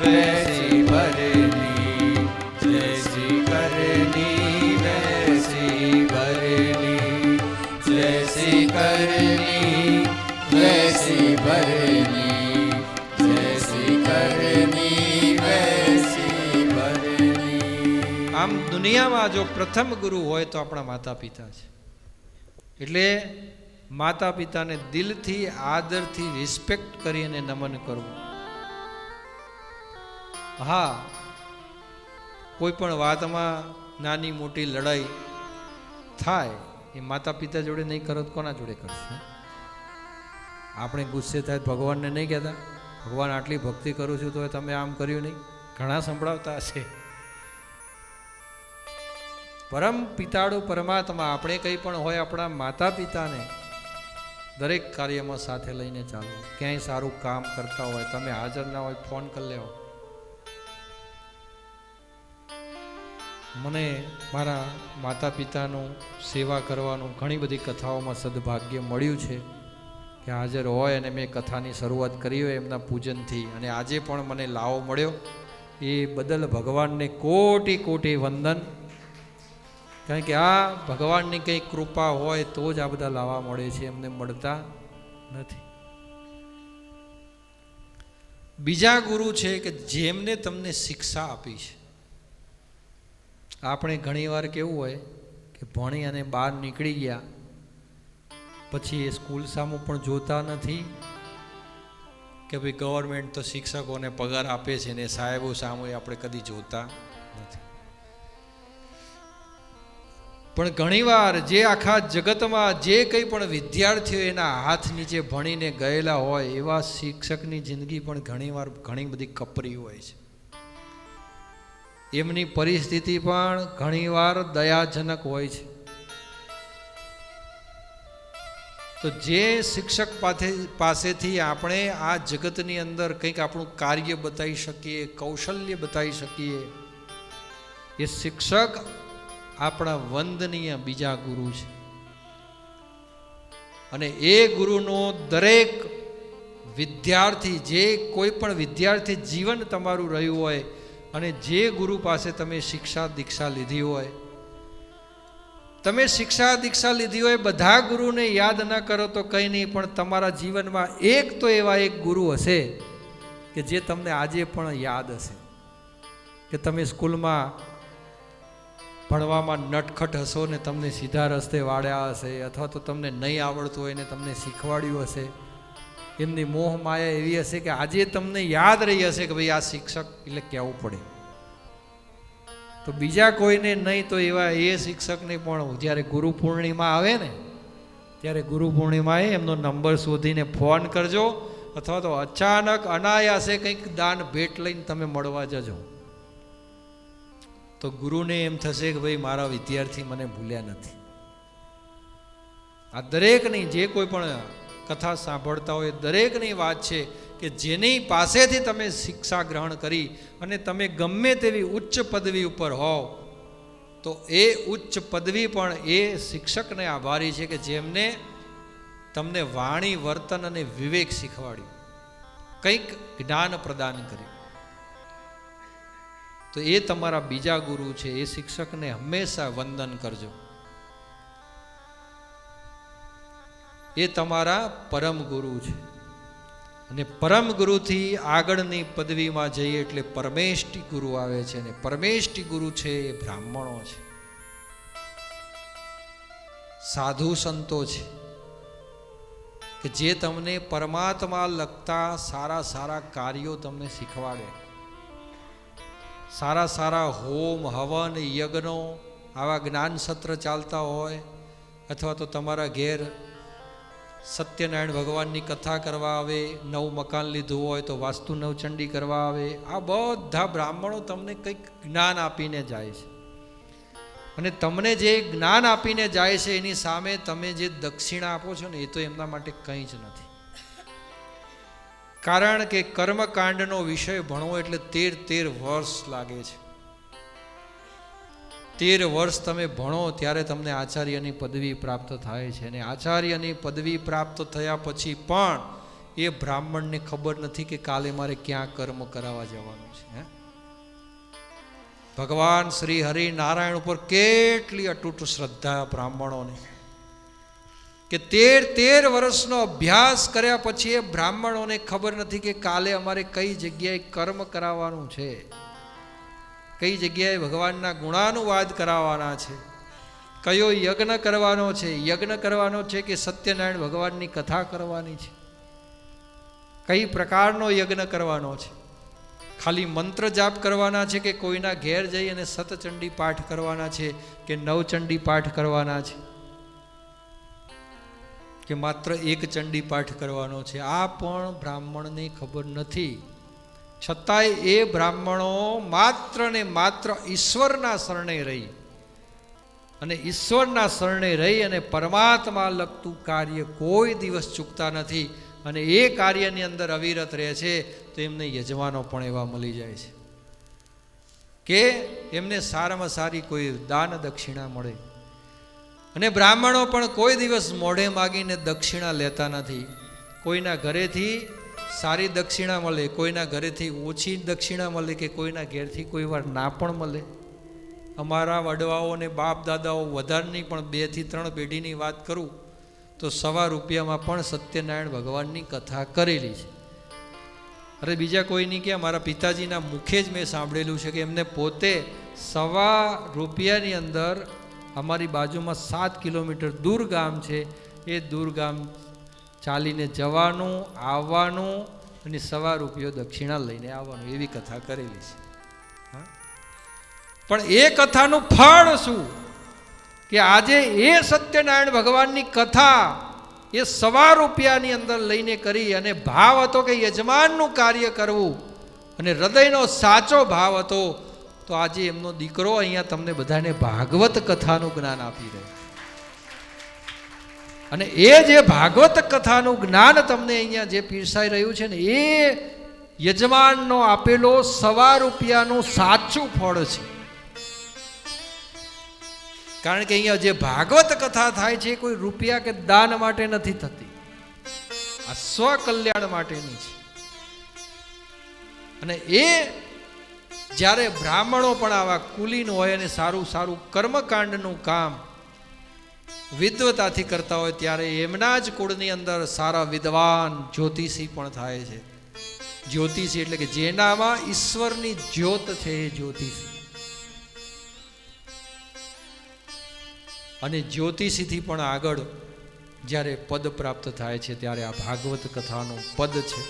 वैसी भरनी, जैसी करनी वैसी भरनी, जैसी करनी वैसी भरनी, जैसी करनी वैसी भरनी. આમ દુનિયામાં જો પ્રથમ ગુરુ હોય તો આપણા માતા પિતા છે. એટલે માતા પિતાને દિલથી આદરથી રિસ્પેક્ટ કરીને નમન કરવું. હા, કોઈ પણ વાતમાં નાની મોટી લડાઈ થાય એ માતા પિતા જોડે નહીં કરો તો કોના જોડે કરશે? આપણે ગુસ્સે થાય ભગવાનને નહીં કહેતા, ભગવાન આટલી ભક્તિ કરું છું તો તમે આમ કર્યું નહીં? ઘણા સંભળાવતા હશે. પરમ પિતાળુ પરમાત્મા, આપણે કંઈ પણ હોય આપણા માતા પિતાને દરેક કાર્યમાં સાથે લઈને ચાલો. ક્યાંય સારું કામ કરતા હોય, તમે હાજર ના હોય ફોન કરી લેવો. મને મારા માતા પિતાનું સેવા કરવાનું ઘણી બધી કથાઓમાં સદભાગ્ય મળ્યું છે કે હાજર હોય, અને મેં કથાની શરૂઆત કરી હોય એમના પૂજનથી, અને આજે પણ મને લાવો મળ્યો એ બદલ ભગવાનને કોટી કોટી વંદન. કારણ કે આ ભગવાનની કંઈ કૃપા હોય તો જ આ બધા લાવા મળે છે, એમને મળતા નથી. બીજા ગુરુ છે કે જેમને તમને શિક્ષા આપી છે. આપણે ઘણીવાર કેવું હોય કે ભણી અને બહાર નીકળી ગયા પછી એ સ્કૂલ સામું પણ જોતા નથી કે ભાઈ ગવર્મેન્ટ તો શિક્ષકોને પગાર આપે છે ને સાહેબો સામું આપણે કદી જોતા નથી. પણ ઘણીવાર જે આખા જગતમાં જે કંઈ પણ વિદ્યાર્થીઓ એના હાથ નીચે ભણીને ગયેલા હોય એવા શિક્ષકની જિંદગી પણ ઘણીવાર ઘણી બધી કપરી હોય છે. એમની પરિસ્થિતિ પણ ઘણીવાર દયાજનક હોય છે. તો જે શિક્ષક પાસેથી આપણે આ જગતની અંદર કંઈક આપણું કાર્ય બતાવી શકીએ, કૌશલ્ય બતાવી શકીએ, એ શિક્ષક આપણા વંદનીય બીજા ગુરુ છે. અને એ ગુરુનો દરેક વિદ્યાર્થી, જે કોઈ પણ વિદ્યાર્થી જીવન તમારું રહ્યું હોય અને જે ગુરુ પાસે તમે શિક્ષા દીક્ષા લીધી હોય, તમે શિક્ષા દીક્ષા લીધી હોય, બધા ગુરુને યાદ ન કરો તો કંઈ નહીં, પણ તમારા જીવનમાં એક તો એવા એક ગુરુ હશે કે જે તમને આજે પણ યાદ હશે. કે તમે સ્કૂલમાં ભણવામાં નટખટ હશો ને તમને સીધા રસ્તે વાળ્યા હશે, અથવા તો તમને નહીં આવડતું હોય ને તમને શીખવાડ્યું હશે. એમની મોહ માયા એવી હશે કે આજે તમને યાદ રહી હશે કે ભાઈ આ શિક્ષક એટલે કહેવું પડે. તો બીજા કોઈને નહીં તો એવા એ શિક્ષકને પણ જ્યારે ગુરુ પૂર્ણિમા આવે ને ત્યારે ગુરુ પૂર્ણિમાએ એમનો નંબર શોધીને ફોન કરજો, અથવા તો અચાનક અનાયાસે કંઈક દાન ભેટ લઈને તમે મળવા જજો. તો ગુરુને એમ થશે કે ભાઈ મારા વિદ્યાર્થી મને ભૂલ્યા નથી. આ દરેકની, જે કોઈ પણ કથા સાંભળતા હોય દરેકની વાત છે કે જેની પાસેથી તમે શિક્ષા ગ્રહણ કરી અને તમે ગમે તેવી ઉચ્ચ પદવી ઉપર હોવ તો એ ઉચ્ચ પદવી પણ એ શિક્ષકને આભારી છે કે જેમને તમને વાણી, વર્તન અને વિવેક શીખવાડ્યું, કંઈક જ્ઞાન પ્રદાન કર્યું. તો એ તમારા બીજા ગુરુ છે. એ શિક્ષકને હંમેશા વંદન કરજો. એ તમારા પરમ ગુરુ છે. અને પરમ ગુરુથી આગળની પદવીમાં જઈએ એટલે પરમેષ્ટિ ગુરુ આવે છે. અને પરમેષ્ટિ ગુરુ છે એ બ્રાહ્મણો છે, સાધુ સંતો છે કે જે તમને પરમાત્મા લગતા સારા સારા કાર્યો તમને શીખવાડે. સારા સારા હોમ, હવન, યજ્ઞો, આવા જ્ઞાન સત્ર ચાલતા હોય, અથવા તો તમારા ઘેર સત્યનારાયણ ભગવાનની કથા કરવા આવે, નવું મકાન લીધું હોય તો વાસ્તુ નવચંડી કરવા આવે. આ બધા બ્રાહ્મણો તમને કંઈક જ્ઞાન આપીને જાય છે. અને તમને જે જ્ઞાન આપીને જાય છે એની સામે તમે જે દક્ષિણા આપો છો ને એ તો એમના માટે કંઈ જ નથી. કારણ કે કર્મકાંડનો વિષય ભણવો એટલે 13 વર્ષ લાગે છે. 13 વર્ષ તમે ભણો ત્યારે તમને આચાર્યની પદવી પ્રાપ્ત થાય છે. અને આચાર્યની પદવી પ્રાપ્ત થયા પછી પણ એ બ્રાહ્મણને ખબર નથી કે કાલે મારે ક્યાં કર્મ કરાવવા જવાનું છે. ભગવાન શ્રી હરિ નારાયણ ઉપર કેટલી અતૂટ શ્રદ્ધા બ્રાહ્મણોને કે 13 વર્ષનો અભ્યાસ કર્યા પછી એ બ્રાહ્મણોને ખબર નથી કે કાલે અમારે કઈ જગ્યાએ કર્મ કરાવવાનું છે. કઈ જગ્યાએ ભગવાનના ગુણાનુવાદ કરાવવાના છે, કયો યજ્ઞ કરવાનો છે, યજ્ઞ કરવાનો છે કે સત્યનારાયણ ભગવાનની કથા કરવાની છે, કઈ પ્રકારનો યજ્ઞ કરવાનો છે, ખાલી મંત્ર જાપ કરવાના છે કે કોઈના ઘેર જઈ અને સતચંડી પાઠ કરવાના છે કે નવચંડી પાઠ કરવાના છે કે માત્ર એક ચંડી પાઠ કરવાનો છે, આ પણ બ્રાહ્મણને ખબર નથી. છતાંય એ બ્રાહ્મણો માત્ર ને માત્ર ઈશ્વરના શરણે રહી અને ઈશ્વરના શરણે રહી અને પરમાત્મા લગતું કાર્ય કોઈ દિવસ ચૂકતા નથી અને એ કાર્યની અંદર અવિરત રહે છે. તો એમને યજમાનો પણ એવા મળી જાય છે કે એમને સારામાં સારી કોઈ દાન દક્ષિણા મળે. અને બ્રાહ્મણો પણ કોઈ દિવસ મોઢે માગીને દક્ષિણા લેતા નથી. કોઈના ઘરેથી સારી દક્ષિણા મળે, કોઈના ઘરેથી ઓછી દક્ષિણા મળે કે કોઈના ઘેરથી કોઈ વાર ના પણ મળે. અમારા વડવાઓ અને બાપ દાદાઓ વધારની પણ 2 થી 3 પેઢીની વાત કરું તો 1.25 રૂપિયામાં પણ સત્યનારાયણ ભગવાનની કથા કરેલી છે. અરે બીજા કોઈ નહીં કે અમારા પિતાજીના મુખે જ મેં સાંભળેલું છે કે એમને પોતે 1.25 રૂપિયાની અંદર અમારી બાજુમાં 7 કિલોમીટર દૂર ગામ છે, એ દૂર ગામ ચાલીને જવાનું આવવાનું અને 1.25 રૂપિયો દક્ષિણા લઈને આવવાનું, એવી કથા કરેલી છે. પણ એ કથાનું ફળ શું કે આજે એ સત્યનારાયણ ભગવાનની કથા એ 1.25 રૂપિયાની અંદર લઈને કરી અને ભાવ હતો કે યજમાનનું કાર્ય કરવું અને હૃદયનો સાચો ભાવ હતો. તો આજે એમનો દીકરો અહીંયા તમને બધાને ભાગવત કથાનું જ્ઞાન આપી રહ્યો અને એ જે ભાગવત કથાનું જ્ઞાન તમને અહીંયા જે પીરસાઈ રહ્યું છે ને એ યજમાનનો આપેલો 1.25 રૂપિયાનું સાચું ફળ છે. કારણ કે અહીંયા જે ભાગવત કથા થાય છે કોઈ રૂપિયા કે દાન માટે નથી થતી, આ સ્વકલ્યાણ માટેની છે. અને એ જ્યારે બ્રાહ્મણો પણ આવા કુલીન હોય અને સારું સારું કર્મકાંડનું કામ વિદ્વતાથી કરતા હોય ત્યારે એમના જ કુળની અંદર સારા વિદ્વાન જ્યોતિષી પણ થાય છે. જ્યોતિષી એટલે કે જેનામાં ઈશ્વરની જ્યોત છે એ જ્યોતિષી. અને જ્યોતિષીથી પણ આગળ જ્યારે પદ પ્રાપ્ત થાય છે ત્યારે આ ભાગવત કથાનું પદ છે.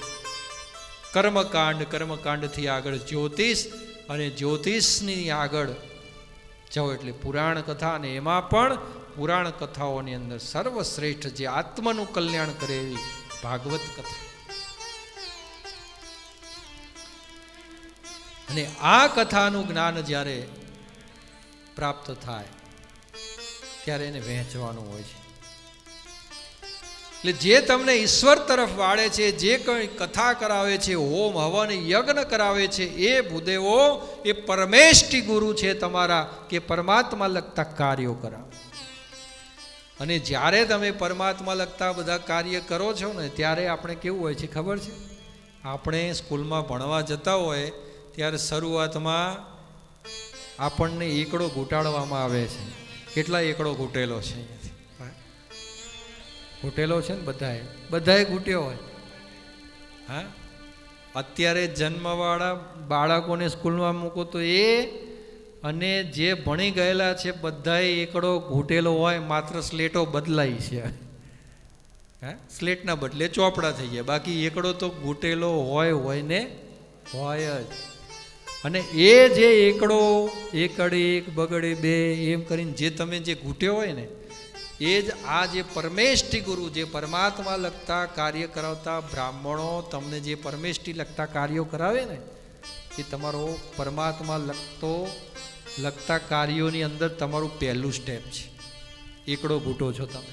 કર્મકાંડથી આગળ જ્યોતિષ અને જ્યોતિષની આગળ જાઓ એટલે પુરાણ કથા. અને એમાં પણ પુરાણ કથાઓની અંદર સર્વશ્રેષ્ઠ જે આત્માનું કલ્યાણ કરે એવી ભાગવત કથા. અને આ કથાનું જ્ઞાન જ્યારે પ્રાપ્ત થાય ત્યારે એને વહેંચવાનું હોય છે. એટલે જે તમને ઈશ્વર તરફ વાળે છે, જે કંઈ કથા કરાવે છે, હોમ હવન યજ્ઞ કરાવે છે, એ ભૂદેવો એ પરમેષ્ઠી ગુરુ છે તમારા કે પરમાત્મા લગતા કાર્યો કરાવે. અને જ્યારે તમે પરમાત્મા લગતા બધા કાર્ય કરો છો ને ત્યારે આપણે કેવું હોય છે ખબર છે? આપણે સ્કૂલમાં ભણવા જતા હોય ત્યારે શરૂઆતમાં આપણને એકડો ઘૂંટાડવામાં આવે છે. કેટલા એકડો ઘૂંટેલો છે? ઘૂંટેલો છે ને બધાએ ઘૂંટ્યો હોય. હા, અત્યારે જન્મવાળા બાળકોને સ્કૂલમાં મૂકો તો એ અને જે ભણી ગયેલા છે બધાએ એકડો ઘૂંટેલો હોય, માત્ર સ્લેટો બદલાઈ છે. હા, સ્લેટના બદલે ચોપડા થઈ ગયા, બાકી એકડો તો ઘૂંટેલો હોય ને હોય જ. અને એ જે એકડો એકડે 1 બગડે 2 એમ કરીને જે તમે જે ઘૂંટ્યો હોય ને એ જ આ જે પરમેષ્ઠી ગુરુ જે પરમાત્મા લગતા કાર્ય કરાવતા બ્રાહ્મણો તમને જે પરમેષ્ઠી લગતા કાર્યો કરાવે ને એ તમારો પરમાત્મા લગતા કાર્યોની અંદર તમારું પહેલું સ્ટેપ છે. એકડો ઘૂંટો છો તમે,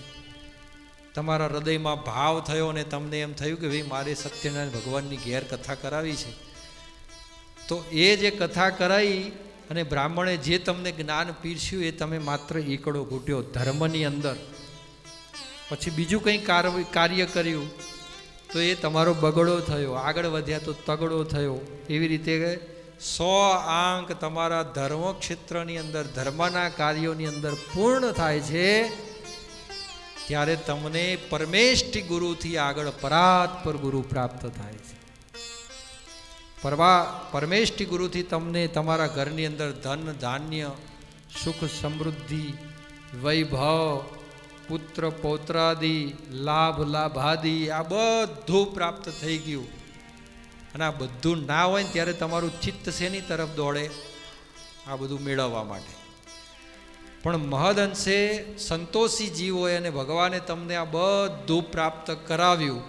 તમારા હૃદયમાં ભાવ થયો અને તમને એમ થયું કે ભાઈ મારે સત્યનારાયણ ભગવાનની ઘેર કથા કરાવી છે. તો એ જે કથા કરાવી અને બ્રાહ્મણે જે તમને જ્ઞાન પીરસ્યું એ તમે માત્ર એકડો ઘૂંટ્યો ધર્મની અંદર. પછી બીજું કંઈ કાર્ય કર્યું તો એ તમારો બગડો થયો, આગળ વધ્યા તો તગડો થયો. એવી રીતે 100 આંક તમારા ધર્મ ક્ષેત્રની અંદર ધર્મના કાર્યોની અંદર પૂર્ણ થાય છે ત્યારે તમને પરમેષ્ઠી ગુરુથી આગળ પરાત્પર ગુરુ પ્રાપ્ત થાય છે. પરમેષ્ઠી ગુરુથી તમને તમારા ઘરની અંદર ધન ધાન્ય સુખ સમૃદ્ધિ વૈભવ પુત્ર પૌત્રાદિ લાભ લાભાદિ આ બધું પ્રાપ્ત થઈ ગયું. અને આ બધું ના હોય ને ત્યારે તમારું ચિત્ત શેની તરફ દોડે? આ બધું મેળવવા માટે. પણ મહદઅંશે સંતોષી જીવ હોય અને ભગવાને તમને આ બધું પ્રાપ્ત કરાવ્યું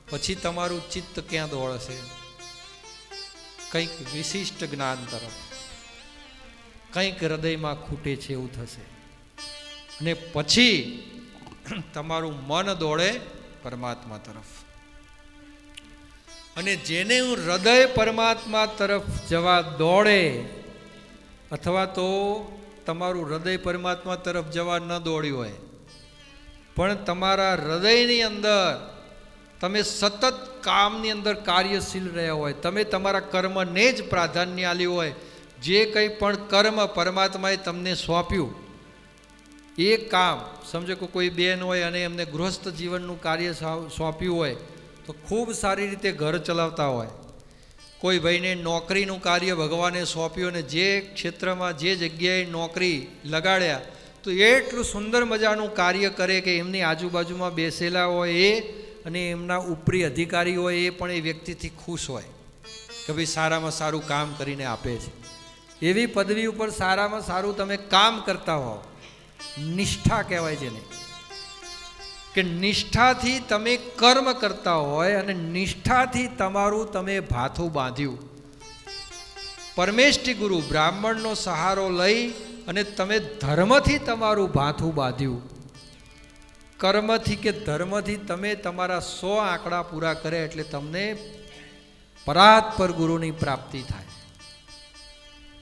પછી તમારું ચિત્ત ક્યાં દોડશે? કંઈક વિશિષ્ટ જ્ઞાન તરફ, કંઈક હૃદયમાં ખૂટે છે એવું થશે. અને પછી તમારું મન દોડે પરમાત્મા તરફ. અને જેને હું હૃદય પરમાત્મા તરફ જવા દોડે, અથવા તો તમારું હૃદય પરમાત્મા તરફ જવા ન દોડ્યું હોય પણ તમારા હૃદયની અંદર તમે સતત કામની અંદર કાર્યશીલ રહ્યા હોય, તમે તમારા કર્મને જ પ્રાધાન્ય આપ્યું હોય, જે કંઈ પણ કર્મ પરમાત્માએ તમને સોંપ્યું એ કામ, સમજો કે કોઈ બેન હોય અને એમને ગૃહસ્થ જીવનનું કાર્ય સોંપ્યું હોય તો ખૂબ સારી રીતે ઘર ચલાવતા હોય. કોઈ ભાઈને નોકરીનું કાર્ય ભગવાને સોંપ્યું અને જે ક્ષેત્રમાં જે જગ્યાએ નોકરી લગાડ્યા તો એટલું સુંદર મજાનું કાર્ય કરે કે એમની આજુબાજુમાં બેસેલા હોય એ અને એમના ઉપરી અધિકારી હોય એ પણ એ વ્યક્તિથી ખુશ હોય કે ભાઈ સારામાં સારું કામ કરીને આપે છે. એવી પદવી ઉપર સારામાં સારું તમે કામ કરતા હો, નિષ્ઠા કહેવાય જેને, કે નિષ્ઠાથી તમે કર્મ કરતા હોય અને નિષ્ઠાથી તમારું તમે ભાથું બાંધ્યું. પરમેષ્ઠી ગુરુ બ્રાહ્મણનો સહારો લઈ અને તમે ધર્મથી તમારું ભાથું બાંધ્યું. કર્મથી કે ધર્મથી તમે તમારા 100 આંકડા પૂરા કરે એટલે તમને પરાત્પર ગુરુની પ્રાપ્તિ થાય.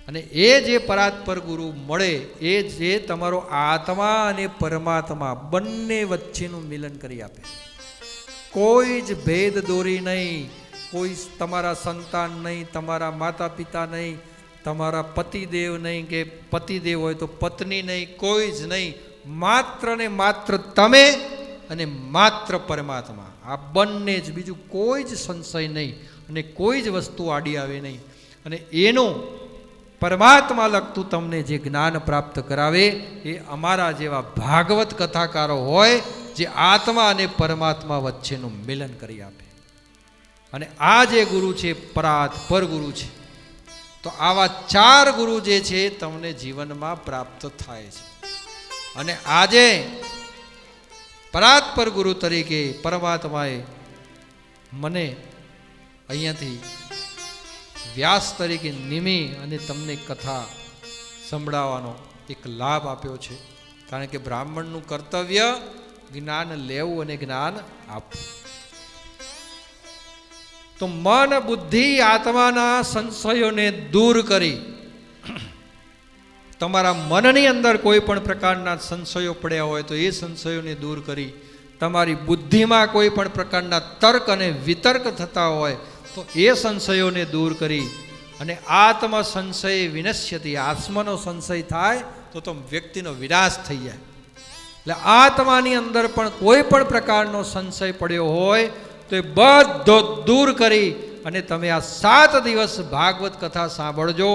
અને એ જે પરાત્પર ગુરુ મળે એ જે તમારો આત્મા અને પરમાત્મા બંને વચ્ચેનું મિલન કરી આપે. કોઈ જ ભેદ દોરી નહીં, કોઈ તમારા સંતાન નહીં, તમારા માતા પિતા નહીં, તમારા પતિદેવ નહીં કે પતિદેવ હોય તો પત્ની નહીં, કોઈ જ નહીં, માત્ર ને માત્ર તમે અને માત્ર પરમાત્મા. આ બંને જ, બીજું કોઈ જ સંશય નહીં અને કોઈ જ વસ્તુ આડી આવે નહીં. અને એનું પરમાત્મા લગતું તમને જે જ્ઞાન પ્રાપ્ત કરાવે એ અમારા જેવા ભાગવત કથાકારો હોય જે આત્મા અને પરમાત્મા વચ્ચેનું મિલન કરી આપે. અને આ જે ગુરુ છે પરાત્પર ગુરુ છે. તો આવા 4 ગુરુ જે છે તમને જીવનમાં પ્રાપ્ત થાય છે. અને આજે પરાત્પર ગુરુ તરીકે પરમાત્માએ મને અહીંયાથી વ્યાસ તરીકે નિમી અને તમને કથા સંભળાવવાનો એક લાભ આપ્યો છે. કારણ કે બ્રાહ્મણનું કર્તવ્ય જ્ઞાન લેવું અને જ્ઞાન આપવું. તો મન બુદ્ધિ આત્માના સંશયોને દૂર કરી, તમારા મનની અંદર કોઈ પણ પ્રકારના સંશયો પડ્યા હોય તો એ સંશયોને દૂર કરી, તમારી બુદ્ધિમાં કોઈ પણ પ્રકારના તર્ક અને વિતર્ક થતા હોય તો એ સંશયોને દૂર કરી અને આત્મ સંશય વિનશ્યતિ, આત્માનો સંશય થાય તો વ્યક્તિનો વિનાશ થઈ જાય. એટલે આત્માની અંદર પણ કોઈ પણ પ્રકારનો સંશય પડ્યો હોય તો એ બધો દૂર કરી અને તમે આ 7 દિવસ ભાગવત કથા સાંભળજો.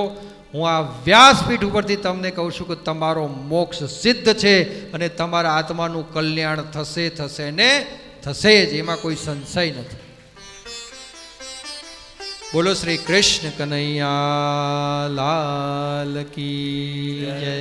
હું આ વ્યાસપીઠ ઉપરથી તમને કહું છું કે તમારો મોક્ષ સિદ્ધ છે અને તમારા આત્માનું કલ્યાણ થશે ને થશે જ, એમાં કોઈ સંશય નથી. બોલો શ્રી કૃષ્ણ કનૈયા લાલ કી જય.